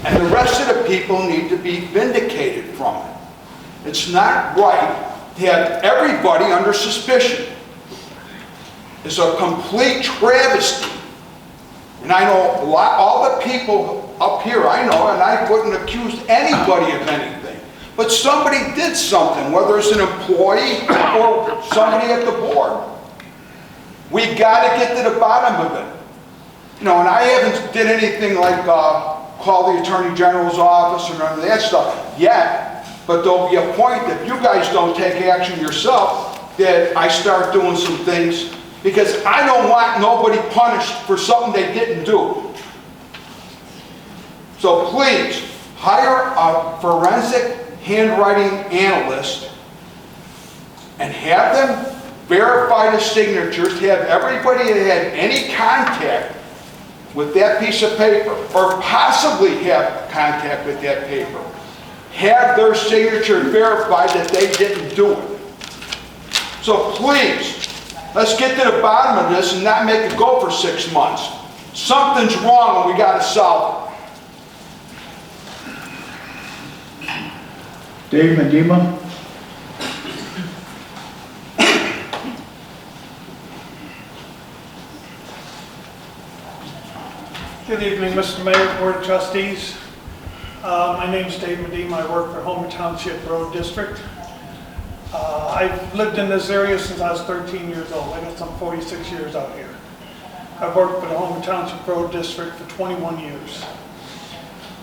And the rest of the people need to be vindicated from it. It's not right to have everybody under suspicion. It's a complete travesty. And I know all the people up here, I know, and I wouldn't accuse anybody of anything. But somebody did something, whether it's an employee or somebody at the board. We got to get to the bottom of it. You know, and I haven't did anything like call the Attorney General's office or none of that stuff yet. But there'll be a point that if you guys don't take action yourself, that I start doing some things, because I don't want nobody punished for something they didn't do. So please, hire a forensic handwriting analyst and have them verify the signatures, have everybody that had any contact with that piece of paper, or possibly have contact with that paper, have their signature verified that they didn't do it. So please, let's get to the bottom of this and not make it go for 6 months. Something's wrong and we got to solve it. Dave Medema. Good evening, Mr. Mayor, Board of Trustees. My name is Dave Medema. I work for Homer Township Road District. I've lived in this area since I was 13 years old. I got some 46 years out here. I've worked for the Homer Township Road District for 21 years.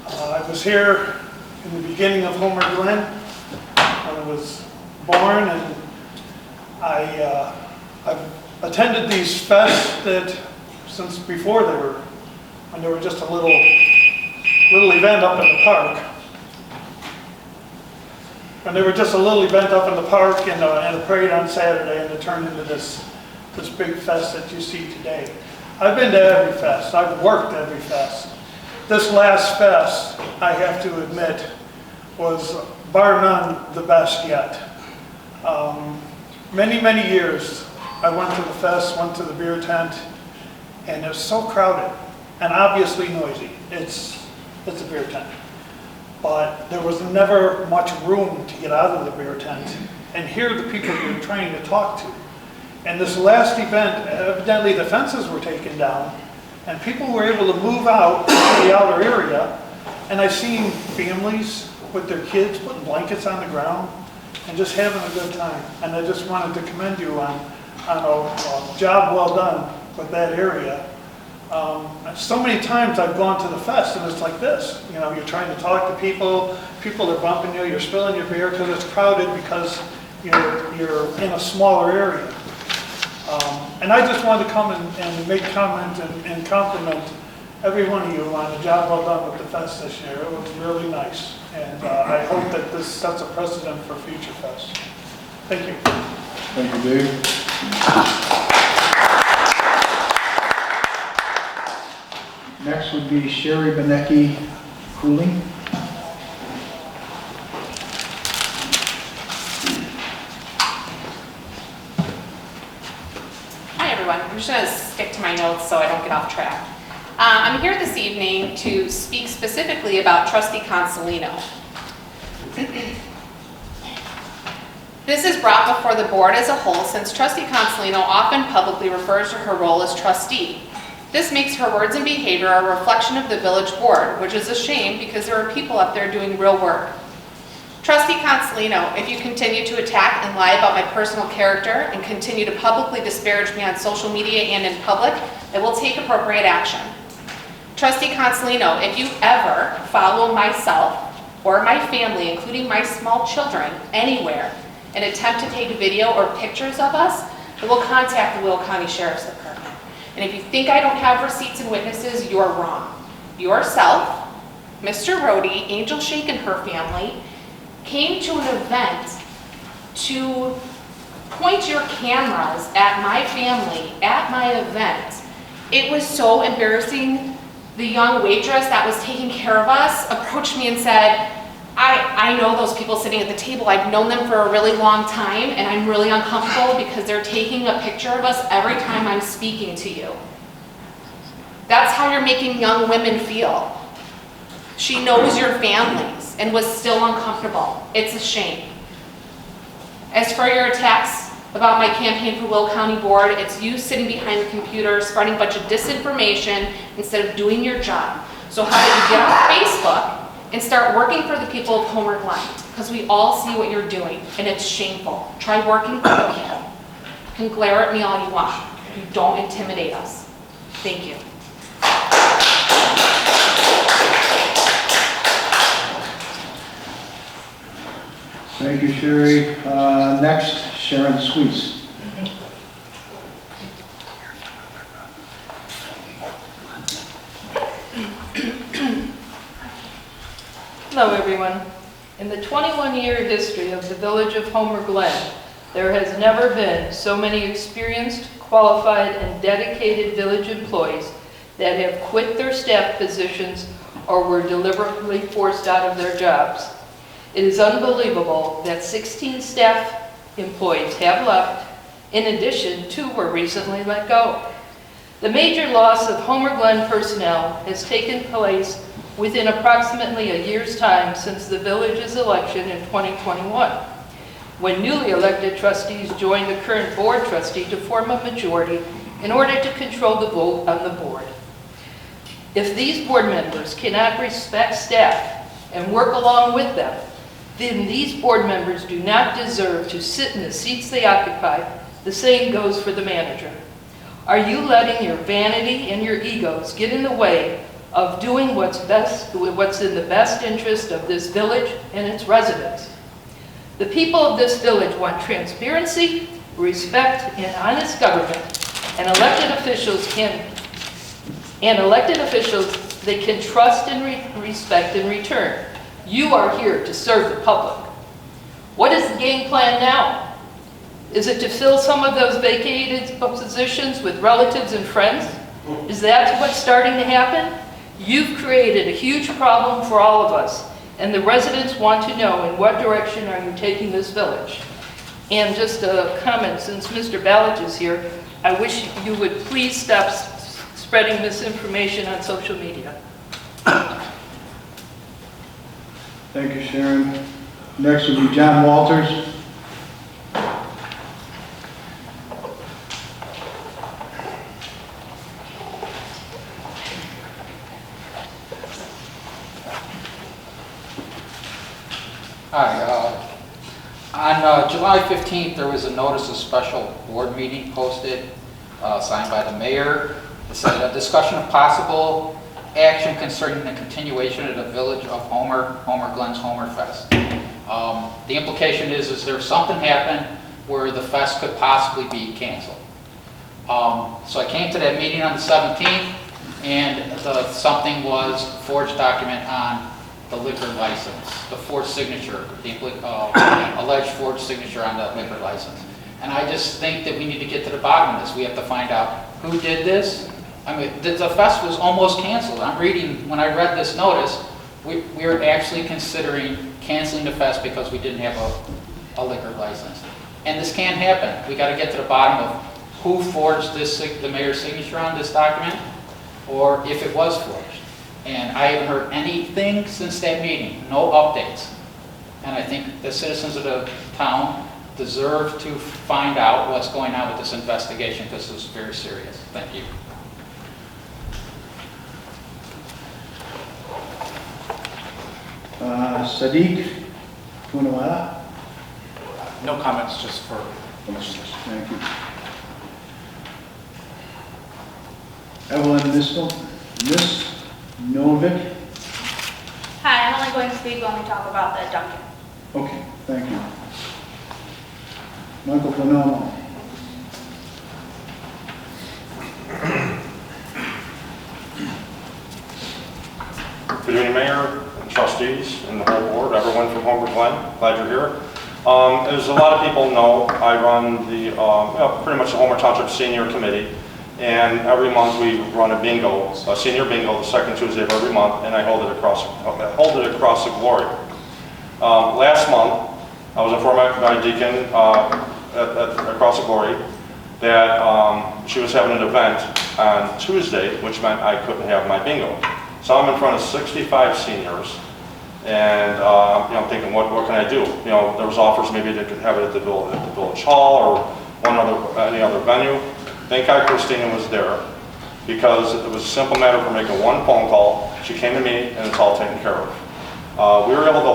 I was here in the beginning of Homer Glen when I was born, and I've attended these fests that since before when they were just a little event up in the park. And they were just a little event up in the park and a parade on Saturday, and it turned into this big fest that you see today. I've been to every fest. I've worked every fest. This last fest, I have to admit, was bar none the best yet. Many years I went to the fest, went to the beer tent, and it was so crowded and obviously noisy. It's a beer tent. But there was never much room to get out of the beer tent and hear the people you're trying to talk to. And this last event, evidently the fences were taken down and people were able to move out to the outer area, and I seen families with their kids putting blankets on the ground and just having a good time. And I just wanted to commend you on a job well done with that area. So many times I've gone to the fest and it's like this, you know, you're trying to talk to people, people are bumping you, you're spilling your beer because it's crowded because you're in a smaller area. And I just wanted to come and make comment and compliment every one of you on the job well done with the fest this year. It was really nice, and I hope that this sets a precedent for future fests. Thank you. Thank you, Dave. Next would be Sherry Benecki Cooling. Hi everyone, I'm just going to stick to my notes so I don't get off track. I'm here this evening to speak specifically about Trustee Consolino. This is brought before the board as a whole since Trustee Consolino often publicly refers to her role as trustee. This makes her words and behavior a reflection of the village board, which is a shame because there are people up there doing real work. Trustee Consolino, if you continue to attack and lie about my personal character and continue to publicly disparage me on social media and in public, I will take appropriate action. Trustee Consolino, if you ever follow myself or my family, including my small children, anywhere and attempt to take video or pictures of us, I will contact the Will County Sheriff's Department. And if you think I don't have receipts and witnesses, you're wrong. Yourself, Mr. Rohde, Angel Shake and her family came to an event to point your cameras at my family at my event. It was so embarrassing. The young waitress that was taking care of us approached me and said, I know those people sitting at the table. I've known them for a really long time and I'm really uncomfortable because they're taking a picture of us every time I'm speaking to you. That's how you're making young women feel. She knows your families and was still uncomfortable. It's a shame. As for your attacks about my campaign for Will County Board, it's you sitting behind the computer spreading a bunch of disinformation instead of doing your job. So how about you get on Facebook and start working for the people of Homer Glen? Because we all see what you're doing, and it's shameful. Try working for the people. You can glare at me all you want. You don't intimidate us. Thank you. Thank you, Sherry. Next, Sharon Sweets. Hello, everyone. In the 21-year history of the village of Homer Glen, there has never been so many experienced, qualified, and dedicated village employees that have quit their staff positions or were deliberately forced out of their jobs. It is unbelievable that 16 staff employees have left. In addition, 2 were recently let go. The major loss of Homer Glen personnel has taken place within approximately a year's time since the village's election in 2021, when newly elected trustees joined the current board trustee to form a majority in order to control the vote on the board. If these board members cannot respect staff and work along with them, then these board members do not deserve to sit in the seats they occupy. The same goes for the manager. Are you letting your vanity and your egos get in the way of doing what's in the best interest of this village and its residents? The people of this village want transparency, respect, and honest government, and elected officials they can trust and respect in return. You are here to serve the public. What is the game plan now? Is it to fill some of those vacated positions with relatives and friends? Is that what's starting to happen? You've created a huge problem for all of us, and the residents want to know in what direction are you taking this village. And just a comment, since Mr. Balich is here, I wish you would please stop spreading misinformation on social media. Thank you, Sharon. Next will be John Walters. Hi. On July 15th, there was a notice of special board meeting posted, signed by the mayor. It said a discussion of possible action concerning the continuation of the village of Homer Glen's Homer Fest. The implication is there something happened where the fest could possibly be canceled. So I came to that meeting on the 17th, and something was a forged document on the liquor license, the forged signature, the alleged forged signature on the liquor license. And I just think that we need to get to the bottom of this. We have to find out who did this. I mean, the fest was almost canceled. When I read this notice, we were actually considering canceling the fest because we didn't have a liquor license. And this can't happen. We got to get to the bottom of who forged the mayor's signature on this document, or if it was forged. And I haven't heard anything since that meeting, no updates. And I think the citizens of the town deserve to find out what's going on with this investigation, because this is very serious. Thank you. Sadiq Punawala. No comments, just for Thank you. Evelyn Novick. Hi, I'm only going to speak when we talk about the Duncan. Okay, thank you. Michael Bonomo. Good evening, Mayor, and trustees, and the whole board, everyone from Homer Glen. Glad you're here. As a lot of people know, I run the pretty much the Homer Township Senior Committee, and every month we run a bingo, a senior bingo, the second Tuesday of every month, and I hold it across the glory. Last month, I was informed by Deacon across the glory that she was having an event on Tuesday, which meant I couldn't have my bingo. So I'm in front of 65 seniors, and I'm thinking, what can I do? There was offers maybe they could have it at the village hall or any other venue. Thank God Christina was there, because it was a simple matter for making one phone call. She came to me, and it's all taken care of. We were able to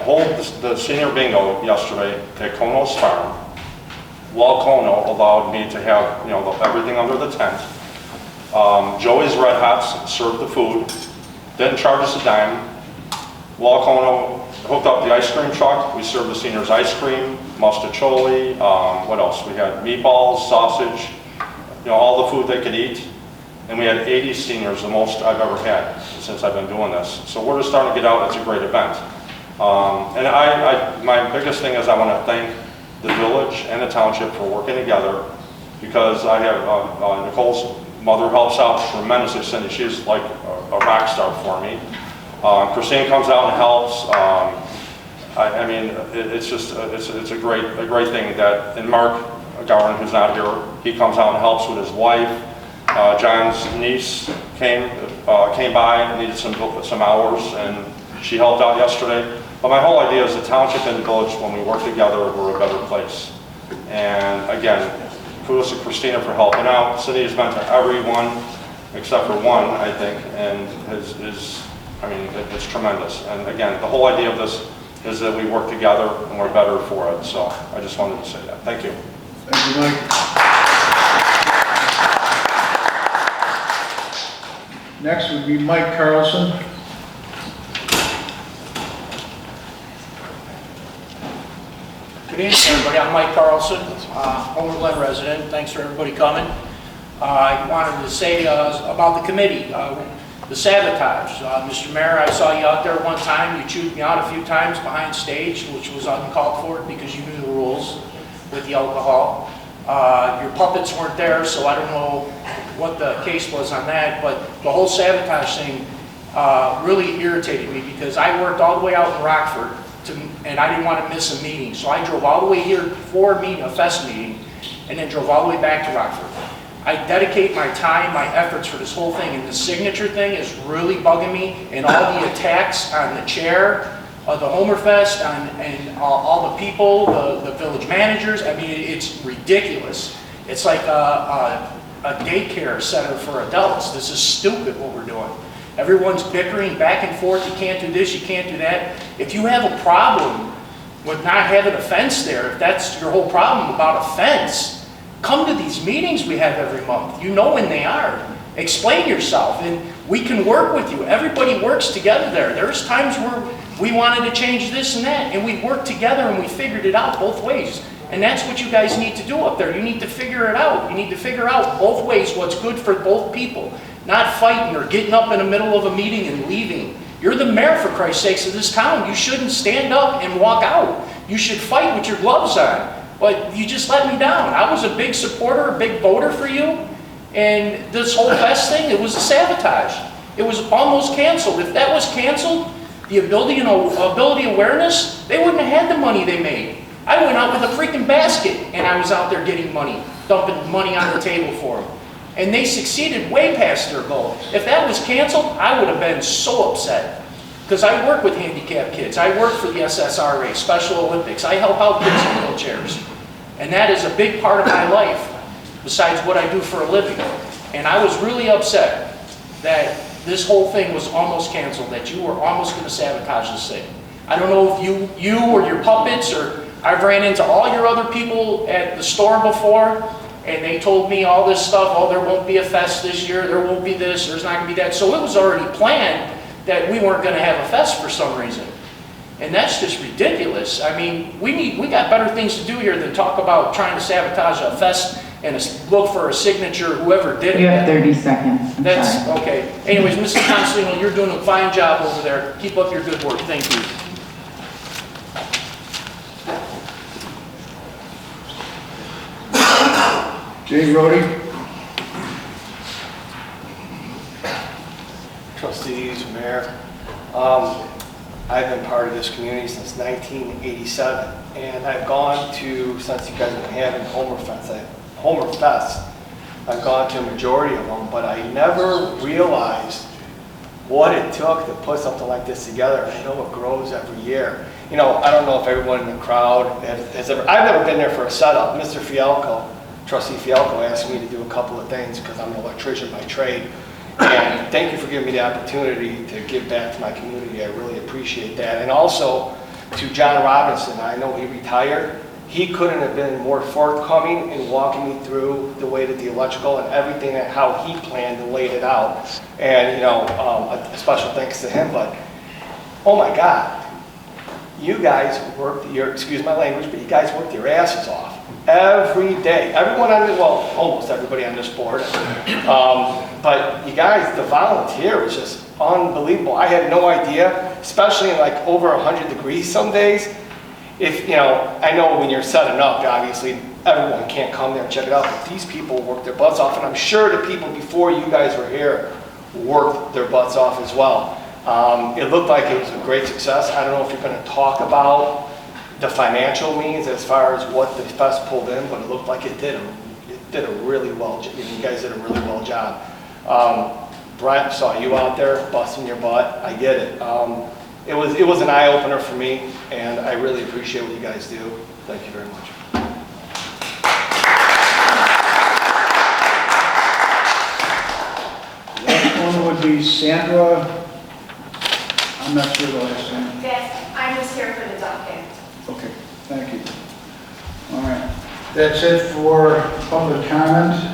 hold the senior bingo yesterday at Kono's farm, while Kono allowed me to have everything under the tent. Joey's Red Hots served the food, didn't charge us a dime. While Kono hooked up the ice cream truck, we served the seniors ice cream, mustacholi, what else? We had meatballs, sausage, all the food they could eat. And we had 80 seniors, the most I've ever had since I've been doing this. So we're just starting to get out. It's a great event. And my biggest thing is I want to thank the village and the township for working together, because I have Nicole's mother helps out tremendously. Cindy, she's like a rock star for me. Christine comes out and helps. I mean, it's a great thing that, and Mark Gowan, who's not here, he comes out and helps with his wife. John's niece came by and needed some hours, and she helped out yesterday. But my whole idea is the township and the village, when we work together, we're a better place. And again, kudos to Christina for helping out. Cindy has been to everyone except for one, I think, and it's tremendous. And again, the whole idea of this is that we work together and we're better for it. So I just wanted to say that. Thank you. Thank you, Mike. Next would be Mike Carlson. Good evening, everybody. I'm Mike Carlson, Homer Glen resident. Thanks for everybody coming. I wanted to say about the committee, the sabotage. Mr. Mayor, I saw you out there one time. You chewed me out a few times behind stage, which was uncalled for because you knew the rules with the alcohol. Your puppets weren't there, so I don't know what the case was on that, but the whole sabotage thing really irritated me, because I worked all the way out in Rockford and I didn't want to miss a meeting. So I drove all the way here for a fest meeting, and then drove all the way back to Rockford. I dedicate my time, my efforts for this whole thing, and the signature thing is really bugging me, and all the attacks on the chair of the Homerfest and all the people, the village managers. I mean, it's ridiculous. It's like a daycare center for adults. This is stupid what we're doing. Everyone's bickering back and forth. You can't do this, you can't do that. If you have a problem with not having a fence there, if that's your whole problem about a fence, come to these meetings we have every month. You know when they are. Explain yourself, and we can work with you. Everybody works together there. There's times where we wanted to change this and that, and we worked together and we figured it out both ways. And that's what you guys need to do up there. You need to figure it out. You need to figure out both ways what's good for both people. Not fighting or getting up in the middle of a meeting and leaving. You're the mayor, for Christ's sakes, of this town. You shouldn't stand up and walk out. You should fight with your gloves on. But you just let me down. I was a big supporter, a big voter for you. And this whole fest thing, it was a sabotage. It was almost canceled. If that was canceled, the ability awareness, they wouldn't have had the money they made. I went out with a freaking basket, and I was out there getting money, dumping money on the table for them. And they succeeded way past their goal. If that was canceled, I would have been so upset. Because I work with handicapped kids. I work for the SSRA, Special Olympics. I help out kids in wheelchairs. And that is a big part of my life, besides what I do for a living. And I was really upset that this whole thing was almost canceled, that you were almost going to sabotage this thing. I don't know if you or your puppets, or I've ran into all your other people at the store before, and they told me all this stuff. Oh, there won't be a fest this year, there won't be this, there's not going to be that. So it was already planned that we weren't going to have a fest for some reason. And that's just ridiculous. I mean, we got better things to do here than talk about trying to sabotage a fest and look for a signature, whoever did it. You have 30 seconds. That's okay. Anyways, Mrs. Constantino, you're doing a fine job over there. Keep up your good work. Thank you. Jay Rhodey. Trustees, Mayor. I've been part of this community since 1987, and I've gone to, since you guys have been having Homerfest, I've gone to a majority of them, but I never realized what it took to put something like this together. I know it grows every year. You know, I don't know if everyone in the crowd has ever, I've never been there for a setup. Mr. Fialco, Trustee Fialco asked me to do a couple of things because I'm an electrician by trade. And thank you for giving me the opportunity to give back to my community. I really appreciate that. And also to John Robinson, I know he retired. He couldn't have been more forthcoming in walking me through the way that the electrical and everything and how he planned and laid it out. And, you know, a special thanks to him, but oh my God, you guys worked your, excuse my language, but you guys worked your asses off every day. Everyone on this, well, almost everybody on this board. But you guys, the volunteer was just unbelievable. I had no idea, especially in like over 100 degrees some days. If, you know, I know when you're setting up, obviously everyone can't come there and check it out, but these people worked their butts off, and I'm sure the people before you guys were here worked their butts off as well. It looked like it was a great success. I don't know if you're going to talk about the financial means as far as what the fest pulled in, but it looked like it did a really well, you guys did a really well job. Brent, saw you out there busting your butt. I get it. It was an eye-opener for me, and I really appreciate what you guys do. Thank you very much. Next one would be Sandra. I'm not sure the last name. Yes, I'm just here for the docket. Okay, thank you. All right, that's it for public comment.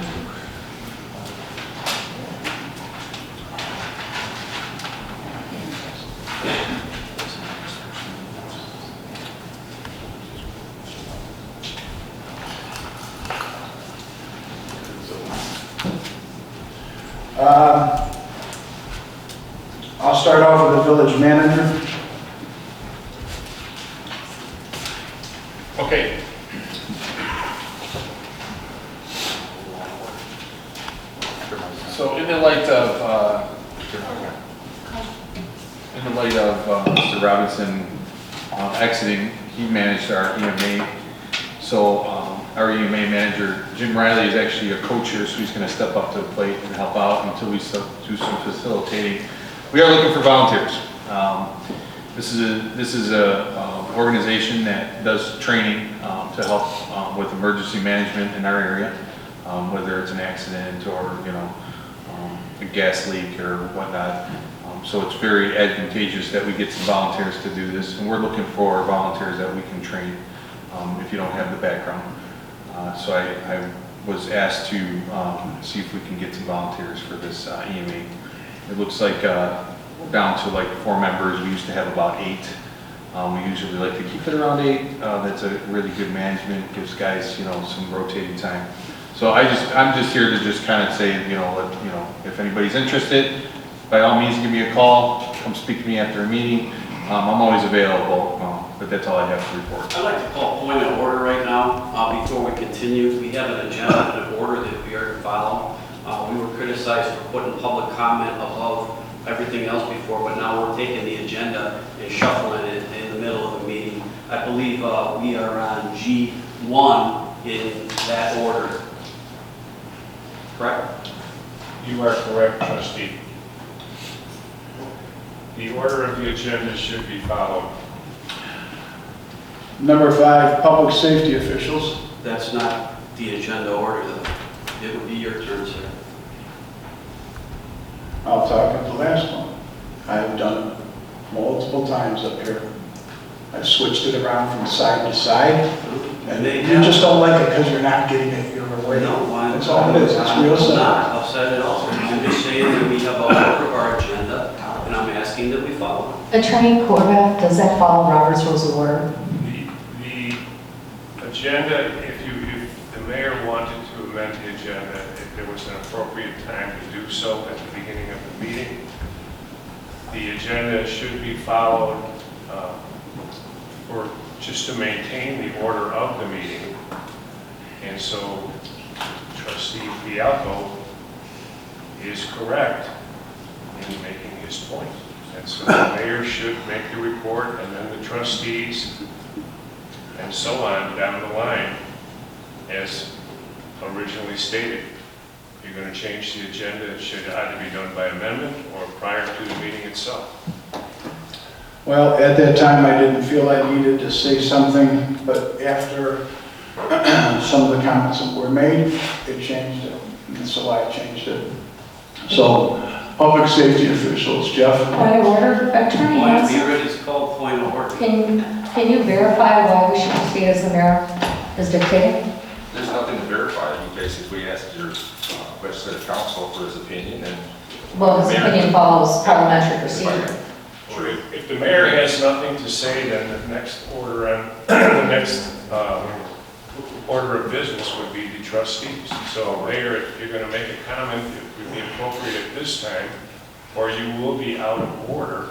I'll start off with the village manager. Okay. So in the light of Mr. Robinson exiting, he managed our EMA. So our EMA manager, Jim Riley, is actually a coach here, so he's going to step up to the plate and help out until we do some facilitating. We are looking for volunteers. This is a organization that does training to help with emergency management in our area, whether it's an accident or a gas leak or whatnot. So it's very advantageous that we get some volunteers to do this, and we're looking for volunteers that we can train if you don't have the background. So I was asked to see if we can get some volunteers for this EMA. It looks like we're down to like 4 members. We used to have about 8. We usually like to keep it around 8. That's a really good management, gives guys some rotating time. So I'm just here to just kind of say if anybody's interested, by all means give me a call. Come speak to me after a meeting. I'm always available, but that's all I have to report. I'd like to call a point of order right now before we continue. We have an agenda and an order that we are to follow. We were criticized for putting public comment above everything else before, but now we're taking the agenda and shuffling it in the middle of the meeting. I believe we are on G1 in that order. Correct? You are correct, trustee. The order of the agenda should be followed. Number 5, public safety officials. That's not the agenda order, though. It would be your turn, sir. I'll talk at the last one. I've done it multiple times up here. I've switched it around from side to side, and you just don't like it because you're not getting it your way. No, that's all it is. It's real simple. I'm not upset at all. I'm just saying that we have a order of our agenda, and I'm asking that we follow it. Attorney Corvette, does that follow Robert's Rules of Order? The agenda, if the mayor wanted to amend the agenda, if there was an appropriate time to do so at the beginning of the meeting, the agenda should be followed just to maintain the order of the meeting. And so Trustee Fialco is correct in making his point. And so the mayor should make the report, and then the trustees, and so on down the line, as originally stated. If you're going to change the agenda, it should either be done by amendment or prior to the meeting itself. Well, at that time, I didn't feel I needed to say something, but after some of the comments that were made, it changed it, and so I changed it. So, public safety officials, Jeff? Point of order, Attorney Point of Hanson, order is called point of order. can you verify why we should proceed as the mayor is dictating? There's nothing to verify. He basically asked your legislative counsel for his opinion, and Well, his opinion follows parliamentary procedure. Or if the mayor has nothing to say, then the next order on, the next order of business would be the trustees. So mayor, if you're going to make a comment, it would be appropriate at this time, or you will be out of order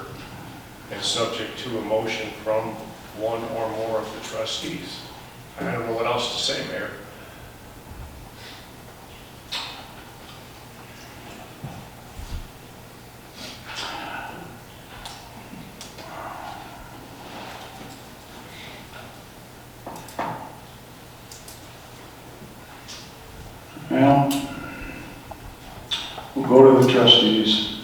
and subject to a motion from one or more of the trustees. I don't know what else to say, Mayor. Well, we'll go to the trustees.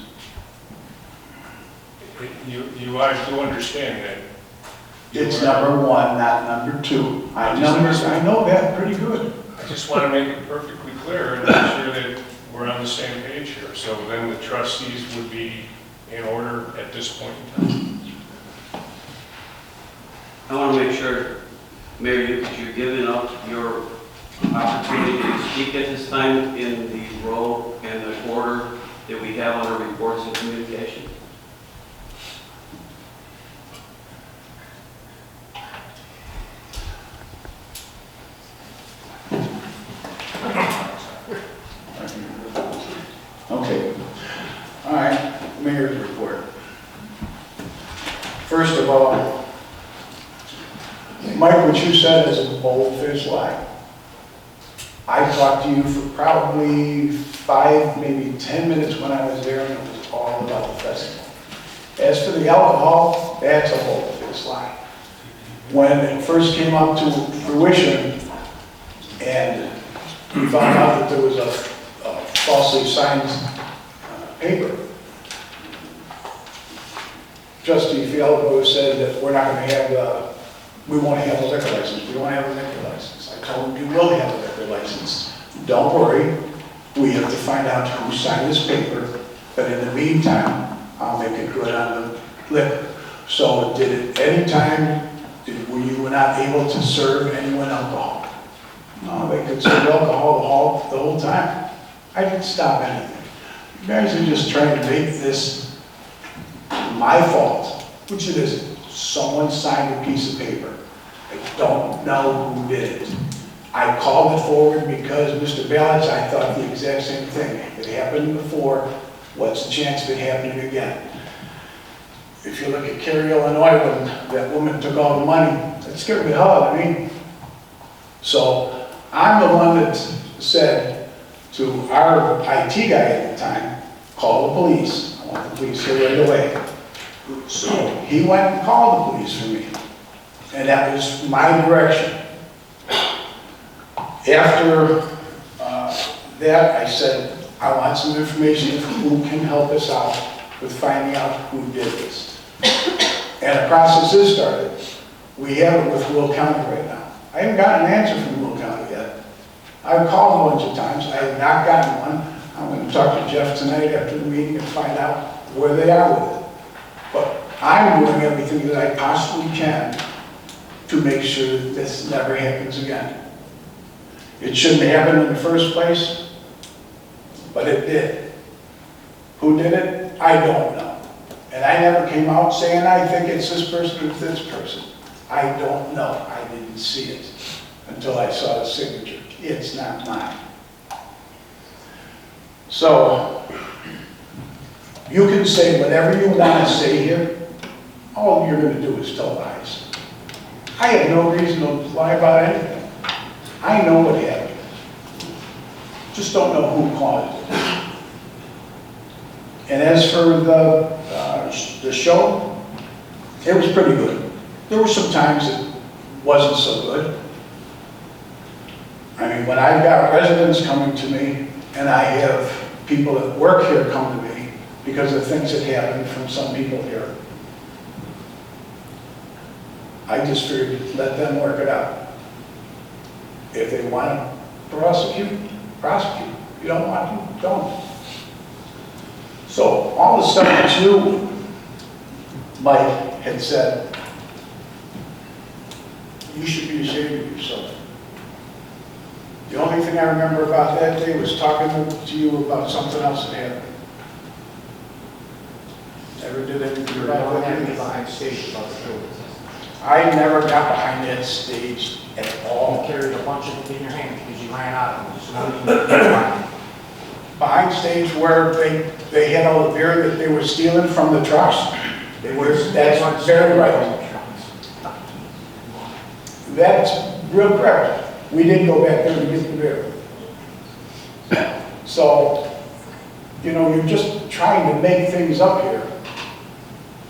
You are to understand that. It's number one, not number two. I know that pretty good. I just want to make it perfectly clear and make sure that we're on the same page here. So then the trustees would be in order at this point in time. I want to make sure, Mayor, you're giving up your opportunity to speak at this time in the role and the order that we have on our reports and communication. Okay. All right, mayor's report. First of all, Mike, what you said is a bold-faced lie. I talked to you for probably 5, maybe 10 minutes when I was there, and it was all about the festival. As for the alcohol, that's a bold-faced lie. When it first came up to fruition, and we found out that there was a falsely signed paper, Trustee Fialco said that we're not going to have we won't have a liquor license. We won't have a liquor license. I told him, you will have a liquor license. Don't worry. We have to find out who signed this paper. But in the meantime, I'll make it good on the liquor. So did at any time, were you not able to serve anyone alcohol? No, they could serve alcohol the whole time. I didn't stop anything. You guys are just trying to make this my fault, which it isn't. Someone signed a piece of paper. I don't know who did it. I called it forward because Mr. Balich, I thought the exact same thing. It happened before. What's the chance of it happening again? If you look at Cary, Illinois, when that woman took all the money, that scared the hell out of me. So I'm the one that said to our IT guy at the time, call the police. I want the police here right away. So he went and called the police for me. And that was my direction. After that, I said, I want some information of who can help us out with finding out who did this. And the process is started. We have it with Will County right now. I haven't gotten an answer from Will County yet. I've called a bunch of times. I have not gotten one. I'm going to talk to Jeff tonight after the meeting and find out where they are with it. But I'm doing everything that I possibly can to make sure that this never happens again. It shouldn't happen in the first place, but it did. Who did it? I don't know. And I never came out saying I think it's this person or this person. I don't know. I didn't see it until I saw the signature. It's not mine. So, you can say whatever you want to say here. All you're going to do is tell lies. I have no reason to lie about anything. I know what happened. Just don't know who caused it. And as for the show, it was pretty good. There were some times it wasn't so good. I mean, when I've got residents coming to me and I have people that work here come to me because of things that happened from some people here. I just figured let them work it out. If they want to prosecute, prosecute. If you don't want to, don't. So all the stuff that you, Mike, had said, you should be ashamed of yourself. The only thing I remember about that day was talking to you about something else that happened. Never did anything about that. Behind stage about the building. I never got behind that stage at all. You carried a bunch of them in your hand because you ran out of them. So now you Behind stage where they had all the beer that they were stealing from the trucks. That's very right. That's real correct. We did go back there to get the beer. So, you know, you're just trying to make things up here.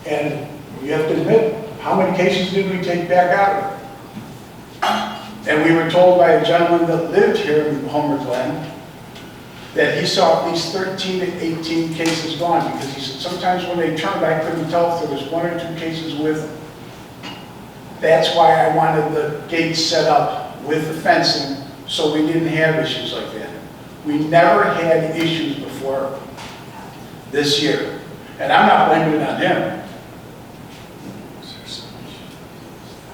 And you have to admit, how many cases did we take back out of it? And we were told by a gentleman that lived here in Homer Glen that he saw at least 13 to 18 cases gone, because he said sometimes when they turned, I couldn't tell if there was 1 or 2 cases with them. That's why I wanted the gates set up with the fencing, so we didn't have issues like that. We never had issues before this year. And I'm not blaming it on him.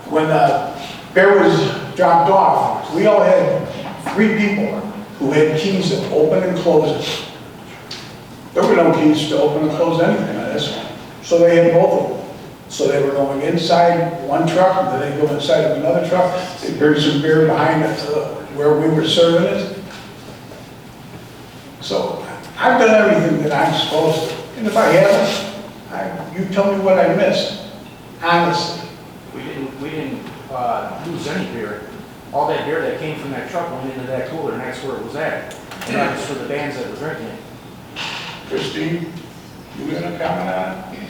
When the bear was dropped off, we all had 3 people who had keys to open and close it. There were no keys to open and close anything on this one. So they had both of them. So they were going inside one truck, and then they'd go inside of another truck. They'd bring some beer behind it where we were serving it. So I've done everything that I'm supposed to. And if I haven't, you tell me what I missed. Honestly. We didn't lose any beer. All that beer that came from that truck went into that cooler, and that's where it was at. And that was for the bands that were drinking it. Christine, you gonna comment on it?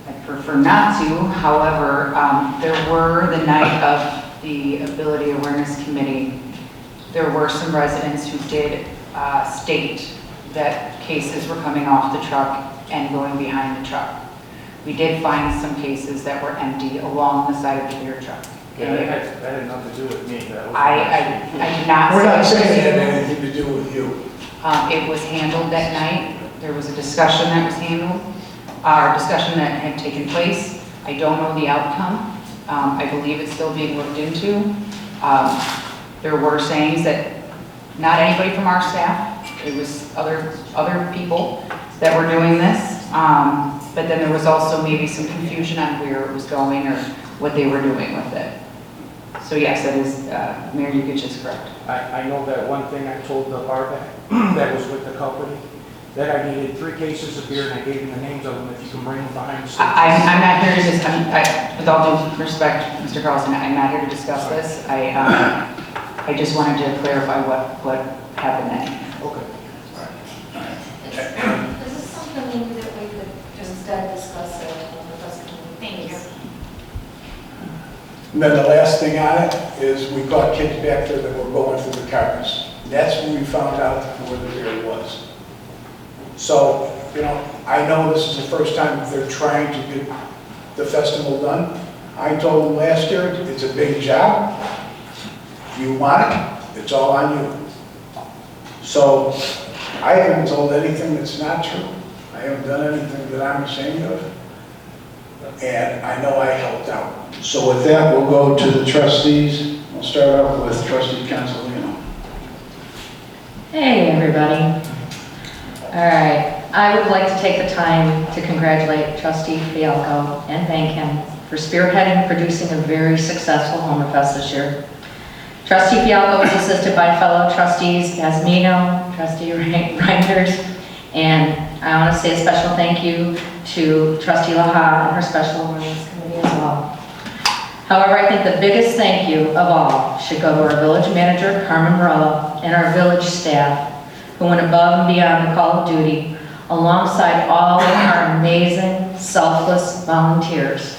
I prefer not to. However, there were the night of the Ability Awareness Committee, there were some residents who did state that cases were coming off the truck and going behind the truck. We did find some cases that were empty along the side of the beer truck. Yeah, that had nothing to do with me. That was I do not. We're not saying it had anything to do with you. It was handled that night. There was a discussion that was handled, or discussion that had taken place. I don't know the outcome. I believe it's still being looked into. There were sayings that not anybody from our staff, it was other people that were doing this. But then there was also maybe some confusion on where it was going or what they were doing with it. So yes, that is, Mayor Yukich is correct. I know that one thing I told the bar that was with the company, that I needed 3 cases of beer, and I gave them the names of them, if you can bring them behind the scenes. I'm not here to with all due respect, Mr. Carlson, I'm not here to discuss this. I just wanted to clarify what happened then. Okay. Is this something maybe that we could just discuss it with us? Thank you. And then the last thing on it is we caught kids back there that were going through the cars. That's when we found out where the beer was. So, you know, I know this is the first time they're trying to get the festival done. I told them last year, it's a big job. If you want it, it's all on you. So, I haven't told anything that's not true. I haven't done anything that I'm ashamed of. And I know I helped out. So with that, we'll go to the trustees. We'll start off with Trustee Consolino. Hey, everybody. All right. I would like to take the time to congratulate Trustee Fialco and thank him for spearheading and producing a very successful Homerfest this year. Trustee Fialco was assisted by fellow trustees Asmino, Trustee Reinders, and I want to say a special thank you to Trustee Laha and her Special Awareness Committee as well. However, I think the biggest thank you of all should go to our village manager, Carmen Morello, and our village staff, who went above and beyond the call of duty, alongside all of our amazing, selfless volunteers.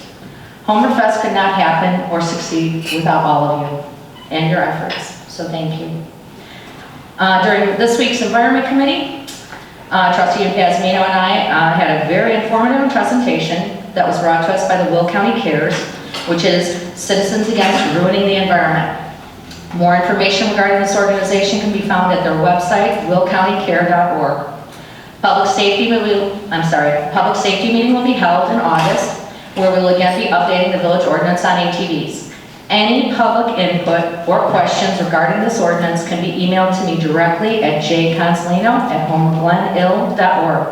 Homerfest could not happen or succeed without all of you and your efforts, so thank you. During this week's Environment Committee, Trustee Pasmino and I had a very informative presentation that was brought to us by the Will County Cares, which is Citizens Against Ruining the Environment. More information regarding this organization can be found at their website, willcountycare.org. Public safety meeting will be held in August, where we will again be updating the village ordinance on ATVs. Any public input or questions regarding this ordinance can be emailed to me directly at jconsolino@homerglenil.org.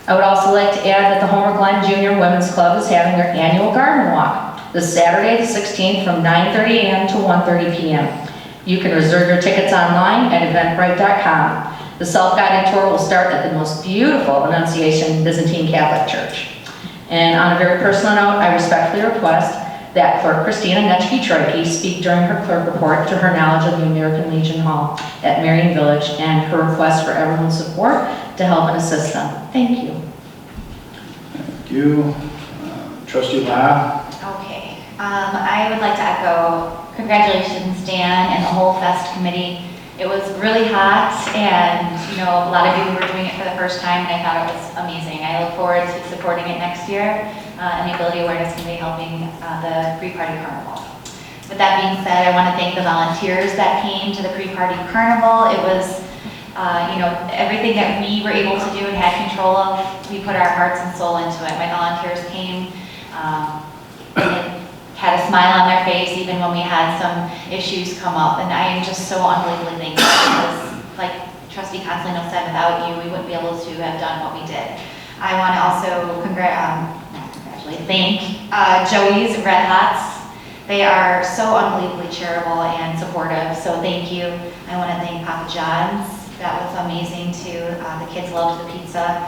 I would also like to add that the Homer Glen Junior Women's Club is having their annual garden walk this Saturday, the 16th, from 9:30 a.m. to 1:30 p.m. You can reserve your tickets online at eventbrite.com. The self-guided tour will start at the most beautiful Annunciation Byzantine Catholic Church. And on a very personal note, I respectfully request that Clerk Christina Netchke-Troike speak during her clerk report to her knowledge of the American Legion Hall at Marion Village and her request for everyone's support to help and assist them. Thank you. Thank you. Trustee La. Okay, I would like to echo congratulations, Dan, and the whole Fest committee. It was really hot, and a lot of you were doing it for the first time, and I thought it was amazing. I look forward to supporting it next year, and the Ability Awareness Committee helping the pre-party carnival. With that being said, I want to thank the volunteers that came to the pre-party carnival. It was, everything that we were able to do and had control of, we put our hearts and soul into it. My volunteers came. And had a smile on their face even when we had some issues come up, and I am just so unbelievably thankful because, like Trustee Consolino said, without you we wouldn't be able to have done what we did. I want to also thank Joey's Red Hots. They are so unbelievably charitable and supportive, so thank you. I want to thank Papa John's. That was amazing too. The kids loved the pizza.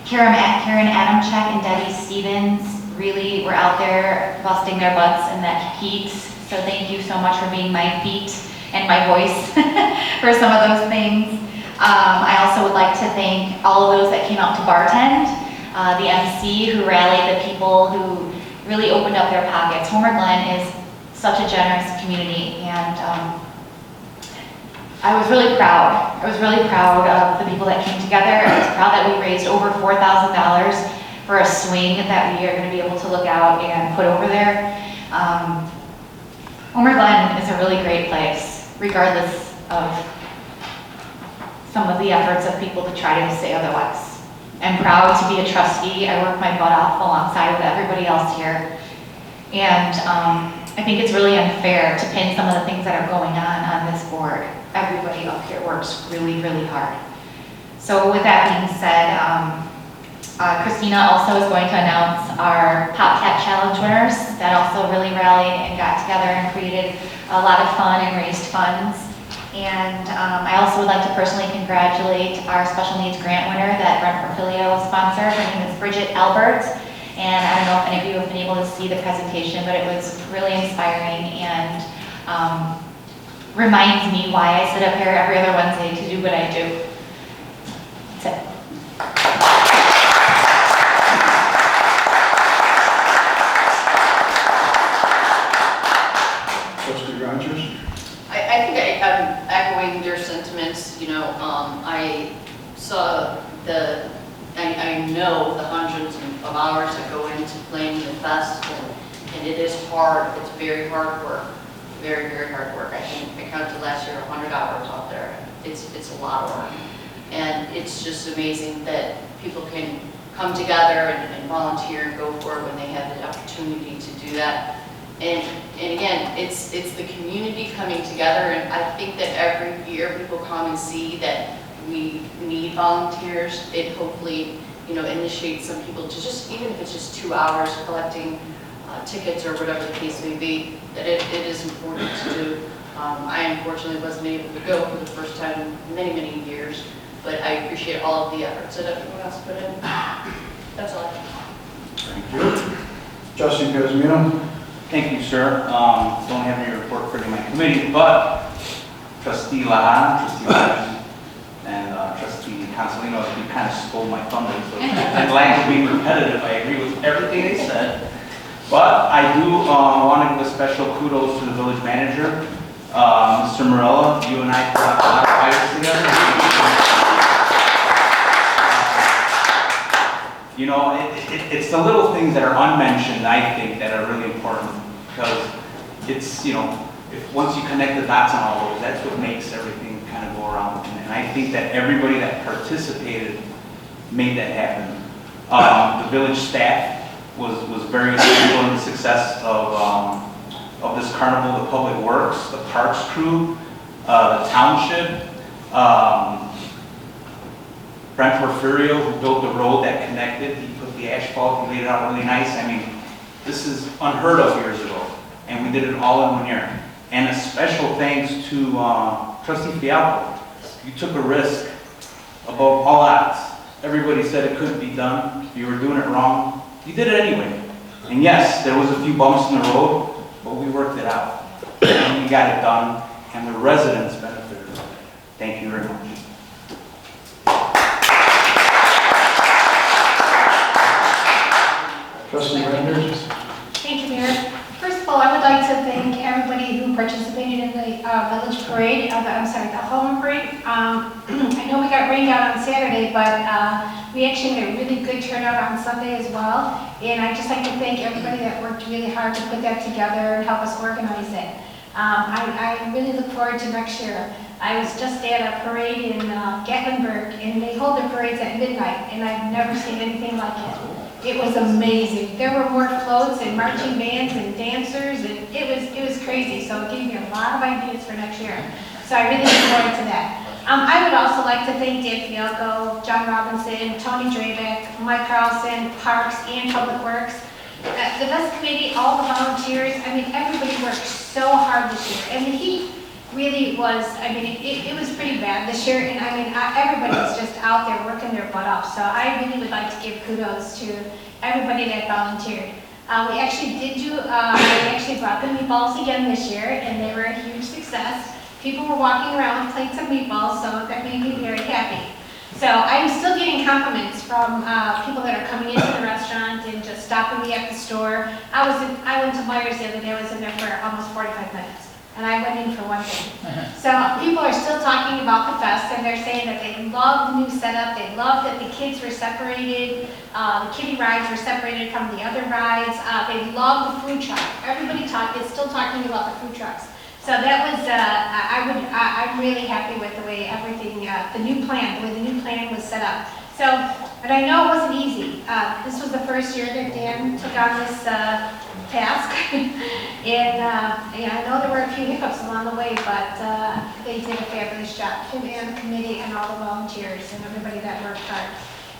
Karen Adamchek and Debbie Stevens really were out there busting their butts in that heat. So thank you so much for being my feet and my voice for some of those things. I also would like to thank all of those that came out to bartend, the MC who rallied the people who really opened up their pockets. Homer Glen is such a generous community, and I was really proud. I was really proud of the people that came together. I was proud that we raised over $4,000 for a swing that we are going to be able to look out and put over there. Homer Glen is a really great place, regardless of some of the efforts of people to try to say otherwise. I'm proud to be a trustee. I work my butt off alongside with everybody else here. And I think it's really unfair to pin some of the things that are going on this board. Everybody up here works really, really hard. So with that being said, Christina also is going to announce our Pop Cat Challenge winners that also really rallied and got together and created a lot of fun and raised funds. And I also would like to personally congratulate our special needs grant winner that Brent Porfilio sponsored. Her name is Bridget Albert. And I don't know if any of you have been able to see the presentation, but it was really inspiring and reminds me why I sit up here every other Wednesday to do what I do. That's it. I think I'm echoing your sentiments. I saw I know the hundreds of hours that go into planning the fest, and it is hard. It's very hard work, very, very hard work. I think I counted last year 100 hours out there. It's a lot of work, and it's just amazing that people can come together and volunteer and go for it when they have the opportunity to do that. And again, it's the community coming together, and I think that every year people come and see that we need volunteers. It hopefully, initiates some people to just, even if it's just 2 hours collecting tickets or whatever the case may be, that it is important to do. I unfortunately wasn't able to go for the first time in many, many years, but I appreciate all of the efforts that everyone else put in. That's all I have. Thank you. Trustee Pasmino. Thank you, sir. Don't have any report for my committee, but Trustee Lahan, Trustee Lahan, and Trustee Consolino, you kind of stole my thunder. So and language being repetitive, I agree with everything they said. But I do want to give a special kudos to the village manager, Mr. Morella. You and I put out a lot of tie this together. You know, it's the little things that are unmentioned, I think, that are really important, because it's, you know, if once you connect the dots on all those, that's what makes everything kind of go around. And I think that everybody that participated made that happen. The village staff was very instrumental in the success of this carnival, the public works, the parks crew, the township, Brent Porfirio, who built the road that connected, he put the asphalt, he laid it out really nice. I mean, this is unheard of years ago, and we did it all in 1 year. And a special thanks to Trustee Fialco. You took a risk above all odds. Everybody said it couldn't be done, you were doing it wrong. You did it anyway. And yes, there was a few bumps in the road, but we worked it out. And we got it done, and the residents benefited from it. Thank you very much. Trustee Renders? Thank you, Mayor. First of all, I would like to thank everybody who participated in the village parade, the home parade. I know we got rained out on Saturday, but we actually had a really good turnout on Sunday as well. And I'd just like to thank everybody that worked really hard to put that together and help us organize it. I really look forward to next year. I was just at a parade in Gatlinburg, and they hold their parades at midnight, and I've never seen anything like it. It was amazing. There were more floats and marching bands and dancers, and it was crazy. So it gave me a lot of ideas for next year. So I really look forward to that. I would also like to thank Dave Fialco, John Robinson, Tony Drabeck, Mike Carlson, Parks, and Public Works. The Best Committee, all the volunteers, I mean, everybody worked so hard this year. And the heat really was, I mean, it was pretty bad this year. And I mean, everybody was just out there working their butt off. So I really would like to give kudos to everybody that volunteered. We actually did do, we actually brought the meatballs again this year, and they were a huge success. People were walking around with plates of meatballs, so that made me very happy. So I'm still getting compliments from people that are coming into the restaurant and just stopping me at the store. I went to Myers the other day. I was in there for almost 45 minutes, and I went in for one thing. So people are still talking about the fest, and they're saying that they love the new setup. They love that the kids were separated. The kiddie rides were separated from the other rides. They love the food truck. Everybody is still talking about the food trucks. So that was, I'm really happy with the way everything, the new plan was set up. So, but I know it wasn't easy. This was the first year that Dan took on this task. And I know there were a few hiccups along the way, but they did a fabulous job. Him and the committee and all the volunteers and everybody that worked hard.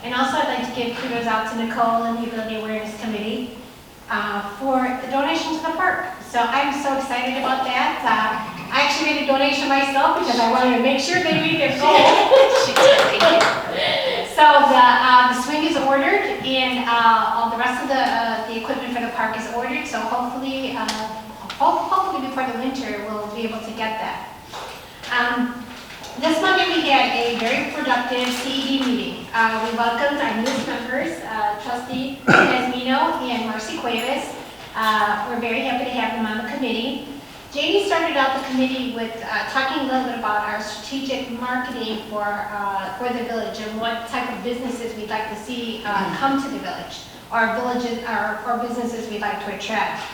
And also I'd like to give kudos out to Nicole and the Ability Awareness Committee for the donation to the park. So I'm so excited about that. I actually made a donation myself because I wanted to make sure they made their goal. So the swing is ordered, and all the rest of the equipment for the park is ordered. So hopefully, hopefully before the winter, we'll be able to get that. This Monday we had a very productive CED meeting. We welcomed our newest members, Trustee Esmino and Marcy Cuevas. We're very happy to have them on the committee. Jamie started out the committee with talking a little bit about our strategic marketing for the village and what type of businesses we'd like to see come to the village, or businesses we'd like to attract.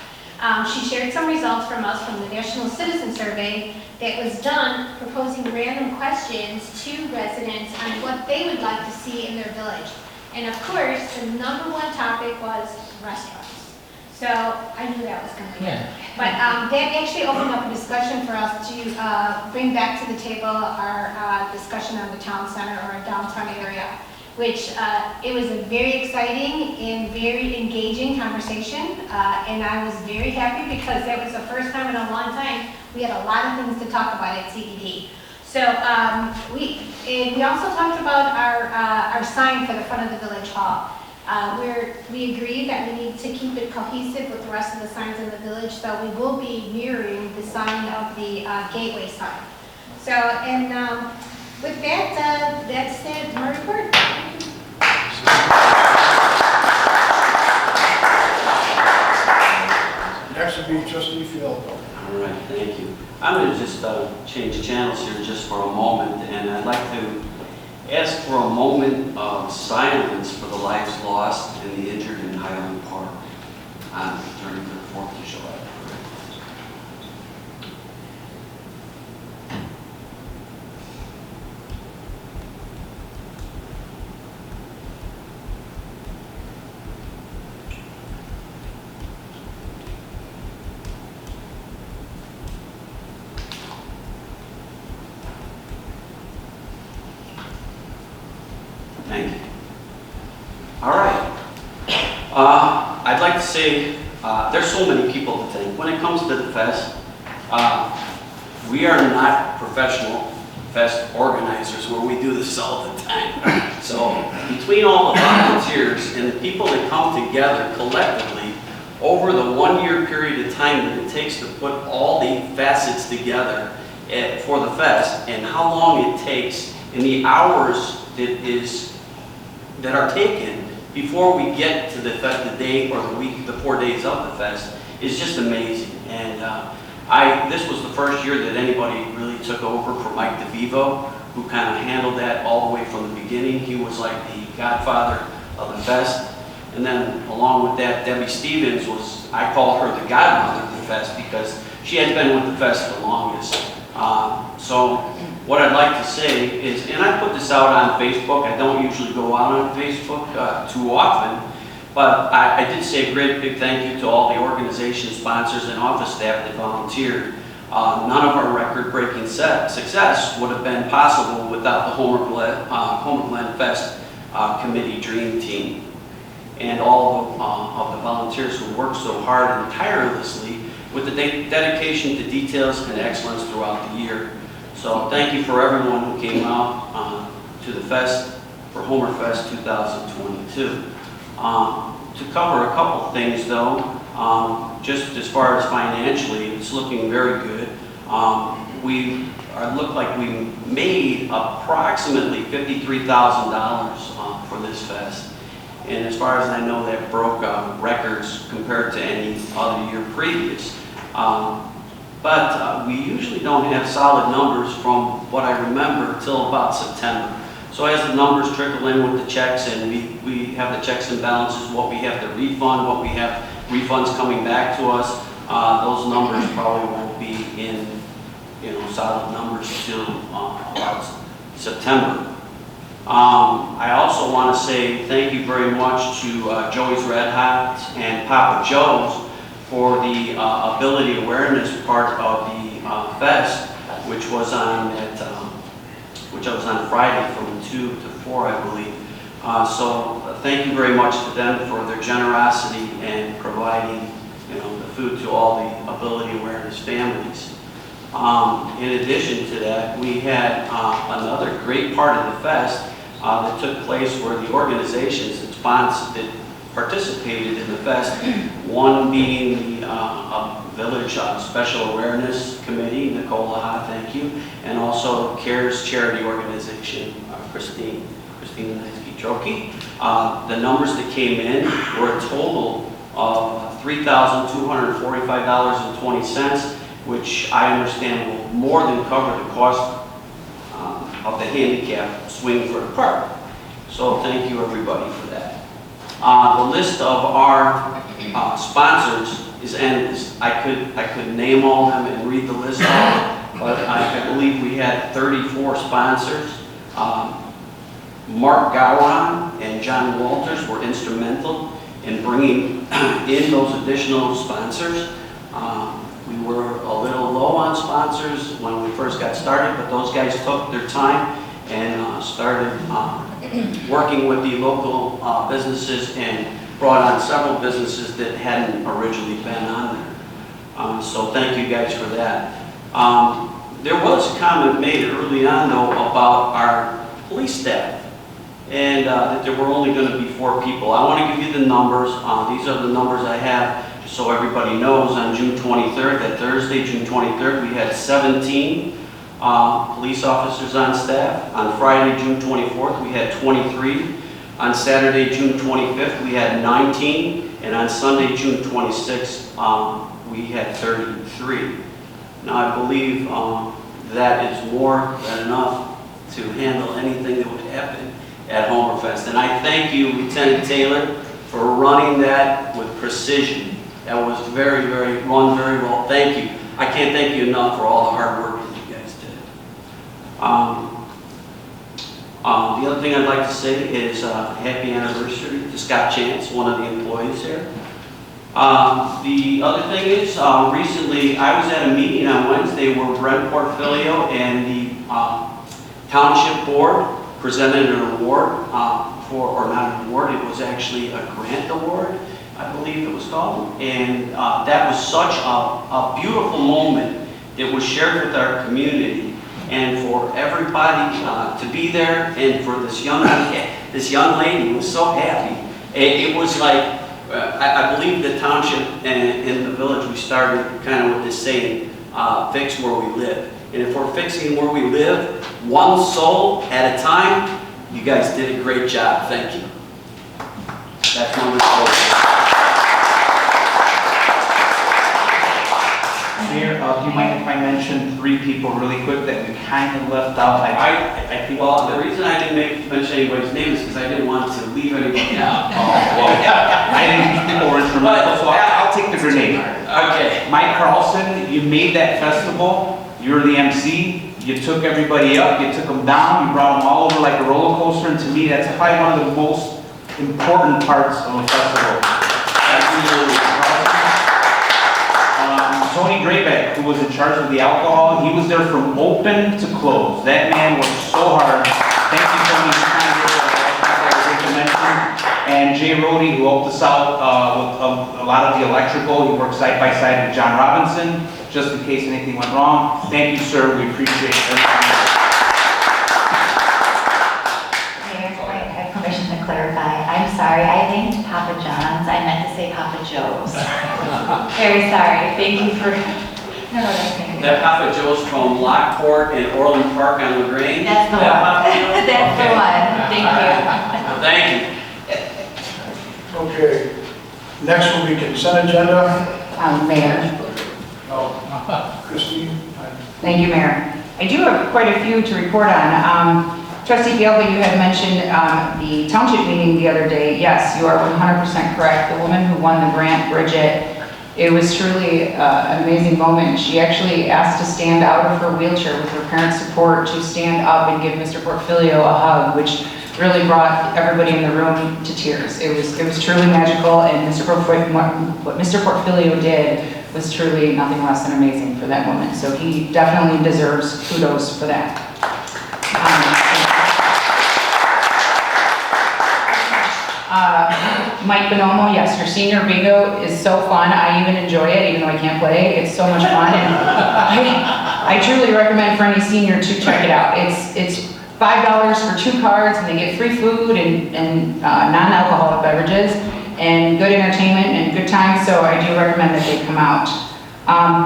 She shared some results from us from the National Citizen Survey that was done proposing random questions to residents on what they would like to see in their village. And of course, the #1 topic was restaurants. So I knew that was going to be it. But that actually opened up a discussion for us to bring back to the table our discussion on the town center or downtown area, which it was a very exciting and very engaging conversation. And I was very happy because that was the first time in a long time we had a lot of things to talk about at CED. So we also talked about our sign for the front of the village hall. We agreed that we need to keep it cohesive with the rest of the signs in the village, so we will be mirroring the sign of the gateway sign. So, and with that, that's it, my report. Next would be Trustee Fialco. All right, thank you. I'm going to just change channels here just for a moment, and I'd like to ask for a moment of silence for the lives lost and the injured in Highland Park during the 4th of July. Thank you. All right. I'd like to say there's so many people to thank. When it comes to the fest, we are not professional fest organizers where we do this all the time. So between all the volunteers and the people that come together collectively over the 1-year period of time that it takes to put all the facets together for the fest, and how long it takes and the hours that are taken before we get to the day or the week, the 4 days of the fest, is just amazing. And this was the first year that anybody really took over for Mike DeVivo, who kind of handled that all the way from the beginning. He was like the godfather of the fest. And then along with that, Debbie Stevens was, I call her the godmother of the fest because she had been with the fest the longest. So what I'd like to say is, and I put this out on Facebook, I don't usually go out on Facebook too often, but I did say a great big thank you to all the organization sponsors and office staff that volunteered. None of our record-breaking success would have been possible without the Homer Glen Fest Committee Dream Team and all of the volunteers who worked so hard and tirelessly with the dedication to details and excellence throughout the year. So thank you for everyone who came out to the fest for Homer Fest 2022. To cover a couple things though, just as far as financially, it's looking very good. We look like we made approximately $53,000 for this fest. And as far as I know, that broke records compared to any other year previous. But we usually don't have solid numbers from what I remember till about September. So as the numbers trickle in with the checks and we have the checks and balances, what we have to refund, what we have refunds coming back to us, those numbers probably won't be in solid numbers till about September. I also want to say thank you very much to Joey's Red Hot and Papa Joe's for the ability awareness part of the fest, which was on Friday from 2 to 4, I believe. So thank you very much to them for their generosity and providing the food to all the ability awareness families. In addition to that, we had another great part of the fest that took place where the organizations that participated in the fest, one being the Village Special Awareness Committee, Nicola Ha, thank you, and also CARES charity organization, Christine Troki. The numbers that came in were a total of $3,245.20, which I understand will more than cover the cost of the handicap swing for the park. So thank you everybody for that. The list of our sponsors is endless. I could name all of them and read the list off, but I believe we had 34 sponsors. Mark Gowan and John Walters were instrumental in bringing in those additional sponsors. We were a little low on sponsors when we first got started, but those guys took their time and started working with the local businesses and brought on several businesses that hadn't originally been on there. So thank you guys for that. There was a comment made early on though about our police staff and that there were only going to be 4 people. I want to give you the numbers. These are the numbers I have just so everybody knows. On June 23rd, that Thursday, June 23rd, we had 17 police officers on staff. On Friday, June 24th, we had 23. On Saturday, June 25th, we had 19. And on Sunday, June 26th, we had 33. Now, I believe that is more than enough to handle anything that would happen at Homerfest. And I thank you, Lieutenant Taylor, for running that with precision. That was run very well. Thank you. I can't thank you enough for all the hard work that you guys did. The other thing I'd like to say is happy anniversary to Scott Chance, one of the employees here. The other thing is, recently I was at a meeting on Wednesday where Brent Portfolio and the Township Board presented an award or not an award, it was actually a grant award, I believe it was called. And that was such a beautiful moment that was shared with our community, and for everybody to be there, and for this young lady who was so happy. It was like, I believe the township and the village, we started kind of with this saying, fix where we live. And if we're fixing where we live, one soul at a time, you guys did a great job. Thank you. That's one of the goals. Mayor, do you mind if I mention 3 people really quick that we kind of left out? I think. Well, the reason I didn't mention anybody's name is because I didn't want to leave anybody out. I didn't think people were instrumental, so I'll take the grenade. Okay. Mike Carlson, you made that festival. You were the MC. You took everybody up. You took them down. You brought them all over like a roller coaster. And to me, that's probably one of the most important parts of a festival. Absolutely. Tony Grayback, who was in charge of the alcohol, he was there from open to close. That man worked so hard. Thank you, Tony. And Jay Rohde, who helped us out with a lot of the electrical. He worked side by side with John Robinson, just in case anything went wrong. Thank you, sir. We appreciate everything. Mayor, I have permission to clarify. I'm sorry, I thanked Papa John's. I meant to say Papa Joe's. Very sorry. Thank you for... No, that's me. That Papa Joe's from Lockport and Orland Park on LaGrange? That's the one. That's the one. Thank you. Thank you. Okay, next will be consent agenda. Mayor. Christine? Thank you, Mayor. I do have quite a few to report on. Trustee Fialko, you had mentioned the township meeting the other day. Yes, you are 100% correct. The woman who won the grant, Bridget, it was truly an amazing moment. She actually asked to stand out of her wheelchair with her parents' support to stand up and give Mr. Portfolio a hug, which really brought everybody in the room to tears. It was truly magical, and what Mr. Portfolio did was truly nothing less than amazing for that woman. So he definitely deserves kudos for that. Mike Bonomo, yes, your senior bingo is so fun. I even enjoy it, even though I can't play. It's so much fun, and I truly recommend for any senior to check it out. It's $5 for 2 cards, and they get free food and non-alcoholic beverages, and good entertainment and good times, so I do recommend that they come out.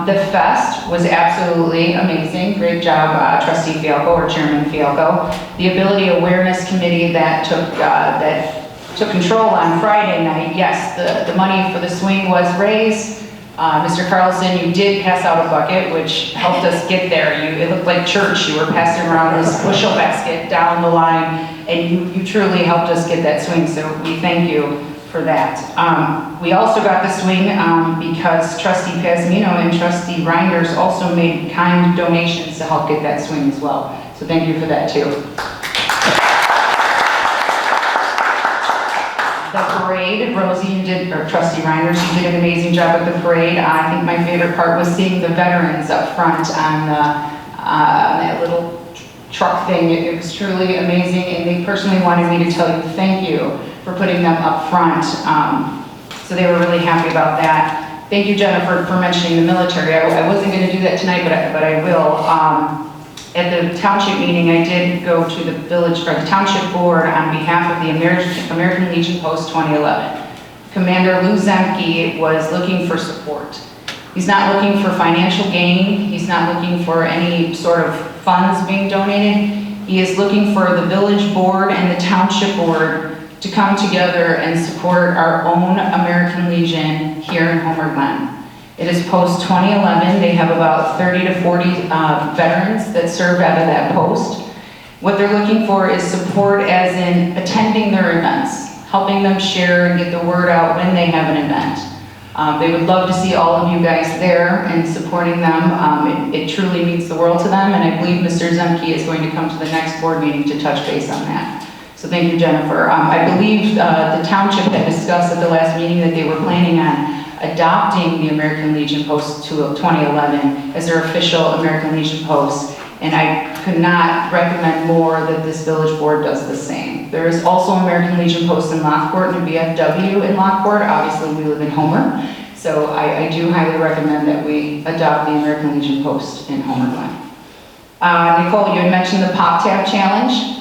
The fest was absolutely amazing. Great job, Trustee Fialko, or Chairman Fialko. The Ability Awareness Committee that took control on Friday night, yes, the money for the swing was raised. Mr. Carlson, you did pass out a bucket, which helped us get there. It looked like church. You were passing around this bushel basket down the line, and you truly helped us get that swing, so we thank you for that. We also got the swing because Trustee Pazmino and Trustee Reinders also made kind donations to help get that swing as well. So thank you for that too. The parade, Rosie, or Trustee Reinders, you did an amazing job at the parade. I think my favorite part was seeing the veterans up front on that little truck thing. It was truly amazing, and they personally wanted me to tell you thank you for putting them up front. So they were really happy about that. Thank you, Jennifer, for mentioning the military. I wasn't going to do that tonight, but I will. At the township meeting, I did go to the village, or the township board on behalf of the American Legion Post 2011. Commander Lou Zemke was looking for support. He's not looking for financial gain. He's not looking for any sort of funds being donated. He is looking for the village board and the township board to come together and support our own American Legion here in Homer Glen. It is post 2011. They have about 30 to 40 veterans that serve out of that post. What they're looking for is support as in attending their events, helping them share and get the word out when they have an event. They would love to see all of you guys there and supporting them. It truly means the world to them, and I believe Mr. Zemke is going to come to the next board meeting to touch base on that. So thank you, Jennifer. I believe the township had discussed at the last meeting that they were planning on adopting the American Legion Post 2011 as their official American Legion Post, and I could not recommend more that this village board does the same. There is also American Legion Post in Lockport and a VFW in Lockport. Obviously, we live in Homer, so I do highly recommend that we adopt the American Legion Post in Homer Glen. Nicole, you had mentioned the Pop Tab Challenge.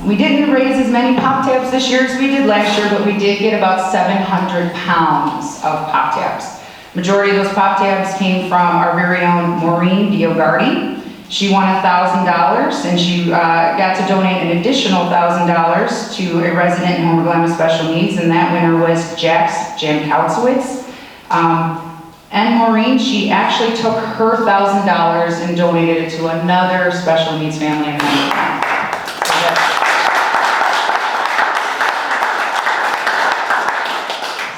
We didn't raise as many Pop Tabs this year as we did last year, but we did get about 700 pounds of Pop Tabs. Majority of those Pop Tabs came from our very own Maureen Diogardi. She won $1,000, and she got to donate an additional $1,000 to a resident in Homer Glen with special needs, and that winner was Jax Jankowicz. And Maureen, she actually took her $1,000 and donated it to another special needs family in Homer Glen.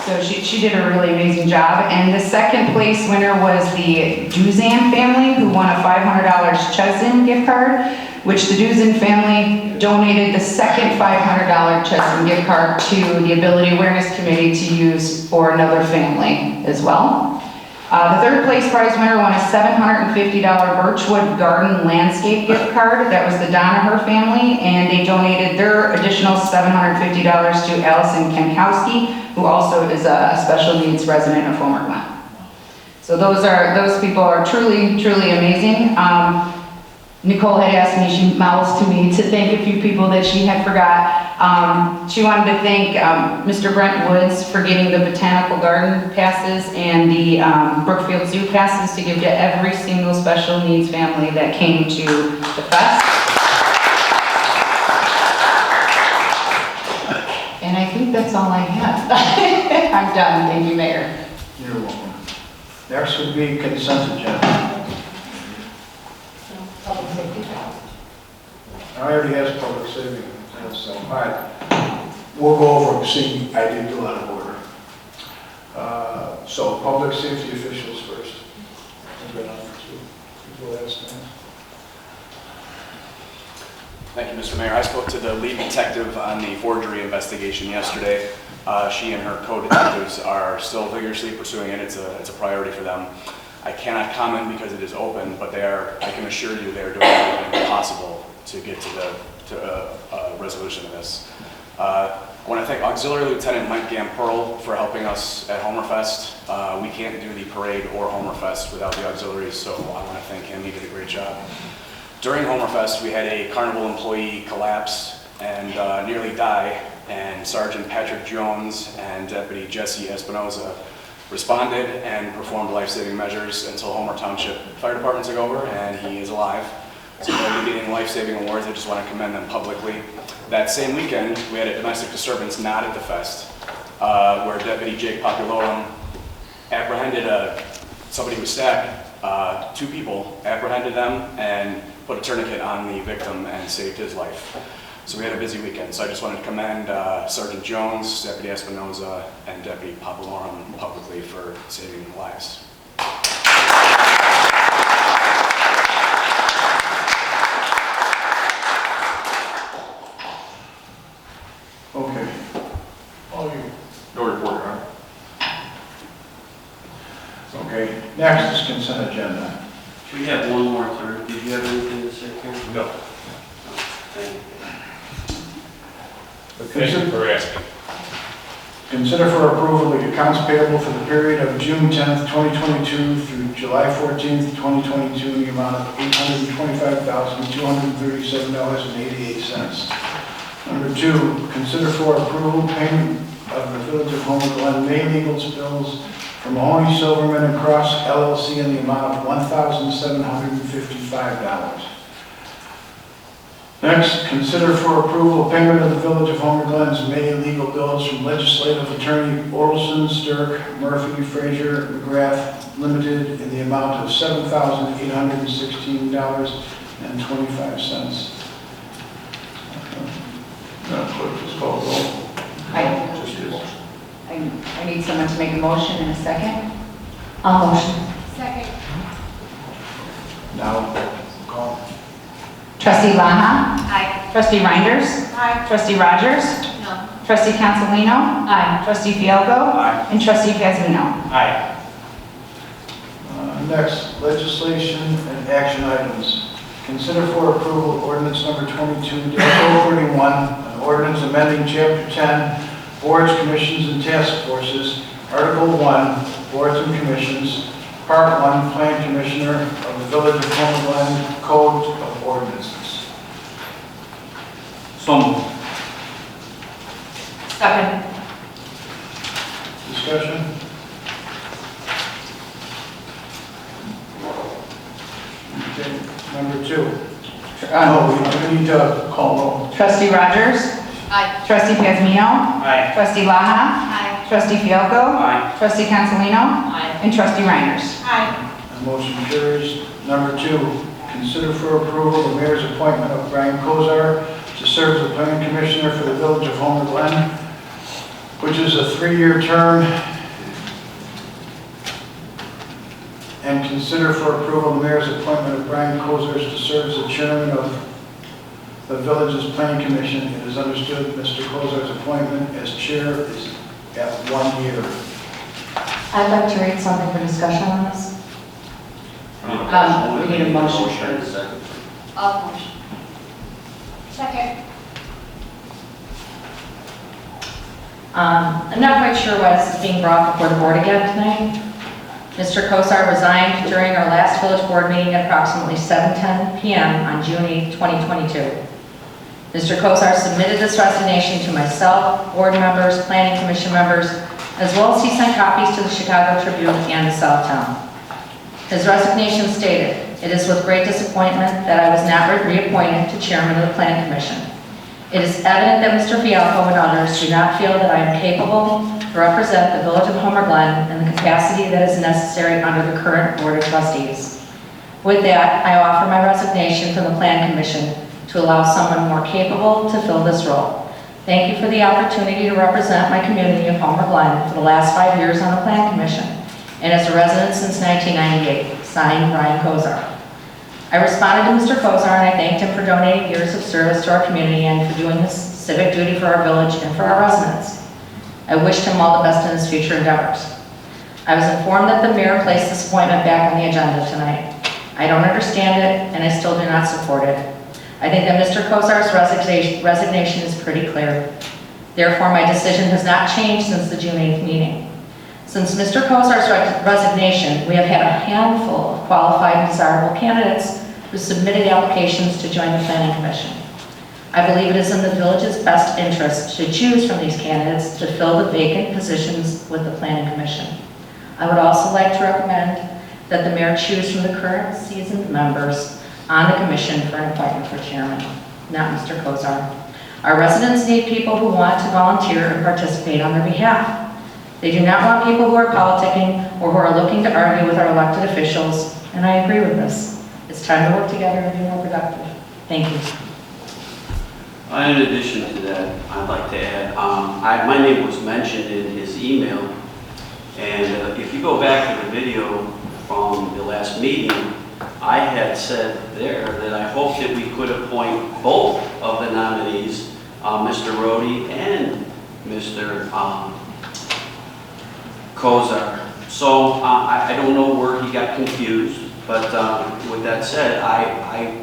So she did a really amazing job. And the second place winner was the Duzan family, who won a $500 Chesson gift card, which the Duzan family donated the second $500 Chesson gift card to the Ability Awareness Committee to use for another family as well. The third place prize winner won a $750 Birchwood Garden Landscape gift card. That was the Donaher family, and they donated their additional $750 to Allison Kenkowski, who also is a special needs resident of Homer Glen. So those people are truly, truly amazing. Nicole had asked me, she mouths to me to thank a few people that she had forgot. She wanted to thank Mr. Brent Woods for getting the Botanical Garden passes and the Brookfield Zoo passes to give to every single special needs family that came to the fest. And I think that's all I have. I'm done, thank you, Mayor. You're welcome. Next would be consent agenda. I already has public safety, so, all right. We'll go over them, see, I did do out of order. So, public safety officials first. Thank you, Mr. Mayor. I spoke to the lead detective on the forgery investigation yesterday. She and her co-detectives are still vigorously pursuing it. It's a priority for them. I cannot comment because it is open, but I can assure you they are doing everything possible to get to a resolution of this. I want to thank Auxiliary Lieutenant Mike Gamperl for helping us at Homerfest. We can't do the parade or Homerfest without the auxiliaries, so I want to thank him. He did a great job. During Homerfest, we had a carnival employee collapse and nearly die, and Sergeant Patrick Jones and Deputy Jesse Espinoza responded and performed life-saving measures until Homer Township Fire Department took over, and he is alive. So they'll be getting life-saving awards. I just want to commend them publicly. That same weekend, we had a domestic disturbance not at the fest, where Deputy Jake Populorum apprehended somebody who was stabbed, 2 people, apprehended them and put a tourniquet on the victim and saved his life. So we had a busy weekend. So I just wanted to commend Sergeant Jones, Deputy Espinoza, and Deputy Populorum publicly for saving lives. Okay. All you. No report, Your Honor. Okay. Next is consent agenda. We have one more turn. Did you have anything to say, Karen? No. Thank you. Thank you for asking. Consider for approval the accounts payable for the period of June 10th, 2022 through July 14th, 2022 in the amount of $825,237.88. Number 2, consider for approval payment of the Village of Homer Glen May legal bills from Mahoney Silverman and Cross LLC in the amount of $1,755. Next, consider for approval payment of the Village of Homer Glen's May legal bills from Legislative Attorney Orlson, Stirk, Murphy, Frazier, McGrath Limited in the amount of $7,816.25. Clerk, please call the roll. I need someone to make a motion in a second. I'll motion. Second. Now, call. Trustee Laha? Aye. Trustee Reinders? Aye. Trustee Rogers? No. Trustee Consolino? Aye. Trustee Fielko? Aye. And Trustee Pazmino? Aye. Next, legislation and action items. Consider for approval ordinance number 22-031, an ordinance amending Chapter 10, Boards, Commissions, and Task Forces, Article 1, Boards and Commissions, Part 1, Plan Commissioner of the Village of Homer Glen Code of Ordinances. So moved. Second. Discussion? Okay, number 2. We need to call roll. Trustee Rogers? Aye. Trustee Pazmino? Aye. Trustee Laha? Aye. Trustee Fielko? Aye. Trustee Consolino? Aye. And Trustee Reinders? Aye. Motion carries. Number 2, consider for approval the mayor's appointment of Brian Kozar to serve as the planning commissioner for the Village of Homer Glen, which is a 3-year term. And consider for approval the mayor's appointment of Brian Kozar to serve as the chairman of the village's planning commission. It is understood Mr. Kozar's appointment as chair is at 1 year. I'd like to read something for discussion on this. We need a motion first. I'll motion. Second. I'm not quite sure why this is being brought before the board again tonight. Mr. Kosar resigned during our last village board meeting at approximately 7:10 p.m. on June 8, 2022. Mr. Kosar submitted this resignation to myself, board members, planning commission members, as well as he sent copies to the Chicago Tribune and the Southtown. His resignation stated, "It is with great disappointment that I was not reappointed to chairman of the planning commission. It is evident that Mr. Fialko and others do not feel that I am capable to represent the Village of Homer Glen in the capacity that is necessary under the current Board of Trustees. With that, I offer my resignation from the Plan Commission to allow someone more capable to fill this role. Thank you for the opportunity to represent my community of Homer Glen for the last 5 years on the Plan Commission and as a resident since 1998. Signed, Brian Kozar." I responded to Mr. Kozar and I thanked him for donating years of service to our community and for doing his civic duty for our village and for our residents. I wished him all the best in his future endeavors. I was informed that the mayor placed this appointment back on the agenda tonight. I don't understand it, and I still do not support it. I think that Mr. Kozar's resignation is pretty clear. Therefore, my decision has not changed since the June 8th meeting. Since Mr. Kozar's resignation, we have had a handful of qualified and desirable candidates who submitted applications to join the Planning Commission. I believe it is in the village's best interest to choose from these candidates to fill the vacant positions with the Planning Commission. I would also like to recommend that the mayor choose from the current seasoned members on the commission for an appointment for chairman, not Mr. Kozar. Our residents need people who want to volunteer and participate on their behalf. They do not want people who are politicking or who are looking to argue with our elected officials, and I agree with this. It's time to work together and be more productive. Thank you. In addition to that, I'd like to add, my name was mentioned in his email, and if you go back to the video from the last meeting, I had said there that I hoped that we could appoint both of the nominees, Mr. Rhodey and Mr. Kozar. So I don't know where he got confused, but with that said,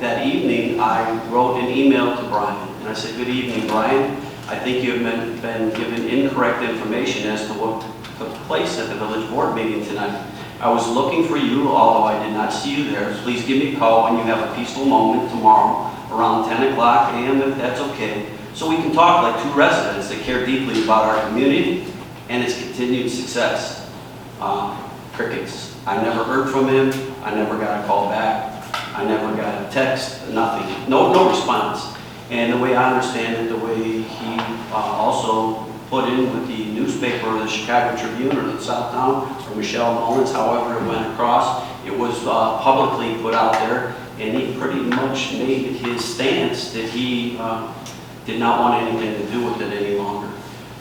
that evening I wrote an email to Brian. And I said, "Good evening, Brian. I think you've been given incorrect information as to what took place at the village board meeting tonight. I was looking for you, although I did not see you there. Please give me a call when you have a peaceful moment tomorrow around 10 o'clock a.m. if that's okay, so we can talk like two residents that care deeply about our community and its continued success." Crickets. I never heard from him. I never got a call back. I never got a text, nothing. No response. And the way I understand it, the way he also put in with the newspaper, the Chicago Tribune or the Southtown, or Michelle Mullins, however it went across, it was publicly put out there, and he pretty much made his stance that he did not want anything to do with it any longer.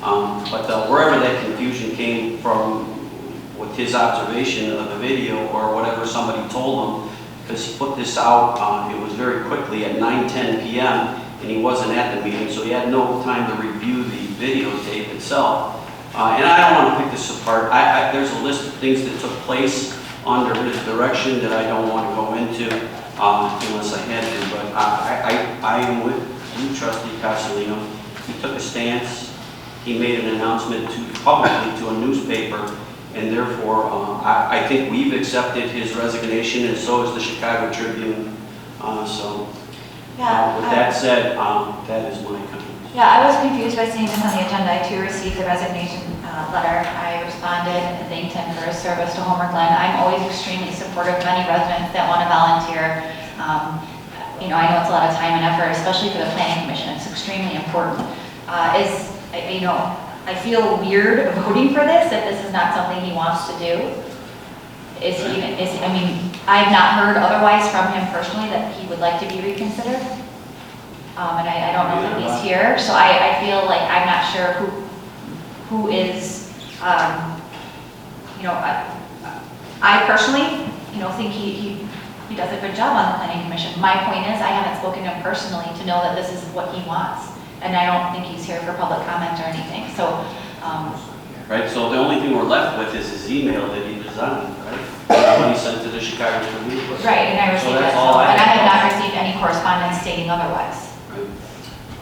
But wherever that confusion came from with his observation of the video or whatever somebody told him, because he put this out, it was very quickly at 9:10 p.m. and he wasn't at the meeting, so he had no time to review the videotape itself. And I don't want to pick this apart. There's a list of things that took place under his direction that I don't want to go into unless I had to. But I am with you, Trustee Castellino. He took a stance. He made an announcement publicly to a newspaper, and therefore I think we've accepted his resignation, and so is the Chicago Tribune. With that said, that is my comment. Yeah, I was confused by seeing this on the agenda. I too received the resignation letter. I responded and thanked him for his service to Homer Glen. I'm always extremely supportive of any residents that want to volunteer. I know it's a lot of time and effort, especially for the planning commission. It's extremely important. I feel weird voting for this if this is not something he wants to do. I've not heard otherwise from him personally that he would like to be reconsidered. And I don't know if he's here, so I feel like I'm not sure who is, I personally, think he does a good job on the planning commission. My point is, I haven't spoken to him personally to know that this is what he wants, and I don't think he's here for public comment or anything. So, right. So the only thing we're left with is his email that he resigned, right? When he sent to the Chicago Tribune. Right, and I received it. And I have not received any correspondence stating otherwise.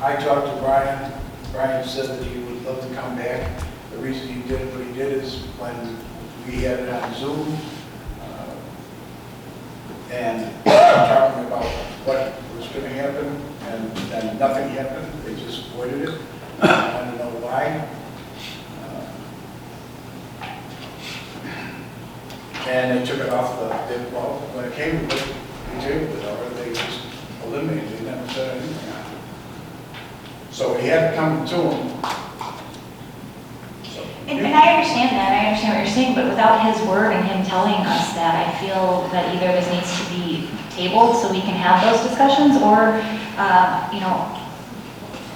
I talked to Brian. Brian said that he would love to come back. The reason he did what he did is when we had it on Zoom, and talking about what was going to happen, and then nothing happened. They just avoided it. I want to know why. And they took it off when it came to it, we tabled it over, they just eliminated it, they never said anything on it. So we had to come to him. And I understand that, I understand what you're saying, but without his word and him telling us that, I feel that either this needs to be tabled so we can have those discussions, or,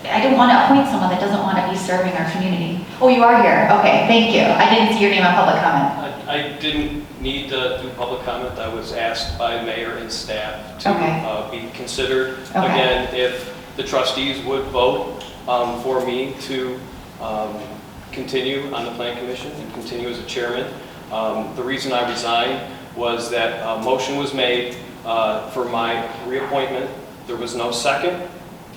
I don't want to appoint someone that doesn't want to be serving our community. Oh, you are here. Okay, thank you. I didn't see your name on public comment. I didn't need to do public comment. I was asked by mayor and staff to be considered. Okay. Again, if the trustees would vote for me to continue on the plan commission and continue as a chairman. The reason I resigned was that a motion was made for my reappointment. There was no second,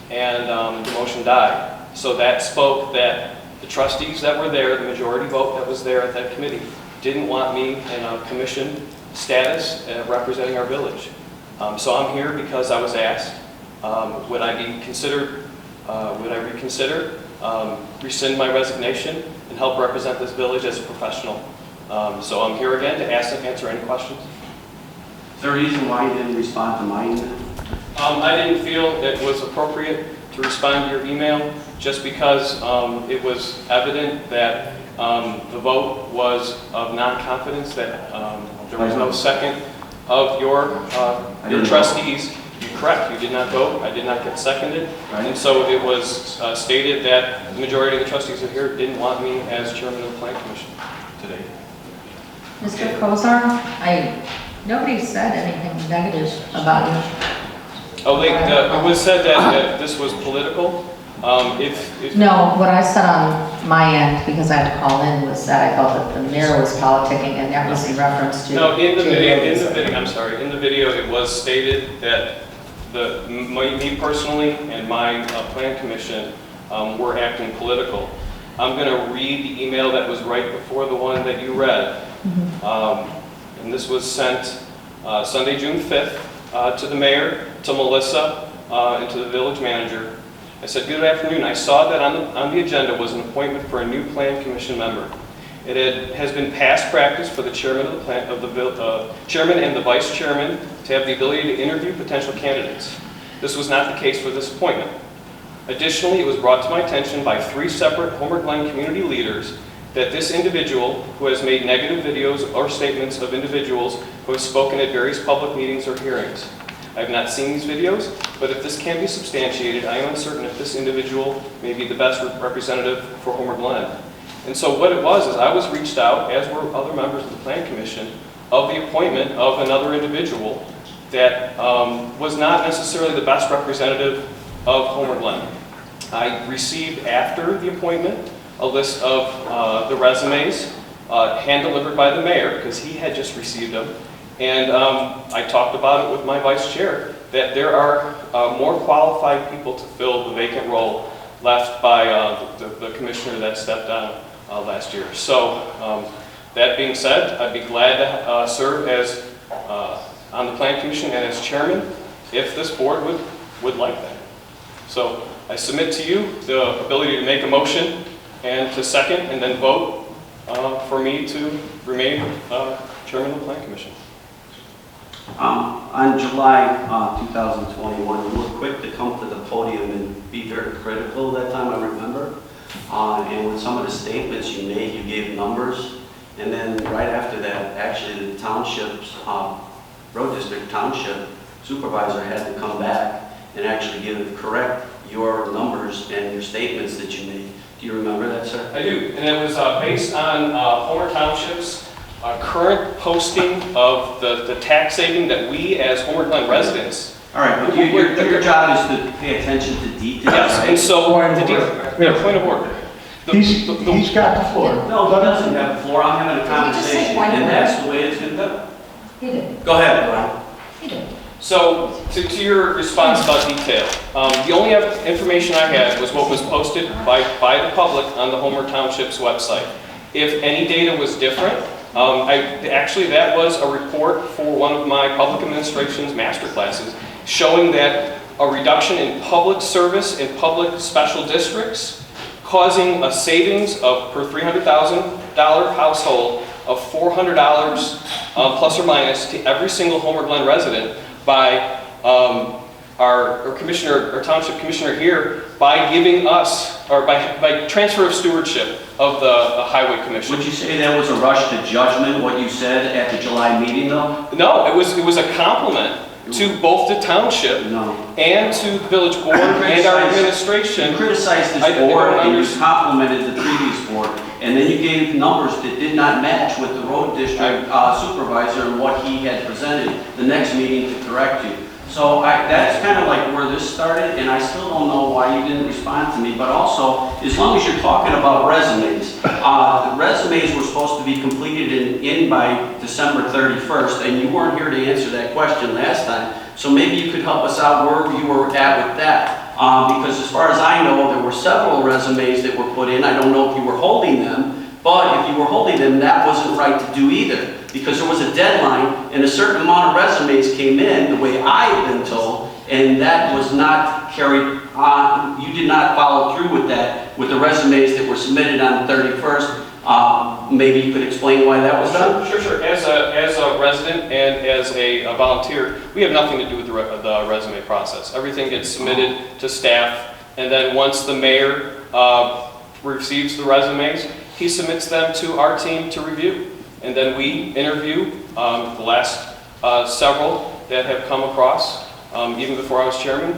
and the motion died. So that spoke that the trustees that were there, the majority vote that was there at that committee, didn't want me in a commission status representing our village. So I'm here because I was asked, would I be considered, would I reconsider, rescind my resignation, and help represent this village as a professional. So I'm here again to answer any questions. Is there a reason why you didn't respond to my email? I didn't feel it was appropriate to respond to your email just because it was evident that the vote was of non-confidence, that there was no second of your trustees. You're correct, you did not vote, I did not get seconded, and so it was stated that the majority of the trustees who are here didn't want me as chairman of the Plan Commission today. Mr. Kozar, nobody said anything negative about you. Oh, it was said that this was political. No, what I said on my end, because I had to call in, was that I felt that the mayor was politicking, and that was in reference to... No, in the video, it was stated that me personally and my plan commission were acting political. I'm going to read the email that was right before the one that you read. And this was sent Sunday, June 5th to the mayor, to Melissa, and to the village manager. I said, good afternoon. I saw that on the agenda was an appointment for a new plan commission member. It has been past practice for the chairman of the chairman and the vice chairman to have the ability to interview potential candidates. This was not the case for this appointment. Additionally, it was brought to my attention by 3 separate Homer Glen community leaders that this individual, who has made negative videos or statements of individuals who have spoken at various public meetings or hearings. I have not seen these videos, but if this can be substantiated, I am uncertain if this individual may be the best representative for Homer Glen. And so what it was is I was reached out, as were other members of the Plan Commission, of the appointment of another individual that was not necessarily the best representative of Homer Glen. I received, after the appointment, a list of the resumes hand-delivered by the mayor, because he had just received them. And I talked about it with my vice chair, that there are more qualified people to fill the vacant role left by the commissioner that stepped down last year. So that being said, I'd be glad to serve as on the Plan Commission and as chairman if this board would like that. So I submit to you the ability to make a motion and to second and then vote for me to remain chairman of the Plan Commission. On July 2021, you were quick to come to the podium and be very critical that time, I remember. And with some of the statements you made, you gave numbers. And then right after that, actually the township's, road district township supervisor had to come back and actually correct your numbers and your statements that you made. Do you remember that, sir? I do, and it was based on Homer Township's current posting of the tax saving that we as Homer Glen residents. All right, but your job is to pay attention to details, Yes, right? and so, Point of point of order. He's got the floor. No, he doesn't have the floor. I'm having a conversation, and that's the way it's going to go. He did. Go ahead, Glenn. He did. So, to your response about detail, the only information I had was what was posted by the public on the Homer Township's website. If any data was different, actually that was a report for one of my public administration's master classes showing that a reduction in public service in public special districts causing a savings of per $300,000 household of $400 plus or minus to every single Homer Glen resident by our commissioner, our township commissioner here, by giving us, or by transfer of stewardship of the highway commission. Would you say that was a rush to judgment, what you said at the July meeting, though? No, it was a compliment to both the township and to the village board and our administration. You criticized this board and you complimented the previous board, and then you gave numbers that did not match with the road district supervisor and what he had presented the next meeting to correct you. So that's kind of like where this started, and I still don't know why you didn't respond to me. But also, as long as you're talking about resumes, the resumes were supposed to be completed in by December 31st, and you weren't here to answer that question last time. So maybe you could help us out where you were at with that. Because as far as I know, there were several resumes that were put in. I don't know if you were holding them, but if you were holding them, that wasn't right to do either. Because there was a deadline and a certain amount of resumes came in, the way I've been told, and that was not carried on. You did not follow through with that, with the resumes that were submitted on the 31st. Maybe you could explain why that was done? Sure. As a resident and as a volunteer, we have nothing to do with the resume process. Everything gets submitted to staff, and then once the mayor receives the resumes, he submits them to our team to review. And then we interview the last several that have come across. Even before I was chairman,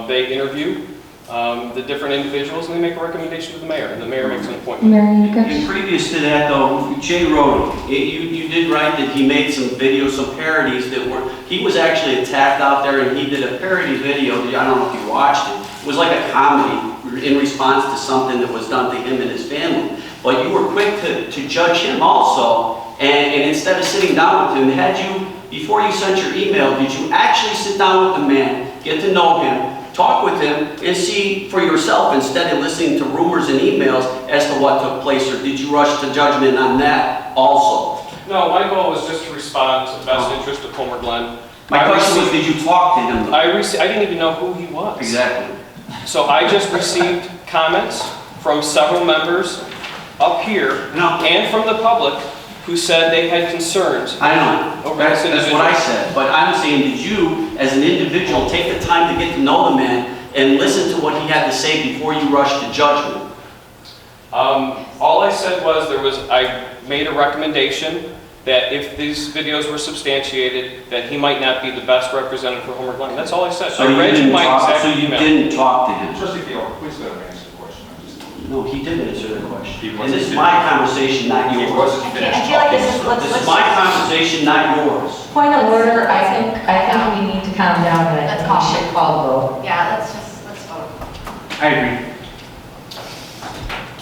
they interview the different individuals and they make a recommendation to the mayor, and the mayor makes an appointment. And previous to that, though, Jay Rohde, you did right that he made some videos, some parodies that were, he was actually attacked out there, and he did a parody video. I don't know if you watched it. It was like a comedy in response to something that was done to him and his family. But you were quick to judge him also. And instead of sitting down with him, before you sent your email, did you actually sit down with the man, get to know him, talk with him, and see for yourself instead of listening to rumors and emails as to what took place? Or did you rush to judgment on that also? No, my goal was just to respond to the best interest of Homer Glen. My question was, did you talk to him? I didn't even know who he was. Exactly. So I just received comments from several members up here and from the public who said they had concerns. I know, that's what I said, but I'm saying, did you, as an individual, take the time to get to know the man, and listen to what he had to say before you rushed to judgment. All I said was I made a recommendation that if these videos were substantiated, that he might not be the best representative for Homer Glen. That's all I said. So I you read you didn't my talk, exact so you email. didn't talk to him? Trustee Fielko, please let him answer the question. No, he did answer the question. He And wasn't this is finished. my conversation, not He yours. wasn't I finished feel like talking. this is, This is my conversation, not yours. Point of order, I think we need to calm down and I think we should call the vote. Yeah, let's vote. I agree.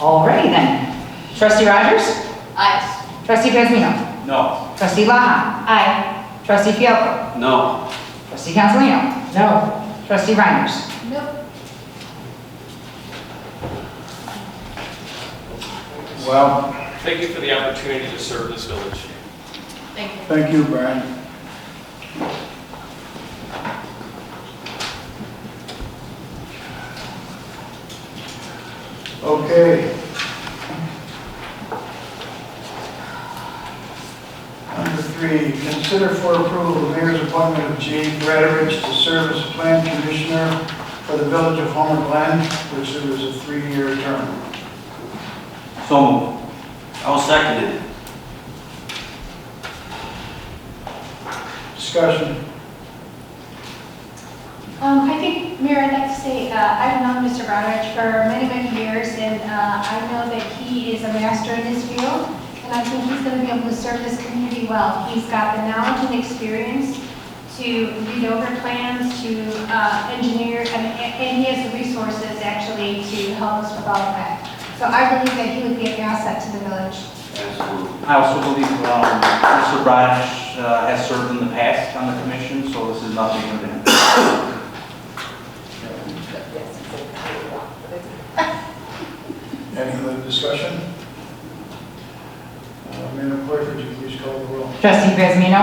Alrighty then. Trustee Rogers? Aye. Trustee Pezmino? No. Trustee Laha? Aye. Trustee Fielko? No. Trustee Cancelino? No. Trustee Reinders? Nope. Well, Thank you for the opportunity to serve this village. Thank you. thank you, Brian. Okay. Number 3, consider for approval the mayor's appointment of Jay Bradovich to serve as plan commissioner for the village of Homer Glen, which there was a 3-year term. So moved. I'll second it. Discussion. I think, Mayor, I'd like to say, I've known Mr. Broderick for many, many years, and I know that he is a master in his field, and I think he's going to be able to serve this community well. He's got the knowledge and experience to read over plans, to engineer, and he has the resources actually to help us with all of that. So I believe that he would be an asset to the village. Absolutely. I also believe Mr. Balich has served in the past on the commission, so this is nothing new to him. Any other discussion? Madam Clerk, would you please call the roll? Trustee Pezmino?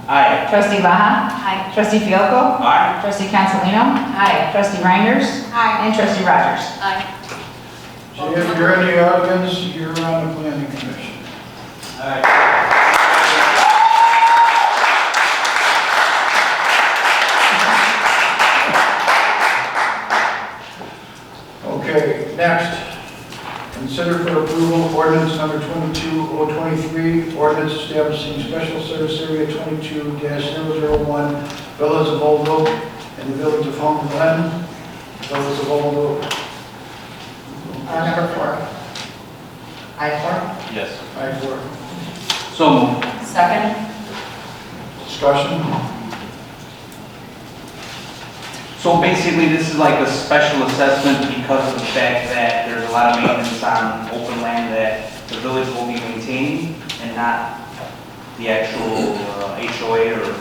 Aye. Trustee Laha? Aye. Trustee Fielko? Aye. Trustee Cancelino? Aye. Trustee Reinders? Aye. And Trustee Rogers? Aye. Jay, if you're in the audience, you're on the planning commission. Okay, next. Consider for approval ordinance number 22023, ordinance establishing special service area 22-001, Villas of Old Oak, in the village of Homer Glen, Villas of Old Oak. Number 4. I-4. Yes. I-4. So moved. Second. Discussion? So basically, this is like a special assessment because of the fact that there's a lot of maintenance on open land that the village will be maintaining and not the actual HOA or...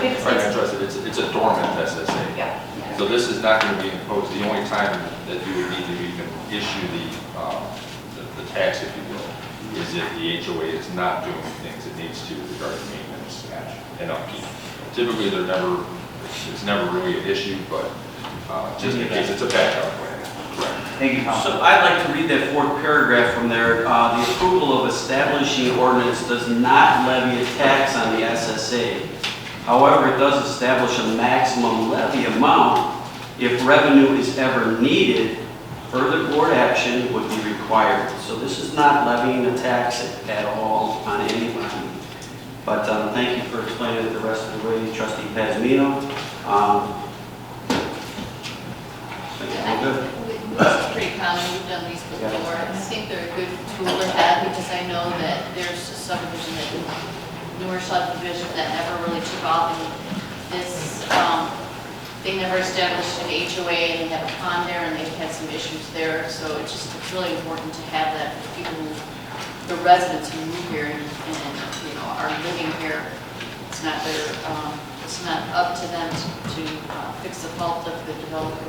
If I'm interested, it's a dormant SSA. Yeah. So this is not going to be imposed. The only time that you would need to even issue the tax, if you will, is if the HOA is not doing things it needs to regarding maintenance and upkeep. Typically, it's never really an issue, but just in case it's a backup plan. Correct. Thank you, Council. So I'd like to read that fourth paragraph from there. The approval of establishing ordinance does not levy a tax on the SSA. However, it does establish a maximum levy amount. If revenue is ever needed, further board action would be required. So this is not levying a tax at all on anybody. But thank you for explaining it the rest of the way, Trustee Pazmino. We're good. It's pretty common, we've done these before. I think they're a good tool to have because I know that there's a subdivision newer subdivision that never really took off. And this, they never established an HOA and they have a pond there and they've had some issues there. So it's really important to have that for people, the residents who move here and are living here. It's not it's not up to them to fix the fault of the developer.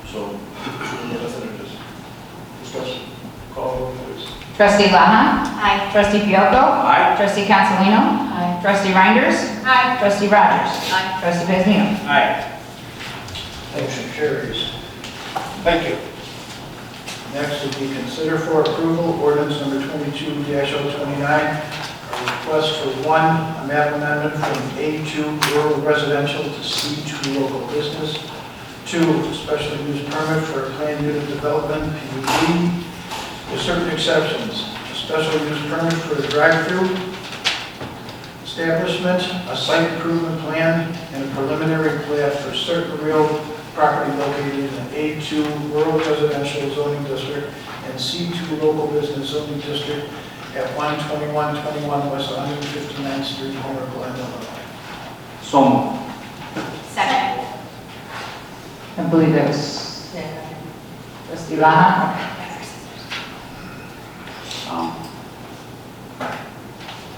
So, discussion. Call the please. Trustee Laha? Aye. Trustee Fielko? Aye. Trustee Cancelino? Aye. Trustee Reinders? Aye. Trustee Rogers? Aye. Trustee Pezmino? Aye. Motion carries. Thank you. Next would be consider for approval ordinance number 22-029, A request for one, a map amendment from A2 rural residential to C2 local business. 2, special use permit for a planned unit development, PUD, with certain exceptions. A special use permit for a drive-through establishment, a site improvement plan, and a preliminary plat for certain real property located in the A2 rural residential zoning district and C2 local business zoning district at 12121 West 159th Street, Homer, Glen, Illinois. So moved. Second. I believe that was trustee Laha.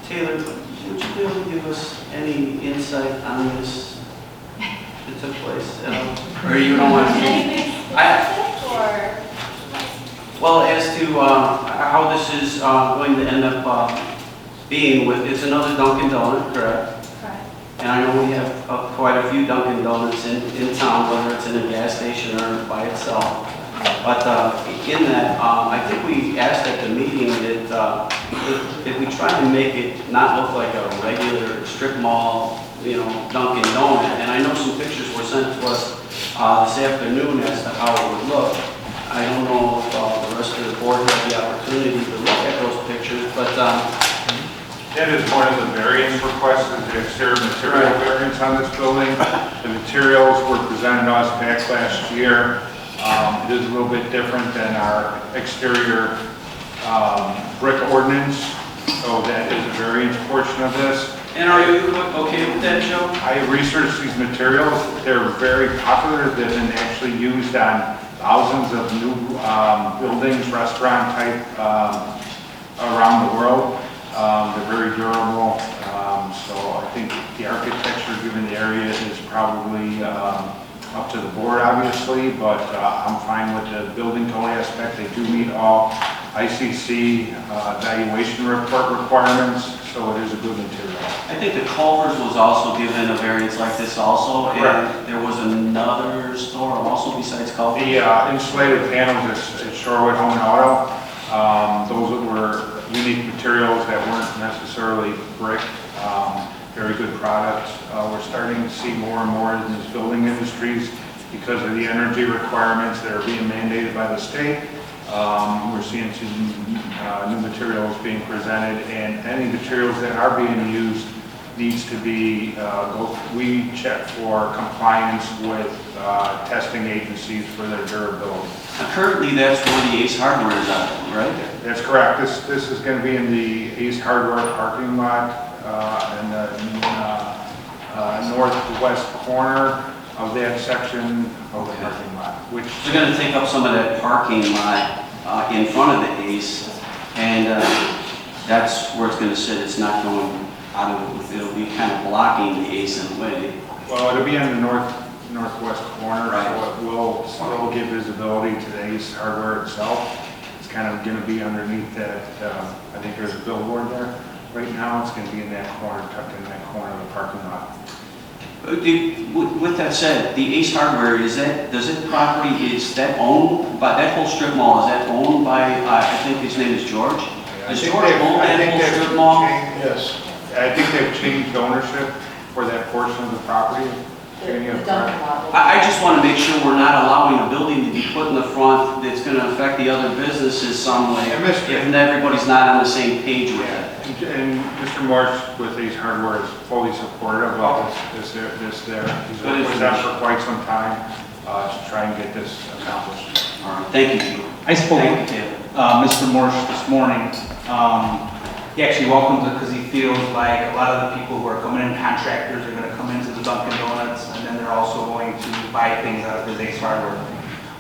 Taylor, would you be able to give us any insight on this that took place? Or you don't want to? Well, as to how this is going to end up being with, it's another Dunkin' Donut, correct? Correct. And I know we have quite a few Dunkin' Donuts in town, whether it's in a gas station or by itself. But in that, I think we asked at the meeting that if we try to make it not look like a regular strip mall, Dunkin' Donut, and I know some pictures were sent to us this afternoon as to how it would look. I don't know if the rest of the board had the opportunity to look at those pictures, but that is one of the variance requests, is the exterior material variance on this building. The materials were presented to us back last year. It is a little bit different than our exterior brick ordinance, so that is a variance portion of this. And are you okay with that, Joe? I researched these materials. They're very popular. They've been actually used on thousands of new buildings, restaurant type around the world. They're very durable. So I think the architecture given the area is probably up to the board, obviously, but I'm fine with the building code aspect. They do meet all ICC valuation report requirements, so it is a good material. I think the Culver's was also given a variance like this also, Correct. and there was another store also besides Culver's. The insulated panels at Shorewood Home and Auto, those were unique materials that weren't necessarily brick. Very good products. We're starting to see more and more in these building industries because of the energy requirements that are being mandated by the state. We're seeing some new materials being presented, and any materials that are being used needs to be, we check for compliance with testing agencies for their durability. Currently, that's where the Ace Hardware is at, right? That's correct. This is going to be in the Ace Hardware parking lot in the northwest corner of that section of the parking lot. Which they're going to take up some of that parking lot in front of the Ace, and that's where it's going to sit. It's not going out of, it'll be kind of blocking the Ace in a way. Well, it'll be in the northwest corner, so it will still give visibility to the Ace Hardware itself. It's kind of going to be underneath that, I think there's a billboard there. Right now, it's going to be in that corner, tucked in that corner of the parking lot. With that said, the Ace Hardware, is that owned by, that whole strip mall, is that owned by, I think his name is George? Does George own that whole strip mall? Yes. I think they've changed ownership for that portion of the property. I just want to make sure we're not allowing a building to be put in the front that's going to affect the other businesses some way, if everybody's not on the same page with it. And Mr. Marsh with Ace Hardware is fully supportive of this there. He's worked with them for quite some time to try and get this accomplished. All right, thank you. I spoke with Mr. Morse this morning. He actually welcomes it because he feels like a lot of the people who are coming in, contractors, are going to come into the Dunkin' Donuts, and then they're also going to buy things out of his Ace Hardware.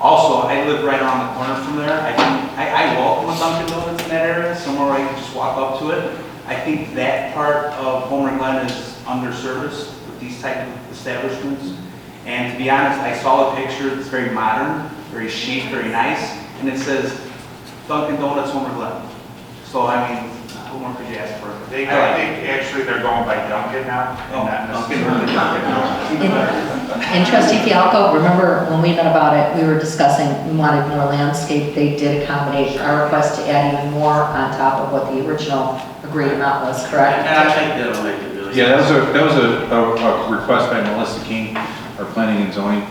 Also, I live right around the corner from there. I welcome a Dunkin' Donuts in that area, somewhere where I can just walk up to it. I think that part of Homer and Glen is underserviced with these type of establishments. And to be honest, I saw the picture. It's very modern, very chic, very nice, and it says Dunkin' Donuts Homer Glen. So I mean, what more could you ask for? I think actually they're going by Dunkin' now, and not necessarily Dunkin'. And Trustee Fialco, remember when we met about it, we were discussing, we wanted more landscape. They did accommodate our request to add even more on top of what the original agreed amount was, correct? And I think that'll make it really. Yeah, that was a request by Melissa King, our planning and zoning.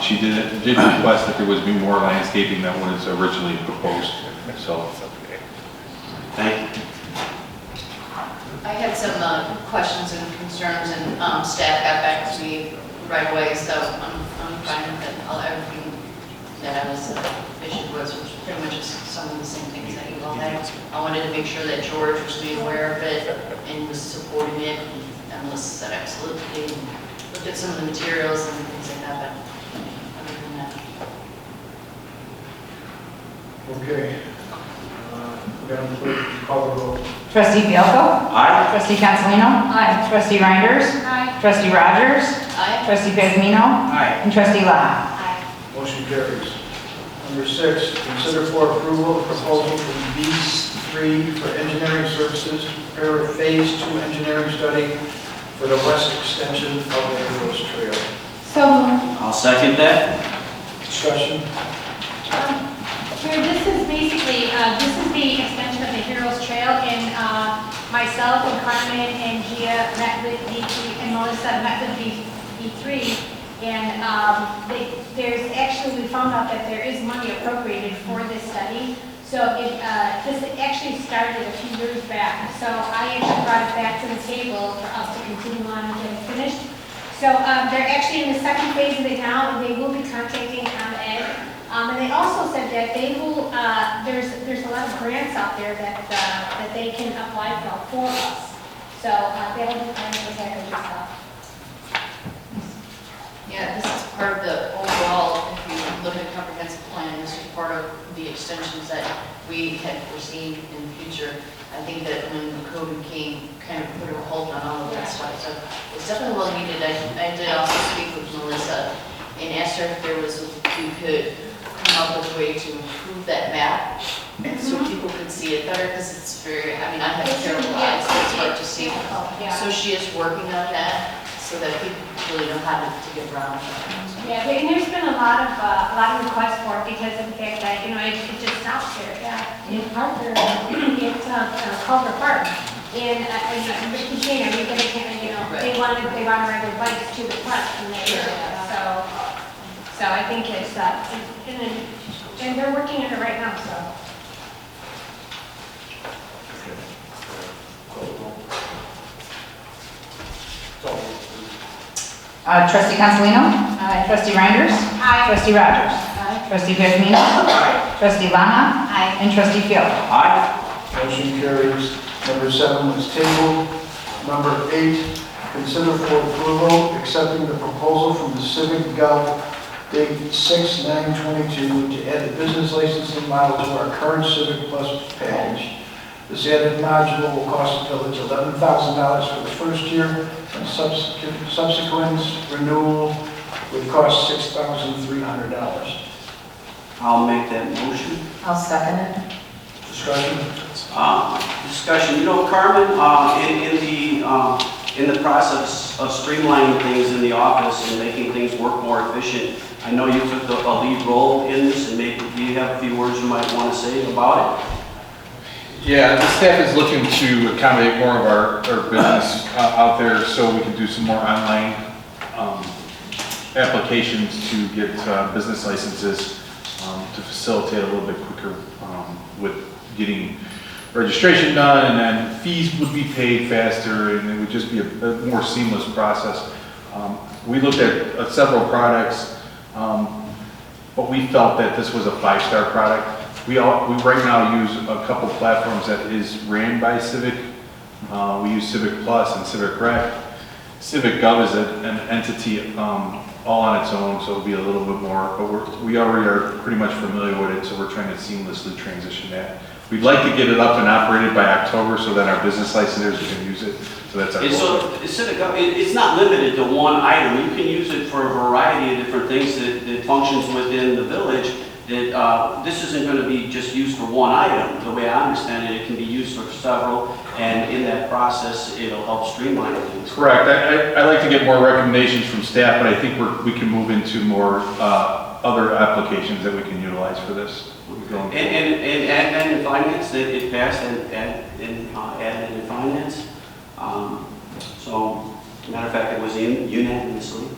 She did request that there was be more landscaping than what is originally proposed, so. Thank you. I had some questions and concerns, and staff got back to me right away, so I'm fine with it. Everything that I was issued was pretty much just some of the same things that you all had. I wanted to make sure that George was made aware of it and was supporting it, and Melissa said absolutely. And looked at some of the materials and things like that, but other than that. Okay. Madam Clerk, call the roll. Trustee Fialko? Aye. Trustee Consolino? Aye. Trustee Reinders? Aye. Trustee Rogers? Aye. Trustee Pazmino? Aye. And Trustee Laha? Aye. Motion carries. Number 6, consider for approval the proposal from B3 for engineering services to prepare a Phase 2 engineering study for the west extension of the Heroes Trail. So moved. I'll second that. Discussion? Here, this is basically, this is the extension of the Heroes Trail, and myself and Carmen and Gia met with B3, and Melissa met with B3, and there's actually, we found out that there is money appropriated for this study. So this actually started a few years back. So I actually brought it back to the table for us to continue on and get it finished. So they're actually in the second phase of it now, and they will be contacting ComEd. And they also said that they will, there's a lot of grants out there that they can apply for us. So they'll be planning to tackle this stuff. Yeah, this is part of the overall, if you look at the comprehensive plan, this is part of the extensions that we had foreseen in the future. I think that when COVID came, kind of put a halt on all of that stuff. So it's definitely well needed. I did also speak with Melissa and asked her if there was, we could come up with a way to improve that map and so people could see it better, because it's very, I mean, I have terrible eyes, so it's hard to see. So she is working on that so that people really know how to get around. Yeah, and there's been a lot of requests for it because of the fact that, you know, it just stops there. Yeah, in Parker, it's Culver Park. And, Ricky King, you know, they want to ride their bikes to the front from the area. So I think it's, and they're working on it right now, so. Trustee Consolino? Aye. Trustee Reinders? Aye. Trustee Rogers? Aye. Trustee Pazmino? Aye. Trustee Laha? Aye. And Trustee Fialko? Aye. Motion carries. Number 7 was tabled. Number 8, consider for approval accepting the proposal from the Civic Gov date 6/9/22 to add the business licensing model to our current Civic Plus package. This added module will cost the village $11,000 for the first year, and subsequent renewal would cost $6,300. I'll make that motion. I'll second it. Discussion? Discussion, you know, Carmen, in the process of streamlining things in the office and making things work more efficient, I know you took a lead role in this, and maybe do you have a few words you might want to say about it? Yeah, the staff is looking to accommodate more of our business out there, so we can do some more online applications to get business licenses to facilitate a little bit quicker with getting registration done, and then fees would be paid faster, and it would just be a more seamless process. We looked at several products, but we felt that this was a 5-star product. We right now use a couple platforms that is ran by Civic. We use Civic Plus and Civic Rec. Civic Gov is an entity all on its own, so it'll be a little bit more, but we already are pretty much familiar with it, so we're trying to seamlessly transition that. We'd like to get it up and operated by October so that our business licensors can use it. So that's our goal. So Civic Gov, it's not limited to one item. You can use it for a variety of different things that functions within the village. This isn't going to be just used for one item. The way I understand it, it can be used for several, and in that process, it'll help streamline things. Correct. I like to get more recommendations from staff, but I think we can move into more other applications that we can utilize for this. And in finance, it passed and added in finance. So, matter of fact, it was unanimously.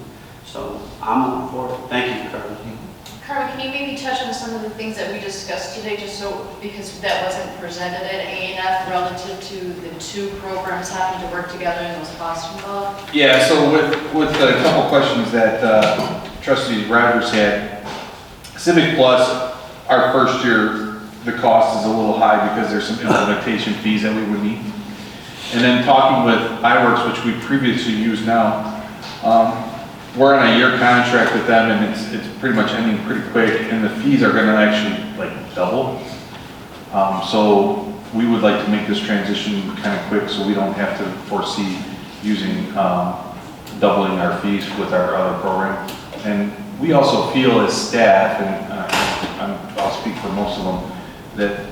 So I'm looking forward. Thank you, Carmen. Carmen, can you maybe touch on some of the things that we discussed today, just so, because that wasn't presented at A&F relative to the two programs having to work together and those costs involved? Yeah, so with a couple questions that Trustee Rogers had, Civic Plus, our first year, the cost is a little high because there's some implementation fees that we would need. And then talking with iWorks, which we previously used now, we're on a year contract with them, and it's pretty much ending pretty quick, and the fees are gonna actually like double. So we would like to make this transition kind of quick so we don't have to foresee using doubling our fees with our other program. And we also feel as staff, and I'll speak for most of them, that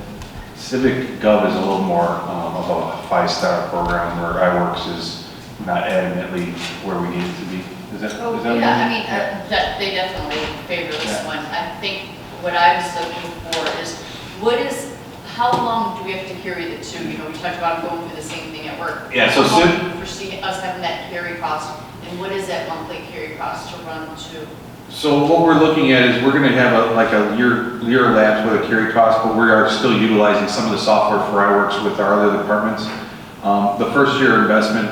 Civic Gov is a little more of a 5-star program where iWorks is not adamantly where we need it to be. Is that Yeah, I mean, they definitely favor this one. I think what I was looking for is, how long do we have to carry the two? You know, we talked about going through the same thing at work. Yeah, so how long do you foresee us having that carry cost, and what is that monthly carry cost to run two? So what we're looking at is we're going to have a year lapse with a carry cost, but we are still utilizing some of the software for iWorks with our other departments. The first year investment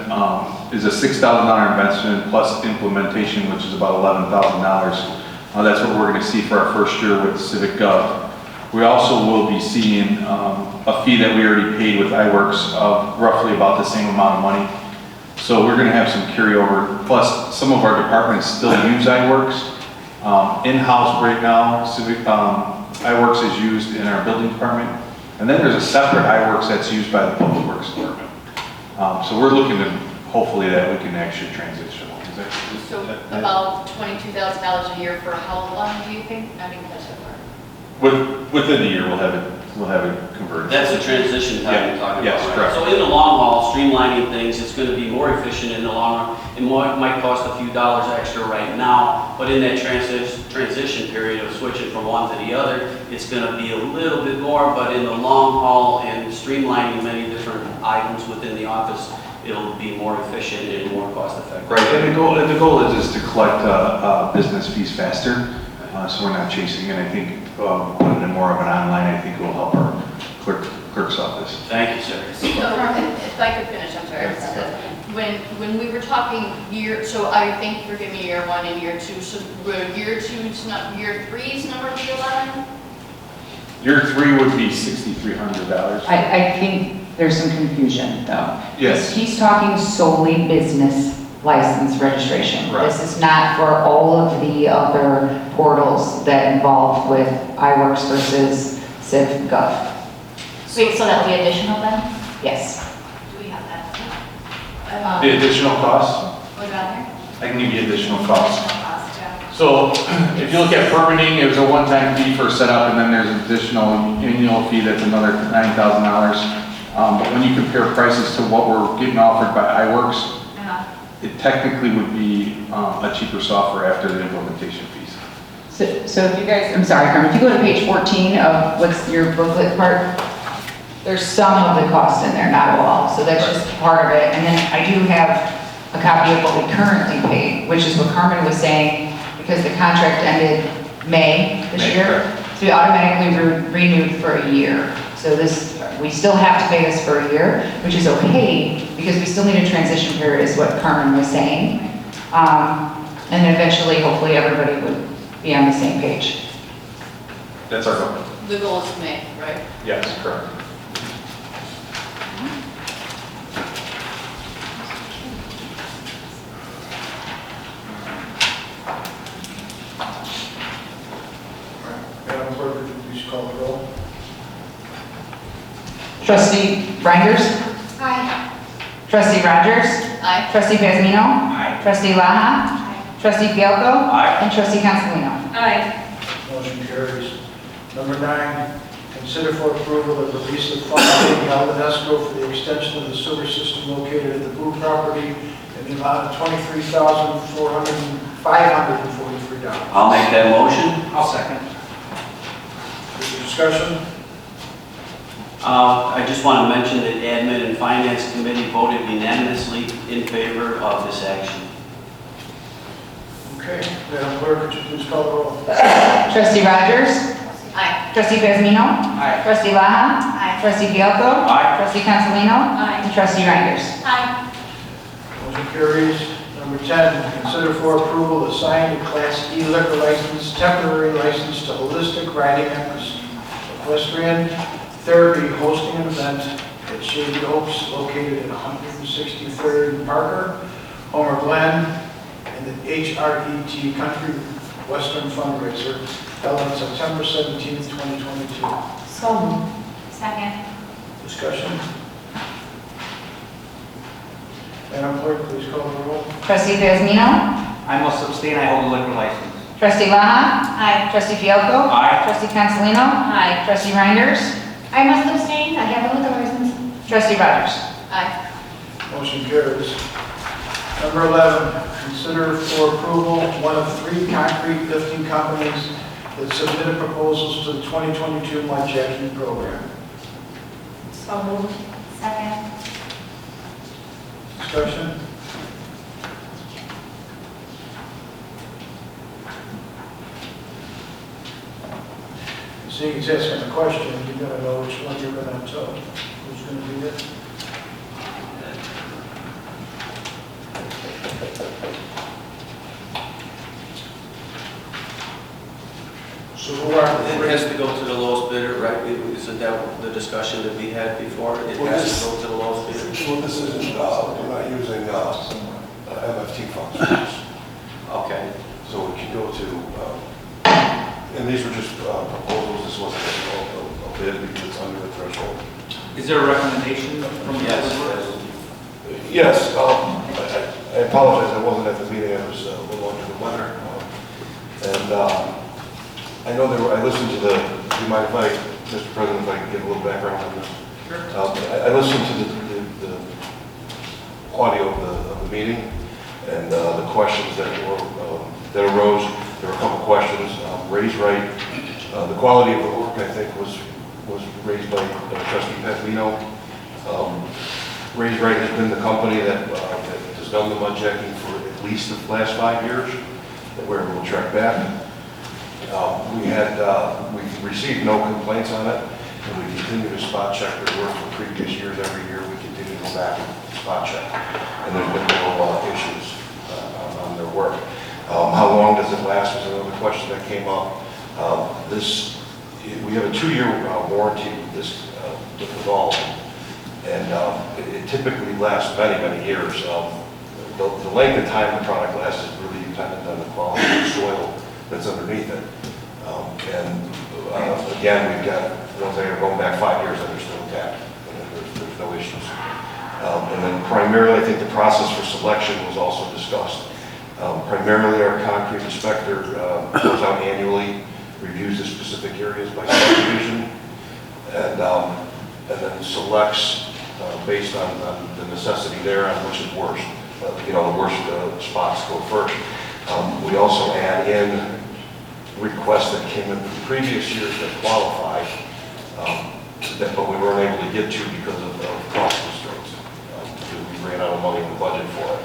is a $6,000 investment plus implementation, which is about $11,000. That's what we're going to see for our first year with Civic Gov. We also will be seeing a fee that we already paid with iWorks of roughly about the same amount of money. So we're going to have some carryover. Plus, some of our departments still use iWorks. In-house right now, Civic iWorks is used in our building department. And then there's a separate iWorks that's used by the Public Works Department. So we're looking to, hopefully, that we can actually transition. So about $22,000 a year for how long do you think? I didn't catch that part. Within the year, we'll have it converted. That's the transition time you're talking yes, about, right? Correct. So in the long haul, streamlining things, it's going to be more efficient in the long run. It might cost a few dollars extra right now, but in that transition period of switching from one to the other, it's going to be a little bit more, but in the long haul and streamlining many different items within the office, it'll be more efficient and more cost effective. Right, and the goal is to collect business fees faster, so we're not chasing it. I think putting in more of an online, I think will help our clerk's office. Thank you, sir. So, if I could finish, I'm sorry. When we were talking so I think, forgive me, year one and year two, so year three's number be 11? Year 3 would be $6,300. I think there's some confusion, though. Yes. He's talking solely business license registration. Right. This is not for all of the other portals that involve with iWorks versus CivGov. Wait, so that'll be additional then? Yes. Do we have that? The additional costs? What about there? I can give you additional costs. Cost, yeah. So if you look at permitting, it was a one-time fee for setup, and then there's an additional annual fee that's another $9,000. But when you compare prices to what we're getting offered by iWorks, it technically would be a cheaper software after the implementation fees. So if you guys, I'm sorry, Carmen, if you go to page 14 of what's your booklet part, there's some of the cost in there, not all. So that's just part of it. And then I do have a copy of what we currently pay, which is what Carmen was saying, because the contract ended May this year. So we automatically renewed for a year. So we still have to pay this for a year, which is okay, because we still need a transition period, is what Carmen was saying. And then eventually, hopefully, everybody would be on the same page. That's our goal. The goal is to make, right? Yes, correct. Madam Clerk, would you please call the roll? Trustee Reinders? Aye. Trustee Rogers? Aye. Trustee Pazmino? Aye. Trustee Laha? Aye. Trustee Fialko? Aye. And Trustee Consolino? Aye. Motion carries. Number 9, consider for approval the release of funds being held in escrow for the extension of the sewer system located at the Boo property in the amount of $23,543. I'll make that motion. I'll second. Further discussion? I just want to mention that Admin and Finance Committee voted unanimously in favor of this action. Okay, Madam Clerk, would you please call the roll? Trustee Rogers? Aye. Trustee Bezmino? Aye. Trustee Laha? Aye. Trustee Fielko? Aye. Trustee Consolino? Aye. And Trustee Reinders? Aye. Motion carries. Number 10, consider for approval to sign a Class E liquor license, temporary license to Holistic Riding and Equestrian Therapy hosting an event at Shady Oaks located at 163rd and Parker, Homer Glen, and the HRET Country Western Fundraiser held on September 17th, 2022. So moved. Second. Discussion? Madam Clerk, please call the roll. Trustee Bezmino? I must abstain, I hold a liquor license. Trustee Laha? Aye. Trustee Fielko? Aye. Trustee Consolino? Aye. Trustee Reinders? I must abstain. I have a liquor license. Trustee Rogers? Aye. Motion carries. Number 11, consider for approval one of 3 concrete lifting companies that submitted proposals to the 2022 mud jacking program. So moved. Second. Discussion? Seeing he's asking a question, you're going to know which one you're going to tell. Who's going to do it? So who are the It 3? has to go to the lowest bidder, right? Isn't that the discussion that we had before? It Well, has this- to go to the lowest bidder? Well, this isn't, we're not using MFT funds for this. Okay. So we can go to, and these were just proposals, this wasn't a bid because it's under the threshold. Is there a recommendation from the Yes. Yes, I apologize, I wasn't at the meeting, I was a little under the weather. And I know there were, I listened to the, do you mind if I, Mr. President, if I can give a little background on this? Sure. I listened to the audio of the meeting and the questions that were, that arose. There were a couple questions. Raised right, the quality of the work, I think, was raised by Trustee Petrino. Raised Right has been the company that has done the mud checking for at least the last 5 years, that we're able to track back. We've received no complaints on it, and we continue to spot check their work from previous years. Every year, we continue to go back and spot check, and there's been no issues on their work. How long does it last was another question that came up. We have a 2-year warranty with all of them, and it typically lasts many, many years. The length of time the product lasts is really dependent on the quality of the soil that's underneath it. Again, we've got ones that are going back 5 years and they're still intact, and there's no issues. And then primarily, I think the process for selection was also discussed. Primarily, our concrete inspector goes out annually, reviews the specific areas by subdivision, and then selects based on the necessity there on which is worst. The worst spots go first. We also add in requests that came in from previous years that qualified, but we weren't able to get to because of cost constraints. Because we ran out of money in the budget for it.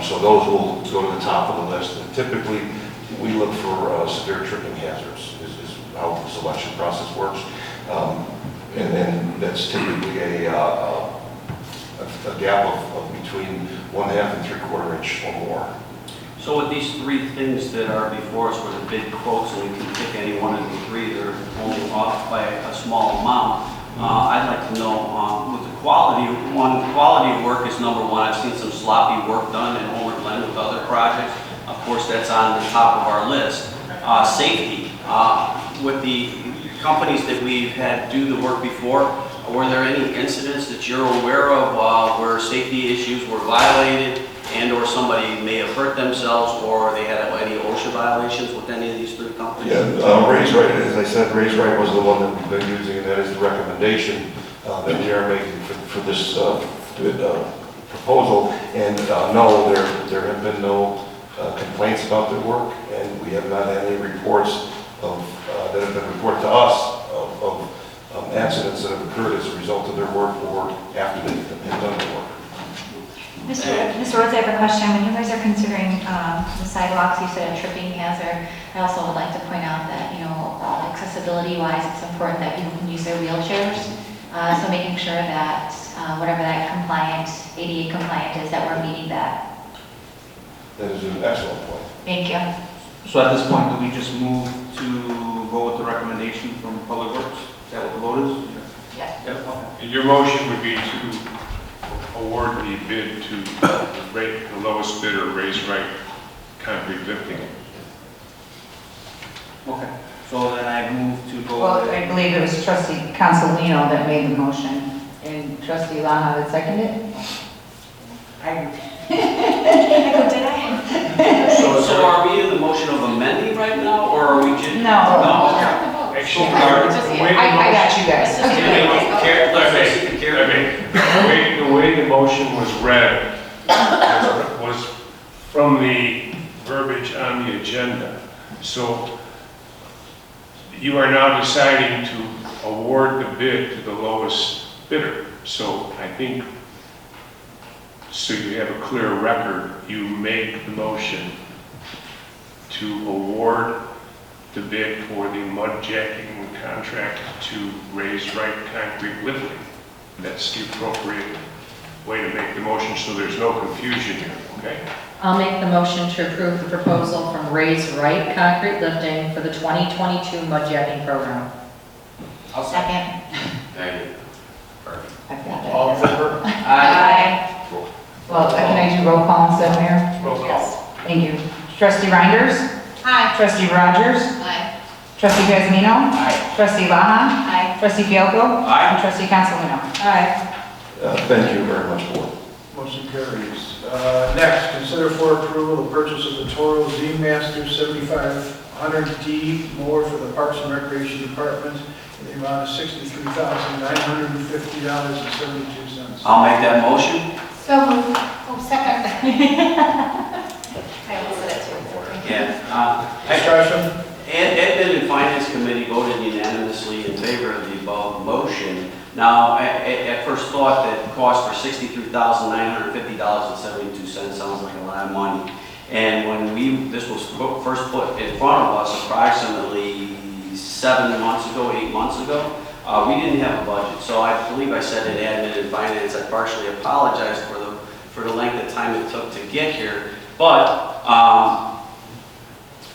So those will go to the top of the list. And typically, we look for severe tripping hazards, is how the selection process works. And then that's typically a gap of between 1/2 and 3/4 inch or more. So with these 3 things that are before us were the bid quotes, and we can pick any one of the 3, they're only off by a small amount. I'd like to know, with the quality of work is number 1. I've seen some sloppy work done in Homer Glen with other projects. Of course, that's on the top of our list. Safety, with the companies that we've had do the work before, were there any incidents that you're aware of where safety issues were violated and or somebody may have hurt themselves or they had any OSHA violations with any of these 3 companies? Yeah, Raised Right, as I said, Raised Right was the one that we've been using, and that is the recommendation that we are making for this proposal. And no, there have been no complaints about their work, and we have not had any reports that have been reported to us of accidents that have occurred as a result of their work or after they have done their work. Mr. Rhodes, I have a question. When you guys are considering the sidewalks, you said a tripping hazard. I also would like to point out that, accessibility-wise, it's important that people can use their wheelchairs. So making sure that whatever that ADA compliant is, that we're meeting that. That is an excellent point. Thank you. So at this point, do we just move to go with the recommendation from Public Works? Is that what the vote is? Yes. Yep, okay. Your motion would be to award the bid to the lowest bidder, Raise Right Concrete Lifting. Okay, so then I move to go. Well, I believe it was trustee Consolino that made the motion, and trustee Laha that seconded it. Did I? So are we in the motion of amending right now, or are we just? No. No, okay. Actually, I got you guys. The way the motion was read was from the verbiage on the agenda. So you are now deciding to award the bid to the lowest bidder. So I think, so you have a clear record, you make the motion to award the bid for the mud jacking contract to Raise Right Concrete Lifting. That's the appropriate way to make the motion so there's no confusion here, okay? I'll make the motion to approve the proposal from Raise Right Concrete Lifting for the 2022 mud jacking program. I'll second. Thank you. I've got it. All in favor? Aye. Well, can I do roll call instead, Mayor? Roll call. Yes. Thank you. Trustee Reinders? Aye. Trustee Rogers? Aye. Trustee Kazmino? Aye. Trustee Laha? Aye. Trustee Fielko? Aye. And trustee Consolino? Aye. Thank you very much, Board. Motion carries. Next, consider for approval the purchase of the Toro Z-Master 7500D mower for the Parks and Recreation Department in the amount of $63,950.72. I'll make that motion. So moved. Oh, second. I almost said it too. Yeah. Discussion? Admin and Finance Committee voted unanimously in favor of the above motion. Now, at first thought, that cost for $63,950.72 sounds like a lot of money. And when this was first put in front of us approximately 7 months ago, 8 months ago, we didn't have a budget. So I believe I said in Admin and Finance, I partially apologize for the length of time it took to get here. But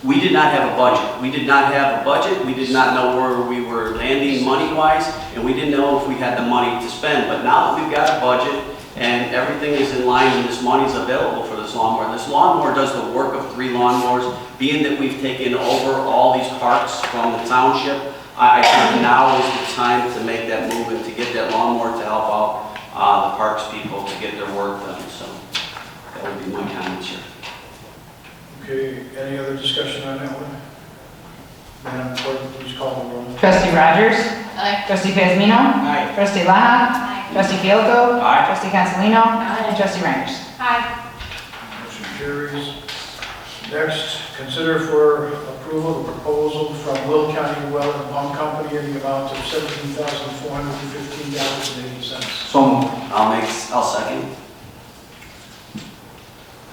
we did not have a budget. We did not have a budget. We did not know where we were landing money-wise, and we didn't know if we had the money to spend. But now that we've got a budget and everything is in line and this money is available for this lawnmower does the work of 3 lawnmowers. Being that we've taken over all these parks from the township, I think now is the time to make that move and to get that lawnmower to help out the parks people to get their work done. So that would be my comments here. Okay, any other discussion on that one? Madam Clerk, please call the roll. Trustee Rogers? Aye. Trustee Kazmino? Aye. Trustee Laha? Trustee Fielko? Aye. Trustee Consolino? And trustee Reinders? Aye. Motion carries. Next, consider for approval the proposal from Will County Well and Pump Company in the amount of $17,415.80. So moved. I'll second.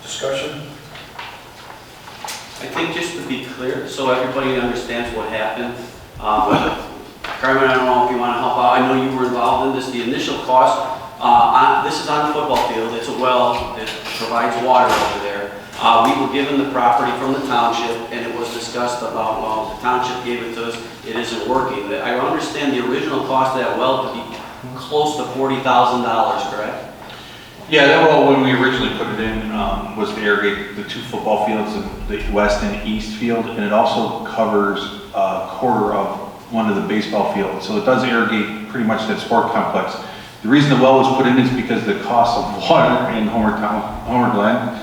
Discussion? I think just to be clear, so everybody understands what happened, Carmen, I don't know if you want to help out, I know you were involved in this, the initial cost, this is on a football field, it's a well, it provides water over there. We were given the property from the township, and it was discussed about, well, the township gave it to us, it isn't working. I understand the original cost of that well to be close to $40,000, correct? Yeah, that well, when we originally put it in, was to irrigate the 2 football fields, the west and east field, and it also covers a quarter of one of the baseball fields. So it does irrigate pretty much that sport complex. The reason the well was put in is because the cost of water in Homer Glen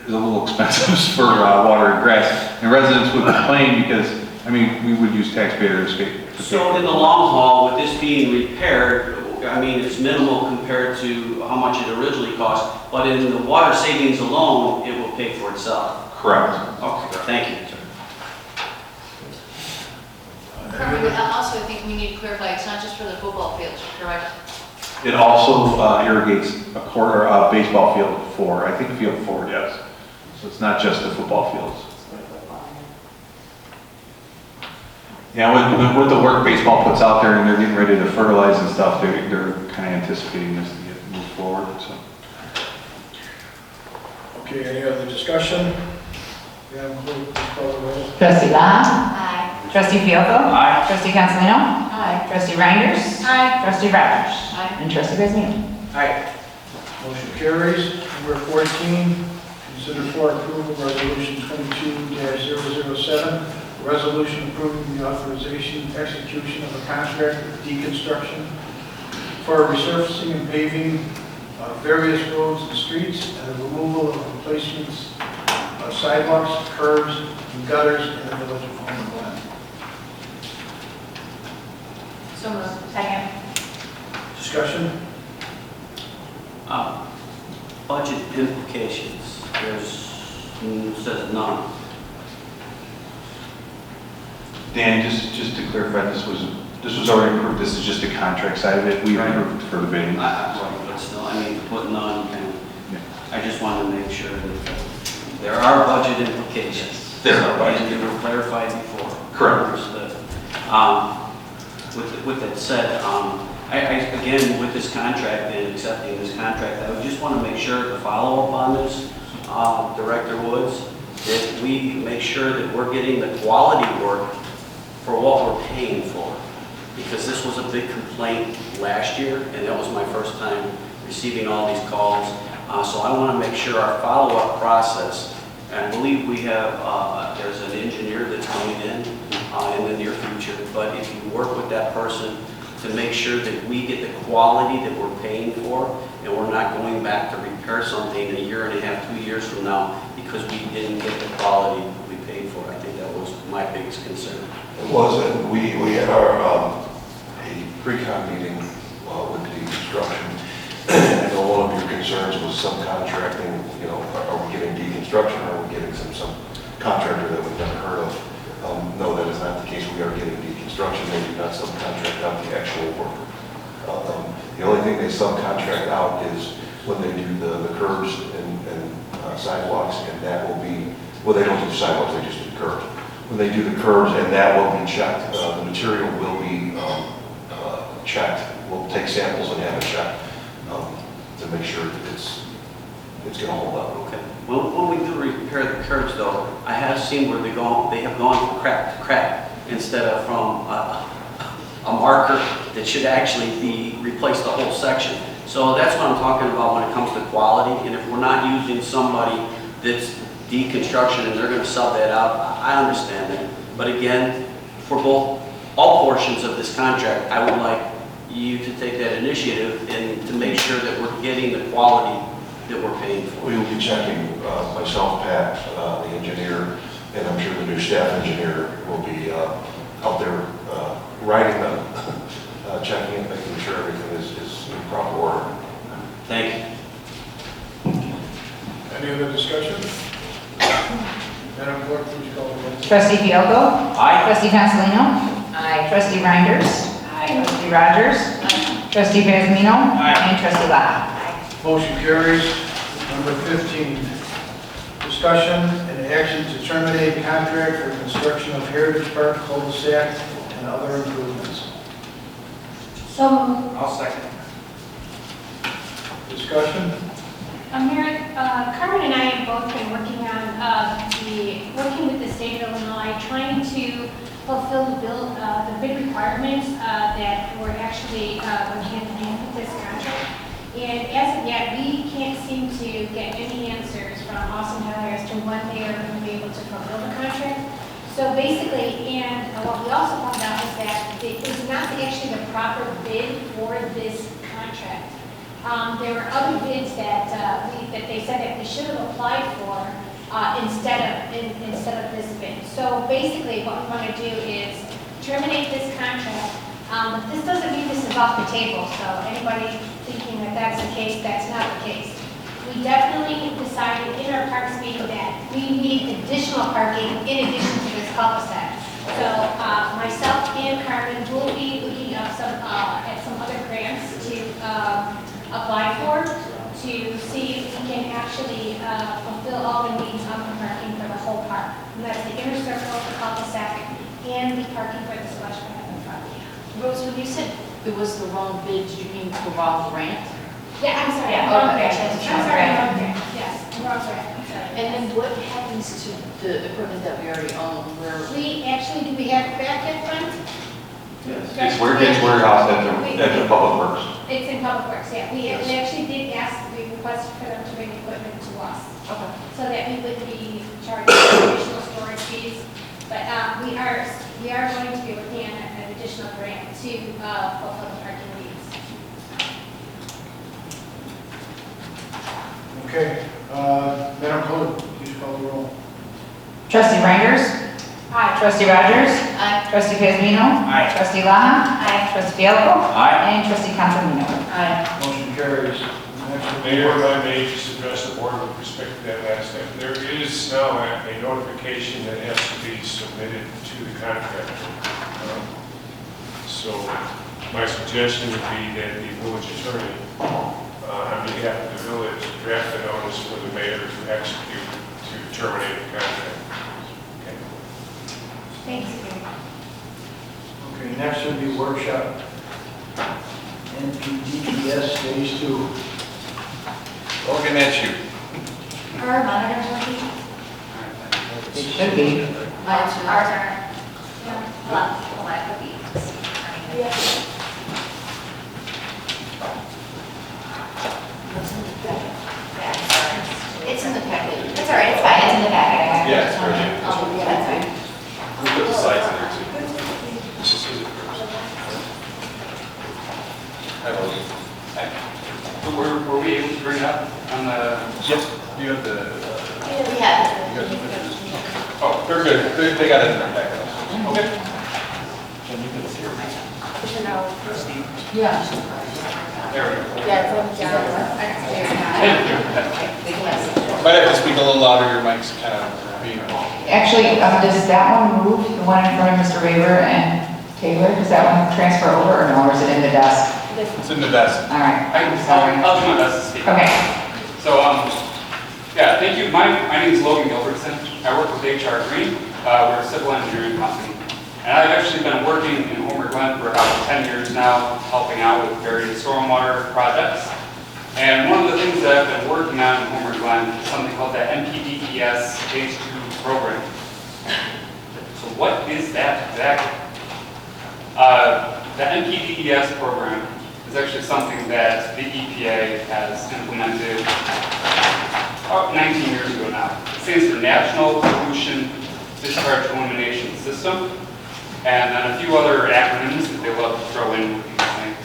is a little expensive for water and grass. And residents would complain because, I mean, we would use taxpayers to pay. So in the long haul, with this being repaired, I mean, it's minimal compared to how much it originally cost, but in the water savings alone, it will pay for itself. Correct. Okay, thank you. Carmen, also, I think we need to clarify, it's not just for the football fields, correct? It also irrigates a quarter, baseball field 4, I think field 4, yes. So it's not just the football fields. Yeah, with the work baseball puts out there and they're getting ready to fertilize and stuff, they're kind of anticipating this to get moved forward, so. Okay, any other discussion? Madam Clerk, please call the roll. Trustee Lang. Aye. Trustee Fielko. Aye. Trustee Consolino. Aye. Trustee Reinders. Aye. Trustee Rogers. Aye. And Trustee Guzman. Aye. Motion carries. Number 14, consider for approval Resolution 22-007, resolution approving the authorization and execution of a contract with deconstruction for resurfacing and paving of various roads and streets and the removal of replacements of sidewalks, curbs, and gutters in the village of Homer Glen. So moved. Second. Discussion? Budget implications, says none. Dan, just to clarify, this was already approved, this is just the contract side of it, we approved for the bidding. But still, I mean, put none, and I just wanted to make sure that there are budget implications. There are budget. And they were clarified before. Correct. Understood. With that said, I, again, with this contract and accepting this contract, I would just want to make sure to follow up on this, Director Woods, that we make sure that we're getting the quality work for what we're paying for. Because this was a big complaint last year, and that was my first time receiving all these calls. So I want to make sure our follow-up process, and I believe we have, there's an engineer that's coming in the near future, but if you work with that person to make sure that we get the quality that we're paying for, and we're not going back to repair something a year and a half, 2 years from now, because we didn't get the quality we paid for. I think that was my biggest concern. It was, and we had our, a pre-con meeting with the construction. I know one of your concerns was subcontracting, you know, are we getting deconstruction, or are we getting some contractor that we've never heard of? No, that is not the case. We are getting deconstruction. They do not subcontract out the actual work. The only thing they subcontract out is when they do the curbs and sidewalks, and that will be, well, they don't do sidewalks, they just do curbs. When they do the curbs, and that will be checked, the material will be checked. We'll take samples and have it checked to make sure that it's going to hold up. Okay. Well, when we do repair the curbs, though, I have seen where they have gone from crack to crack instead of from a marker that should actually be replace the whole section. So that's what I'm talking about when it comes to quality. And if we're not using somebody that's deconstruction and they're going to sub that out, I understand that. But again, for all portions of this contract, I would like you to take that initiative and to make sure that we're getting the quality that we're paying for. We will be checking, myself, Pat, the engineer, and I'm sure the new staff engineer will be out there writing them, checking and making sure everything is in proper order. Thank you. Any other discussion? Madam Clerk, please call the roll. Trustee Fielko. Aye. Trustee Consolino. Aye. Trustee Reinders. Aye. Trustee Rogers. Aye. Trustee Guzman. Aye. And Trustee Lang. Motion carries. Number 15, discussion and action to terminate contract for construction of Heritage Park cul-de-sac and other improvements. So moved. I'll second. Discussion? Mayor, Carmen and I have both been working on working with the state of Illinois, trying to fulfill the bid requirements that were actually hand in hand with this contract. And as of yet, we can't seem to get any answers from Austin Tyler as to when they are going to be able to fulfill the contract. So basically, and what we also found out is that it is not actually the proper bid for this contract. There were other bids that they said that we should have applied for instead of this bid. So basically, what we want to do is terminate this contract. But this doesn't mean this is off the table. So anybody thinking that that's the case, that's not the case. We definitely decided in our parks meeting that we need additional parking in addition to this cul-de-sac. So myself and Carmen will be looking at some other grants to apply for, to see if we can actually fulfill all the needs of the parking for the whole park. And that's the inner circle, the cul-de-sac, and the parking for the slush pad in front. Rose, when you said it was the wrong bid, did you mean the wrong grant? Yeah, I'm sorry, Yeah, wrong okay. grant. I'm sorry, wrong grant. Yes, wrong grant. I'm sorry. And then what happens to the equipment that we already own? We actually, do we have it back at front? It's warehouse at the Public Works. It's in Public Works, yeah. We actually did ask, we requested for them to bring equipment to us. Okay. So that we would be charged additional storage fees. But we are going to be looking at an additional grant to fulfill the parking needs. Okay, Madam Clerk, please call the roll. Trustee Reinders? Aye. Trustee Rogers? Aye. Trustee Kazmino? Aye. Trustee Laha? Aye. Trustee Fielko? Aye. And Trustee Contamino? Aye. Motion carries. Next, Mayor, if I may just address the board with respect to that last step. There is now a notification that has to be submitted to the contractor. So my suggestion would be that the village attorney, on behalf of the village, draft a notice for the mayor to execute to terminate the contract. Okay. Thanks. Okay, next would be workshop. NPDES Phase 2. Looking at you. Our monitors working? It should be. Ours aren't. Well, that could be. It's in the packet. It's all right, it's fine, it's in the packet. Yeah, it's very good. Yeah, that's fine. We put the sites in there too. Were we able to bring it up on the? Yep. You have the. We have. You got the pictures? Oh, they're good. They got it in their packet. Okay. Yeah. There we go. Might have to speak a little louder, your mic's kind of being. Actually, does that one move, the one in front of Mr. Raver and Taylor, does that one transfer over or no, or is it in the desk? It's in the desk. All right, sorry. I'll do my best to speak. Okay. So, yeah, thank you. My name is Logan Gilbertson. I work with HR Green. We're a civil engineering company. And I've actually been working in Homer Glen for about 10 years now, helping out with various stormwater projects. And one of the things that I've been working on in Homer Glen is something called the NPDES Phase 2 program. So what is that exactly? The NPDES program is actually something that the EPA has implemented about 19 years ago now. It stands for National Pollution Discharge Elimination System. And then a few other acronyms that they love to throw in with these things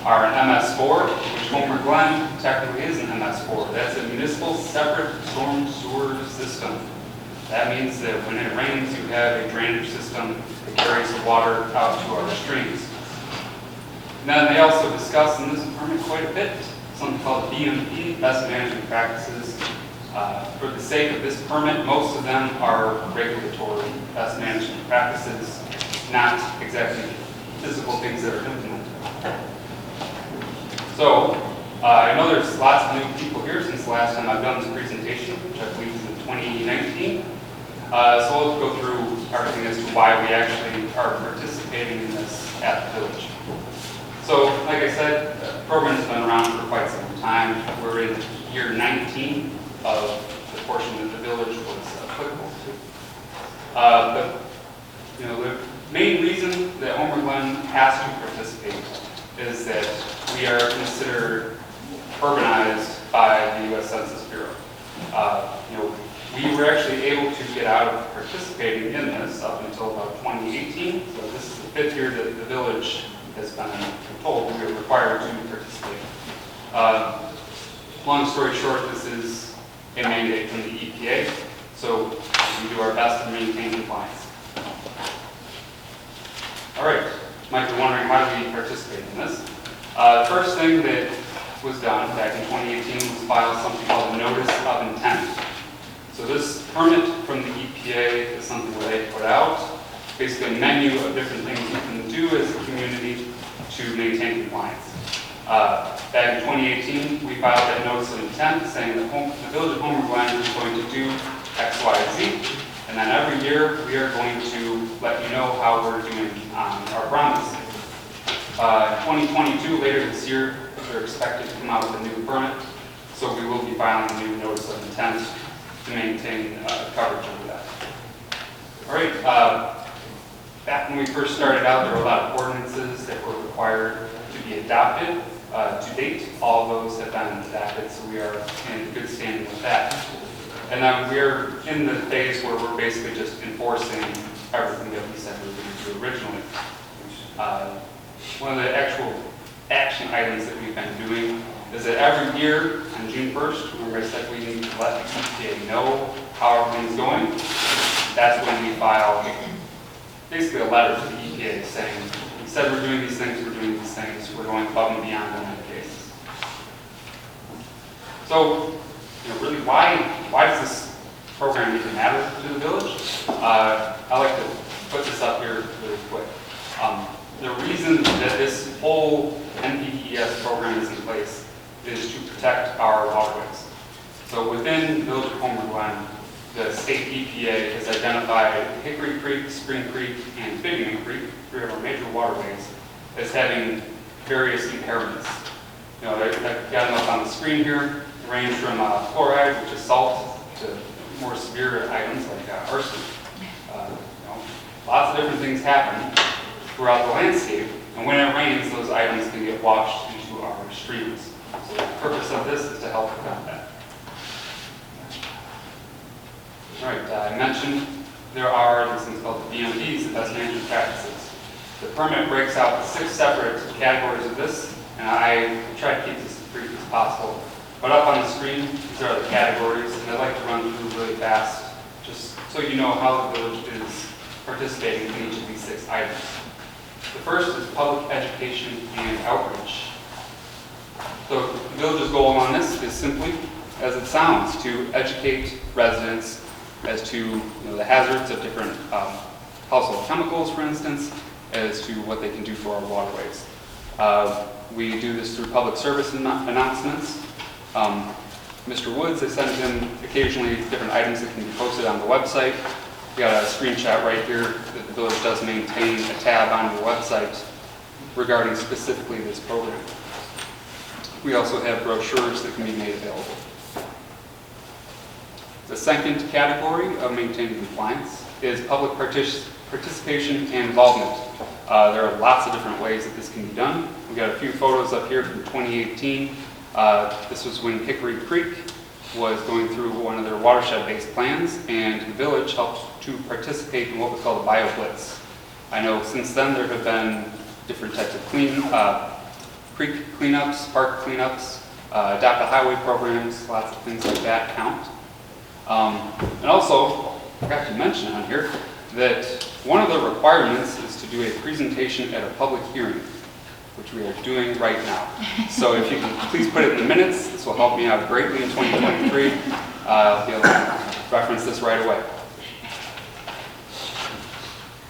are an MS4, which Homer Glen technically is an MS4. That's a Municipal Separate Storm Sewer System. That means that when it rains, you have a drainage system that carries the water out to our streams. And then they also discuss in this permit quite a bit, something called BMP, Best Management Practices. For the sake of this permit, most of them are regulatory best management practices, not exactly physical things that are implemented. So, I know there's lots of new people here since the last time I've done this presentation, which I believe is in 2019. So we'll go through everything as to why we actually are participating in this at the village. So, like I said, the program has been around for quite some time. We're in year 19 of the portion that the village was applicable to. But, you know, the main reason that Homer Glen has to participate is that we are considered urbanized by the U.S. Census Bureau. You know, we were actually able to get out of participating in this up until about 2018. So this is the 5th year that the village has been told we are required to participate. Long story short, this is a mandate from the EPA. So we do our best to maintain compliance. All right, you might be wondering why we participate in this. The first thing that was done back in 2018 was file something called a Notice of Intent. So this permit from the EPA is something where they put out basically a menu of different things you can do as a community to maintain compliance. Back in 2018, we filed that notice of intent saying that the Village of Homer Glen is going to do X, Y, Z, and then every year we are going to let you know how we're doing on our promise. 2022, later this year, we're expected to come out with a new permit, so we will be filing a new notice of intent to maintain coverage over that. All right, back when we first started out, there were a lot of ordinances that were required to be adopted. To date, all of those have been adopted, so we are in good standing with that. And then we're in the phase where we're basically just enforcing everything that we said we were going to do originally. One of the actual action items that we've been doing is that every year on June 1st, remember I said we need to let the EPA know how everything's going. That's when we file basically a letter to the EPA saying, we said we're doing these things, we're going above and beyond in that case. So, really, why does this program even matter to the village? I like to put this up here really quick. The reason that this whole NPDES program is in place is to protect our waterways. So within the Village of Homer Glen, the state EPA has identified Hickory Creek, Spring Creek, and Fittingman Creek, 3 of our major waterways, as having various impairments. I've got them up on the screen here. They range from fluoride, which is salt, to more severe items like arsenic. Lots of different things happen throughout the landscape, and when it rains, those items can get washed into our streams. So the purpose of this is to help prevent that. All right, I mentioned there are these things called the BMPs, the best management practices. The permit breaks out 6 separate categories of this, and I try to keep this as brief as possible. But up on the screen, these are the categories, and I'd like to run through really fast, just so you know how the village is participating in each of these 6 items. The first is public education and outreach. So the village's goal on this is simply, as it sounds, to educate residents as to the hazards of different household chemicals, for instance, as to what they can do for our waterways. We do this through public service announcements. Mr. Woods, I send him occasionally different items that can be posted on the website. We got a screenshot right here that the village does maintain a tab on the website regarding specifically this program. We also have brochures that can be made available. The second category of maintaining compliance is public participation and involvement. There are lots of different ways that this can be done. We've got a few photos up here from 2018. This was when Hickory Creek was going through one of their watershed-based plans, and the village helped to participate in what we call the Bio Blitz. I know since then there have been different types of creek cleanups, park cleanups, adopt a highway programs, lots of things like that count. And also, I forgot to mention on here that one of the requirements is to do a presentation at a public hearing, which we are doing right now. So if you can please put it in the minutes, this will help me out greatly in 2023. I'll be able to reference this right away.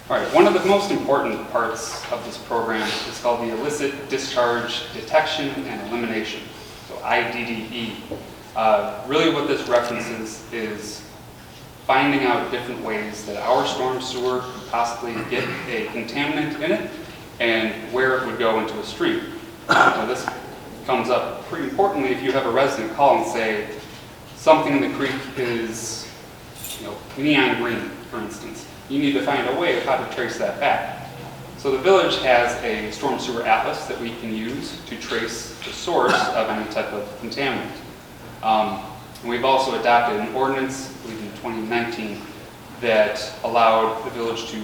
All right, one of the most important parts of this program is called the Illicit Discharge Detection and Elimination, so IDDE. Really what this references is finding out different ways that our storm sewer could possibly get a contaminant in it and where it would go into a stream. Now this comes up pretty importantly if you have a resident call and say something in the creek is neon green, for instance. You need to find a way of how to trace that back. So the village has a storm sewer atlas that we can use to trace the source of any type of contaminant. And we've also adopted an ordinance, I believe in 2019, that allowed the village to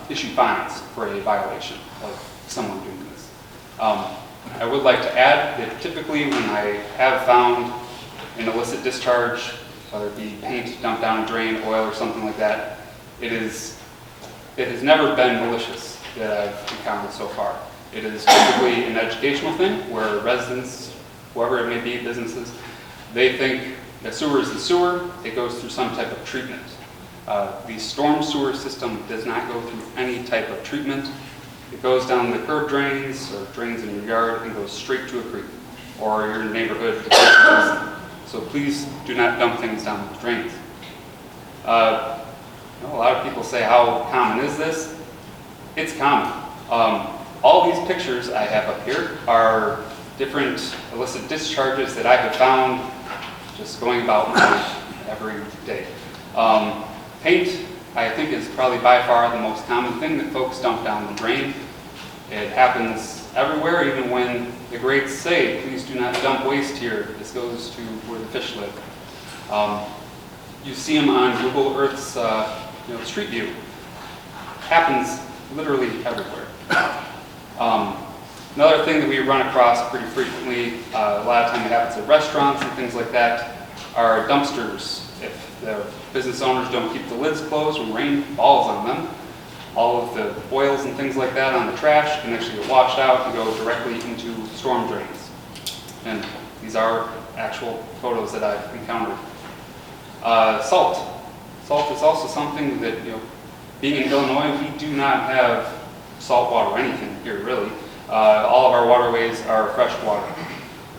issue fines for a violation of someone doing this. I would like to add that typically when I have found an illicit discharge, whether it be paint dumped down a drain, oil, or something like that, it has never been malicious that I've encountered so far. It is typically an educational thing where residents, whoever it may be, businesses, they think the sewer is the sewer, it goes through some type of treatment. The storm sewer system does not go through any type of treatment. It goes down the curb drains or drains in your yard and goes straight to a creek or your neighborhood. So please do not dump things down the drains. A lot of people say, how common is this? It's common. All these pictures I have up here are different illicit discharges that I have found just going about my life every day. Paint, I think, is probably by far the most common thing that folks dump down the drain. It happens everywhere, even when the greats say, please do not dump waste here. This goes to where the fish live. You see them on Google Earth's Street View. Happens literally everywhere. Another thing that we run across pretty frequently, a lot of time it happens at restaurants and things like that, are dumpsters. If the business owners don't keep the lids closed when rain falls on them, all of the oils and things like that on the trash can actually get washed out and go directly into storm drains. And these are actual photos that I've encountered. Salt. Salt is also something that, being in Illinois, we do not have salt water or anything here, really. All of our waterways are fresh water.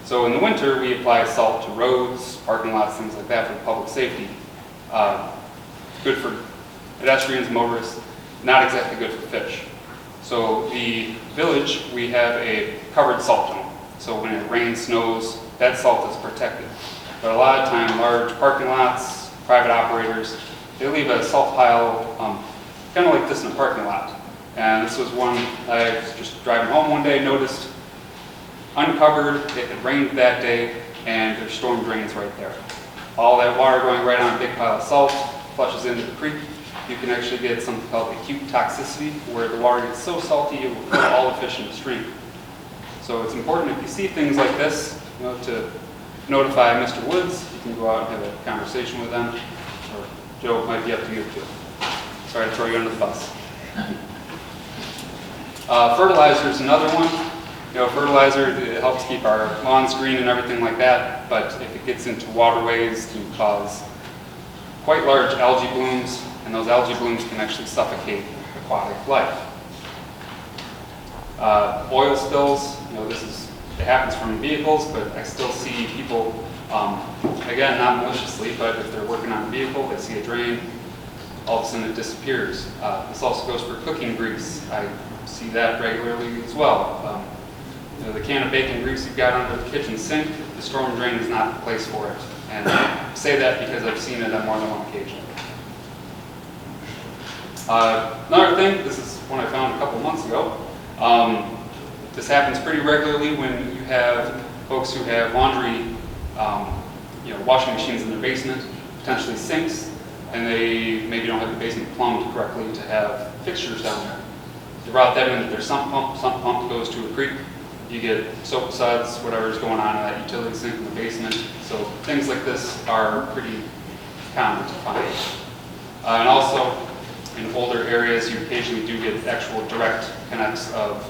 So in the winter, we apply salt to roads, parking lots, things like that for public safety. Good for pedestrians, motorists, not exactly good for fish. So the village, we have a covered salt dome. So when it rains, snows, that salt is protected. But a lot of time, large parking lots, private operators, they leave a salt pile kind of like this in a parking lot. And this was one, I was just driving home one day, noticed uncovered, it had rained that day, and there's storm drains right there. All that water going right on a big pile of salt, flushes into the creek. You can actually get something called acute toxicity, where the water gets so salty it will kill all the fish in the stream. So it's important if you see things like this, to notify Mr. Woods. You can go out and have a conversation with them, or Joe, it might be up to you too. Sorry to throw you under the bus. Fertilizer is another one. Fertilizer, it helps keep our lawns green and everything like that, but if it gets into waterways, it can cause quite large algae blooms, and those algae blooms can actually suffocate aquatic life. Oil spills, it happens from vehicles, but I still see people, again, not maliciously, but if they're working on a vehicle, they see a drain, all of a sudden it disappears. This also goes for cooking grease. I see that regularly as well. The can of bacon grease you've got under the kitchen sink, the storm drain is not the place for it. And I say that because I've seen it on more than one occasion. Another thing, this is one I found a couple months ago. This happens pretty regularly when you have folks who have laundry, washing machines in their basement, potentially sinks, and they maybe don't have the basement plumbed correctly to have fixtures down there. They brought that in, their sump pump goes to a creek. You get soap suds, whatever's going on in that utility sink in the basement. So things like this are pretty common to find. And also, in older areas, you occasionally do get actual direct connects of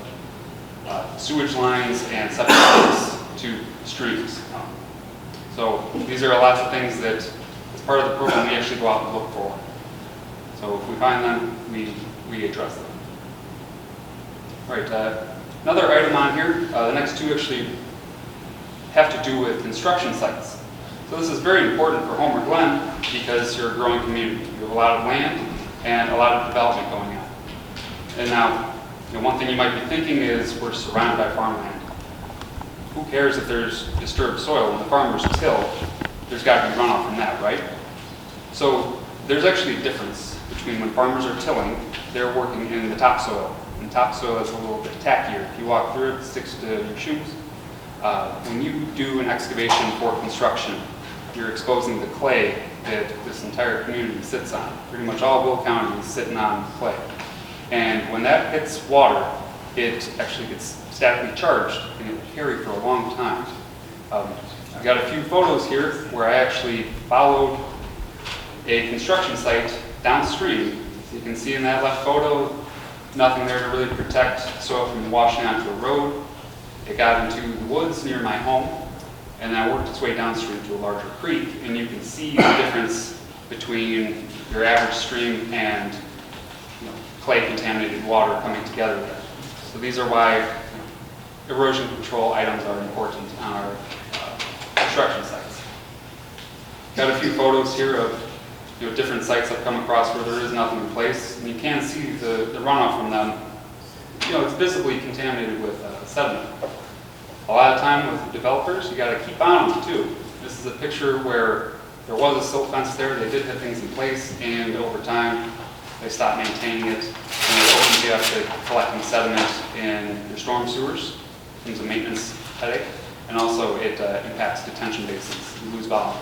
sewage lines and septic lines to streams. So these are lots of things that, as part of the program, we actually go out and look for. So if we find them, we address them. All right, another item on here, the next two actually have to do with construction sites. So this is very important for Homer Glen because you're a growing community. You have a lot of land and a lot of development going on. And now, one thing you might be thinking is we're surrounded by farmland. Who cares if there's disturbed soil? When the farmers till, there's got to be runoff from that, right? So there's actually a difference between when farmers are tilling, they're working in the topsoil. And topsoil is a little bit tackier. If you walk through it, it sticks to your shoes. When you do an excavation for construction, you're exposing the clay that this entire community sits on. Pretty much all Will County is sitting on clay. And when that hits water, it actually gets statically charged and it will carry for a long time. I've got a few photos here where I actually followed a construction site downstream. So you can see in that left photo, nothing there to really protect soil from washing onto a road. It got into the woods near my home, and then I worked its way downstream to a larger creek, and you can see the difference between your average stream and clay contaminated water coming together there. So these are why erosion control items are important on our construction sites. Got a few photos here of different sites I've come across where there is nothing in place, and you can see the runoff from them. It's visibly contaminated with sediment. A lot of time with developers, you got to keep on them too. This is a picture where there was a silt fence there. They did have things in place, and over time they stopped maintaining it, and it opens you up to collecting sediment in your storm sewers. It's a maintenance headache, and also it impacts detention basins. You lose volume.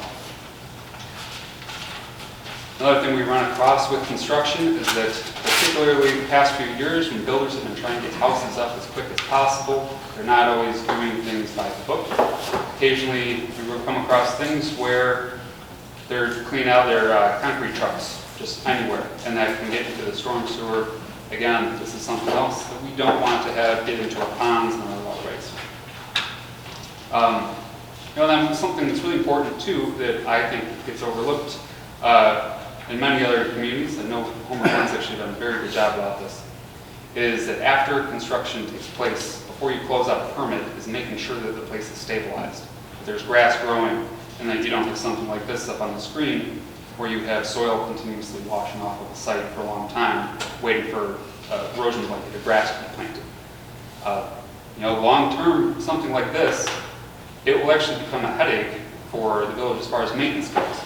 Another thing we run across with construction is that, particularly the past few years, when builders have been trying to get houses up as quick as possible, they're not always doing things by the book. Occasionally, we will come across things where they're cleaning out their concrete trucks just anywhere, and that can get into the storm sewer. Again, this is something else that we don't want to have get into our ponds and our waterways. Then something that's really important too that I think gets overlooked in many other communities, I know Homer Glen's actually done a very good job about this, is that after construction takes place, before you close out a permit, is making sure that the place is stabilized. That there's grass growing, and that you don't have something like this up on the screen, where you have soil continuously washing off of the site for a long time, waiting for erosion blanket, the grass to be planted. Long-term, something like this, it will actually become a headache for the village as far as maintenance goes.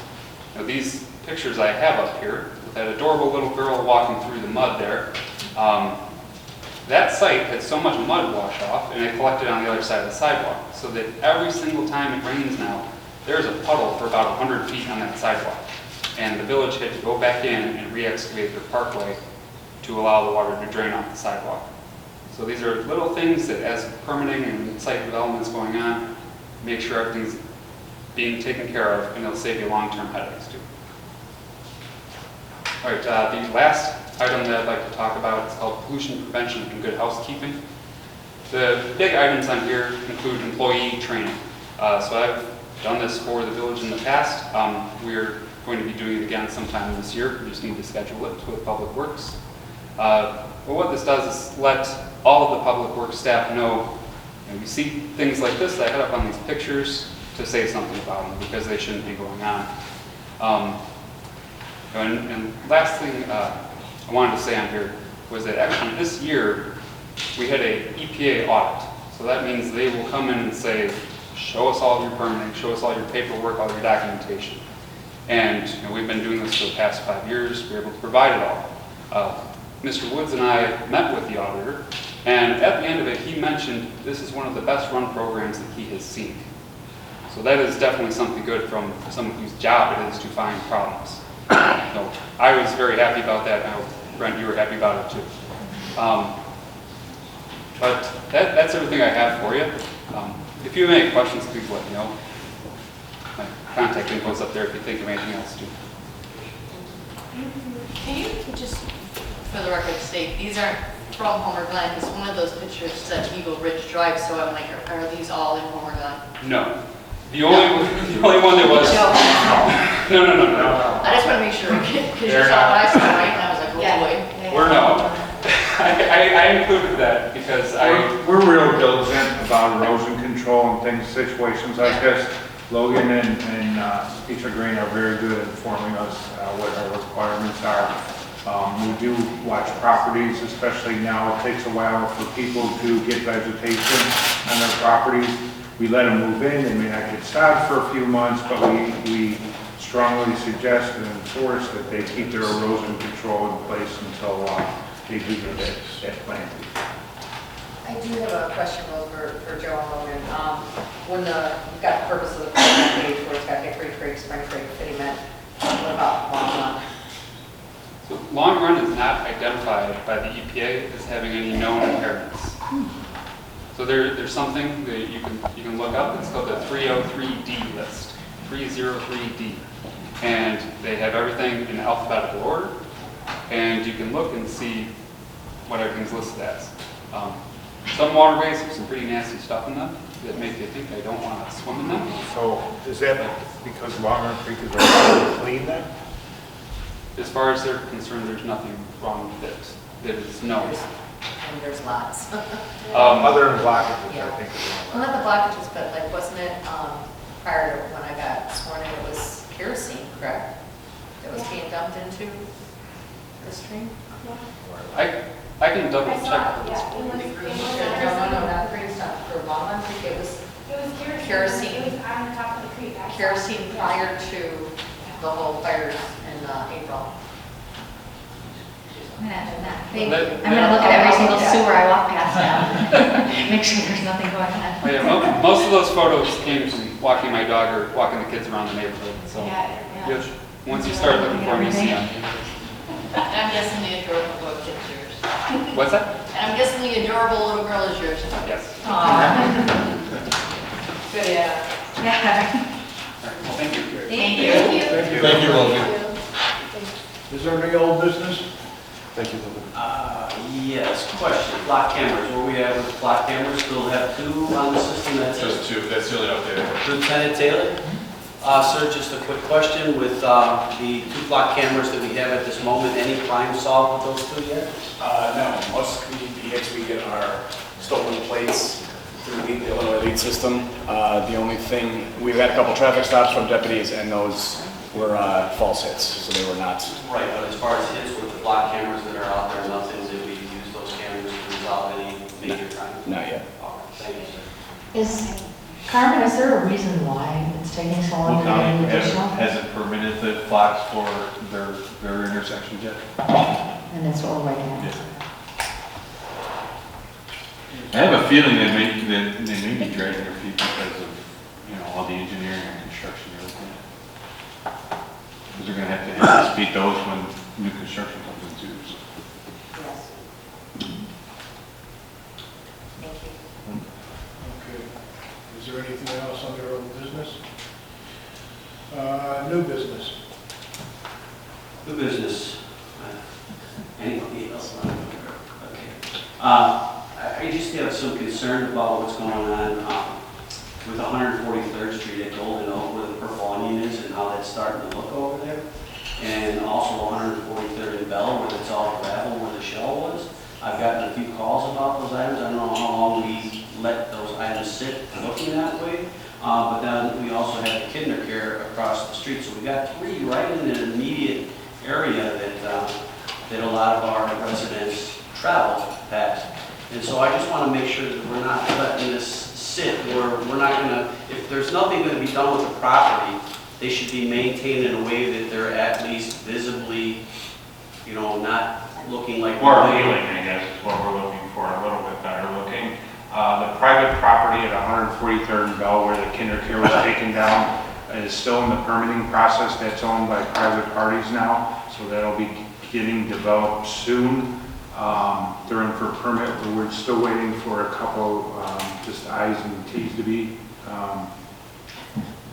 These pictures I have up here, with that adorable little girl walking through the mud there, that site had so much mud wash off, and it collected on the other side of the sidewalk, so that every single time it rains now, there's a puddle for about 100 feet on that sidewalk. And the village had to go back in and re-excavate their parkway to allow the water to drain off the sidewalk. So these are little things that, as permitting and site development is going on, make sure everything's being taken care of, and it'll save you long-term headaches too. All right, the last item that I'd like to talk about is called pollution prevention and good housekeeping. The big items on here include employee training. So I've done this for the village in the past. We're going to be doing it again sometime this year. We just need to schedule it with Public Works. But what this does is let all of the Public Works staff know, we see things like this that I had up on these pictures to say something about them because they shouldn't be going on. And last thing I wanted to say on here was that actually this year we had a EPA audit. So that means they will come in and say, show us all of your permitting, show us all your paperwork, all your documentation. And we've been doing this for the past 5 years. We're able to provide it all. Mr. Woods and I met with the auditor, and at the end of it, he mentioned this is one of the best run programs that he has seen. So that is definitely something good from someone whose job it is to find problems. So I was very happy about that. I hope, Brent, you were happy about it too. But that's everything I have for you. If you have any questions, please let me know. My contact info is up there if you think of anything else too. Can you just, for the record, state, these aren't from Homer Glen, because one of those pictures said Eagle Ridge Drive, so I'm like, are these all in Homer Glen? No. The only one that was... No. I just want to make sure, because you saw what I saw, right? And I was like, oh boy. We're no. I included that because We're real diligent about erosion control and things, situations like this. Logan and Peter Green are very good at informing us what our requirements are. We do watch properties, especially now. It takes a while for people to get vegetation on their properties. We let them move in. They may not get sod for a few months, but we strongly suggest and enforce that they keep their erosion control in place until they do get that planted. I do have a question though for Joe and Logan. When you've got the purpose of the program page where it's got Hickory Creek, Spring Creek, Fitty Mint, what about long run? So long run is not identified by the EPA as having any known impairments. So there's something that you can look up. It's called the 303D list, 303D, and they have everything in alphabetical order. And you can look and see what everything's listed as. Some waterways have some pretty nasty stuff in them that make you think I don't want to swim in them. So is that because Long Run Creek is already clean then? as far as they're concerned, there's nothing wrong with it. That is known. And there's lots. Other than blockages, I Yeah. think. Well, not the blockages, but like, wasn't it, prior to when I got sworn in, it was kerosene, correct? That was being dumped into the stream? I can double check. No, not green stuff, for long, I think it was kerosene. It was on the top of the creek. I saw it. Kerosene prior to the whole fires in April. I'm gonna look at every single sewer I walk past now. Make sure there's nothing going on. Oh, yeah, most of those photos came from walking my dog or walking the kids around the neighborhood, so. Yeah. Once you start looking for them, you see them. I'm guessing the adorable book is yours. What's that? And I'm guessing the adorable little girl is yours. Yes. Good, yeah. Well, thank you. Thank you. Thank you. Thank you, Logan. Is there any old business? Thank you, Logan. Yes, question, block cameras, where we at with block cameras, still have 2 on the system, that's it? Just 2, that's the only update. Lieutenant Taylor? Sir, just a quick question, with the 2 block cameras that we have at this moment, any crime solved with those 2 yet? No, most of the hits we get are stolen plates through the Illinois lead system. The only thing, we've had a couple traffic stops from deputies, and those were false hits, so they were not. Right, but as far as hits with the block cameras that are out there, nothing that we use those cameras to resolve any major crime? Not yet. All right, thank you, sir. Carmen, is there a reason why it's taking so long to get any additional? Hasn't permitted the blocks for their intersections yet. And that's what we're waiting on. Yeah. I have a feeling they may be dragging their feet because of, all the engineering and construction and everything. Because they're gonna have to anticipate those when new construction comes in too. So. Yes. Thank you. Okay. Is there anything else under old business? New business. New business. Anybody else? Okay. I just have some concern about what's going on with 143rd Street at Golden Oak, where the purple onion is, and how that's starting to look over there. And also 143rd and Bell, where it's all gravel, where the shell was. I've gotten a few calls about those items. I don't know how long we let those items sit looking that way. But then we also have the kinder care across the street. So we got 3 right in the immediate area that a lot of our residents travel past. And so I just want to make sure that we're not letting this sit where we're not going to, if there's nothing going to be done with the property, they should be maintained in a way that they're at least visibly, not looking like. More appealing, I guess, is what we're looking for, a little bit better looking. The private property at 143rd and Bell, where the kinder care was taken down, is still in the permitting process. That's owned by private parties now, so that'll be getting developed soon. They're in for permit, but we're still waiting for a couple, just I's and T's to be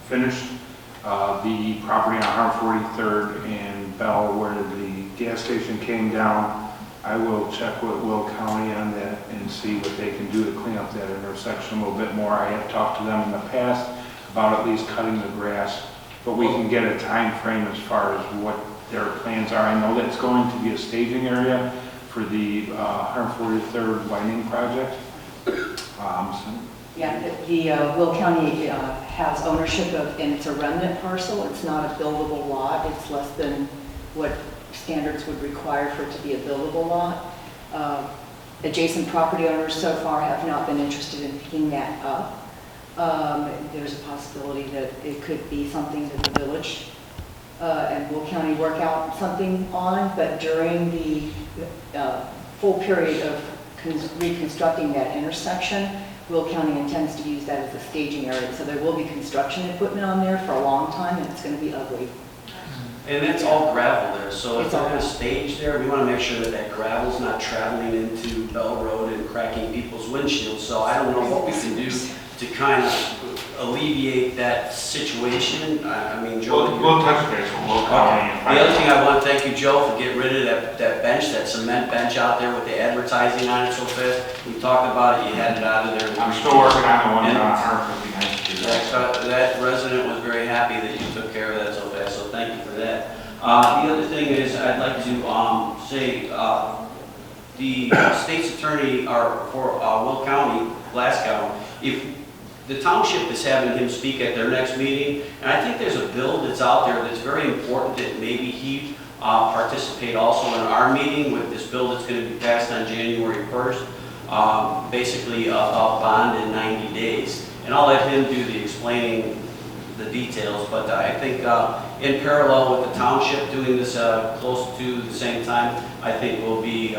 finished. The property on 143rd and Bell, where the gas station came down, I will check with Will County on that and see what they can do to clean up that intersection a little bit more. I have talked to them in the past about at least cutting the grass, but we can get a time frame as far as what their plans are. I know that it's going to be a staging area for the 143rd widening project. Yeah, the Will County has ownership of, and it's a remnant parcel. It's not a buildable lot. It's less than what standards would require for it to be a buildable lot. Adjacent property owners so far have not been interested in picking that up. There's a possibility that it could be something that the village and Will County work out something on, but during the full period of reconstructing that intersection, Will County intends to use that as a staging area. So there will be construction equipment on there for a long time, and it's going to be ugly. And it's all gravel there, so if It's they're all going to gravel. stage there, we want to make sure that that gravel's not traveling into Bell Road and cracking people's windshields. So I don't know what we can do to kind of alleviate that situation. I mean, Joe. We'll touch base with Will County. The other thing I want to thank you, Joe, for getting rid of that bench, that cement bench out there with the advertising on it so fast. We talked about it, you had it out of there. I'm still working on the one And on Harp, it'd be nice to do that. that resident was very happy that you took care of that so fast, so thank you for that. The other thing is, I'd like to say, the state's attorney for Will County, Glasgow, if the township is having him speak at their next meeting, and I think there's a bill that's out there that's very important that maybe he participate also in our meeting with this bill that's going to be passed on January 1st, basically a bond in 90 days. And I'll let him do the explaining the details, but I think in parallel with the township doing this close to the same time, I think will be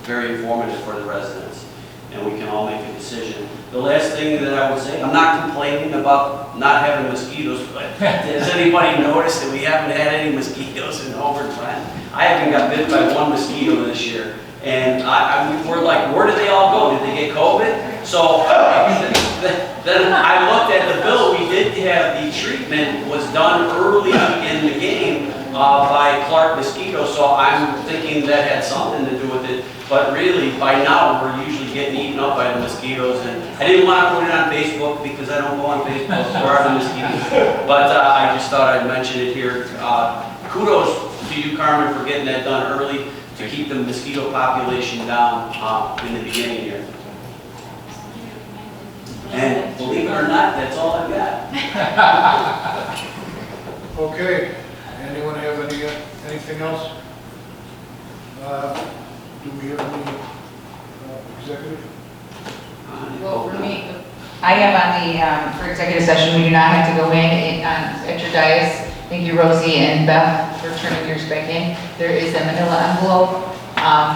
very informative for the residents, and we can all make a decision. The last thing that I would say, I'm not complaining about not having mosquitoes, but has anybody noticed that we haven't had any mosquitoes in over Glen? I haven't got bit by one mosquito this year, and we're like, where did they all go? Did they get COVID? So then I looked at the bill. We did have the treatment was done early in the game by Clark Mosquito, so I'm thinking that had something to do with it. But really, by now, we're usually getting eaten up by the mosquitoes, and I didn't want to put it on Facebook because I don't go on Facebook. Where are the mosquitoes? But I just thought I'd mention it here. Kudos to you, Carmen, for getting that done early to keep the mosquito population down in the beginning here. And believe it or not, that's all I've got. Okay, anyone have anything else? Do we have any executive? Well, for me, I have on the, for executive session, we do not have to go in at your dais. Thank you, Rosie and Beth, for turning yours back in. There is a manila envelope.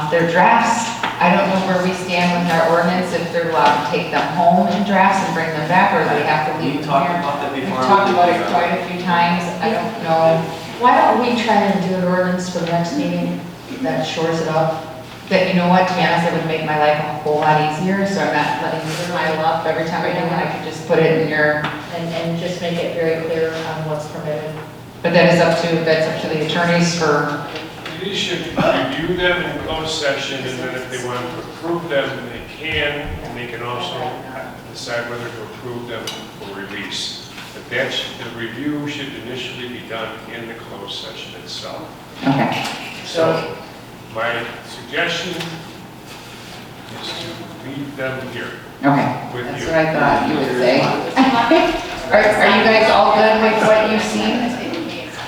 They're drafts. I don't know where we stand with our ordinance, if they're allowed to take them home in drafts and bring them back, or they have to leave them here. We've talked about it quite a few times. I don't know. Why don't we try and do an ordinance for the next meeting that shores it up? That, you know what, to be honest, it would make my life a whole lot easier, so I'm not letting you pile up every time I do it. I could just put it in your, And just make it very clear on what's permitted. but that's up to the attorneys for, You should review them in closed session, and then if they want to approve them, they can, and they can also decide whether to approve them for release. But the review should initially be done in the closed session itself. okay. So my suggestion is to leave them here. Okay, with that's you. what I thought you would say. Are you guys all good with what you've seen?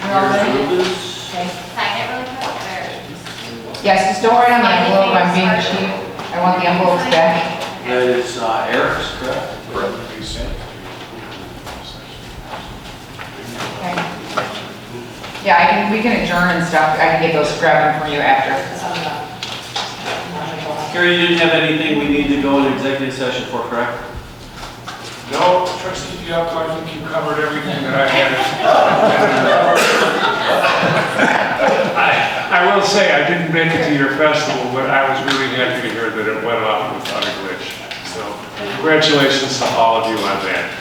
You're all ready? Okay. Sign it really quick, Yes, just don't write on the envelope, I'm being cheap. I want the envelopes back. That is Eric's, correct? Okay. Yeah, we can adjourn and stuff. I can get those grabbed from you after. Carrie, you didn't have anything we need to go into executive session for, correct? No, trustee Fialko, I think you covered everything that I had. I will say, I didn't make it to your festival, but I was really happy to hear that it went off without a glitch. So, congratulations to all of you on that.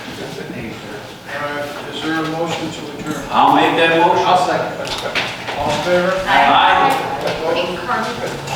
Is there a motion to adjourn? I'll make that motion. I'll second. All in favor? Aye. Carmen.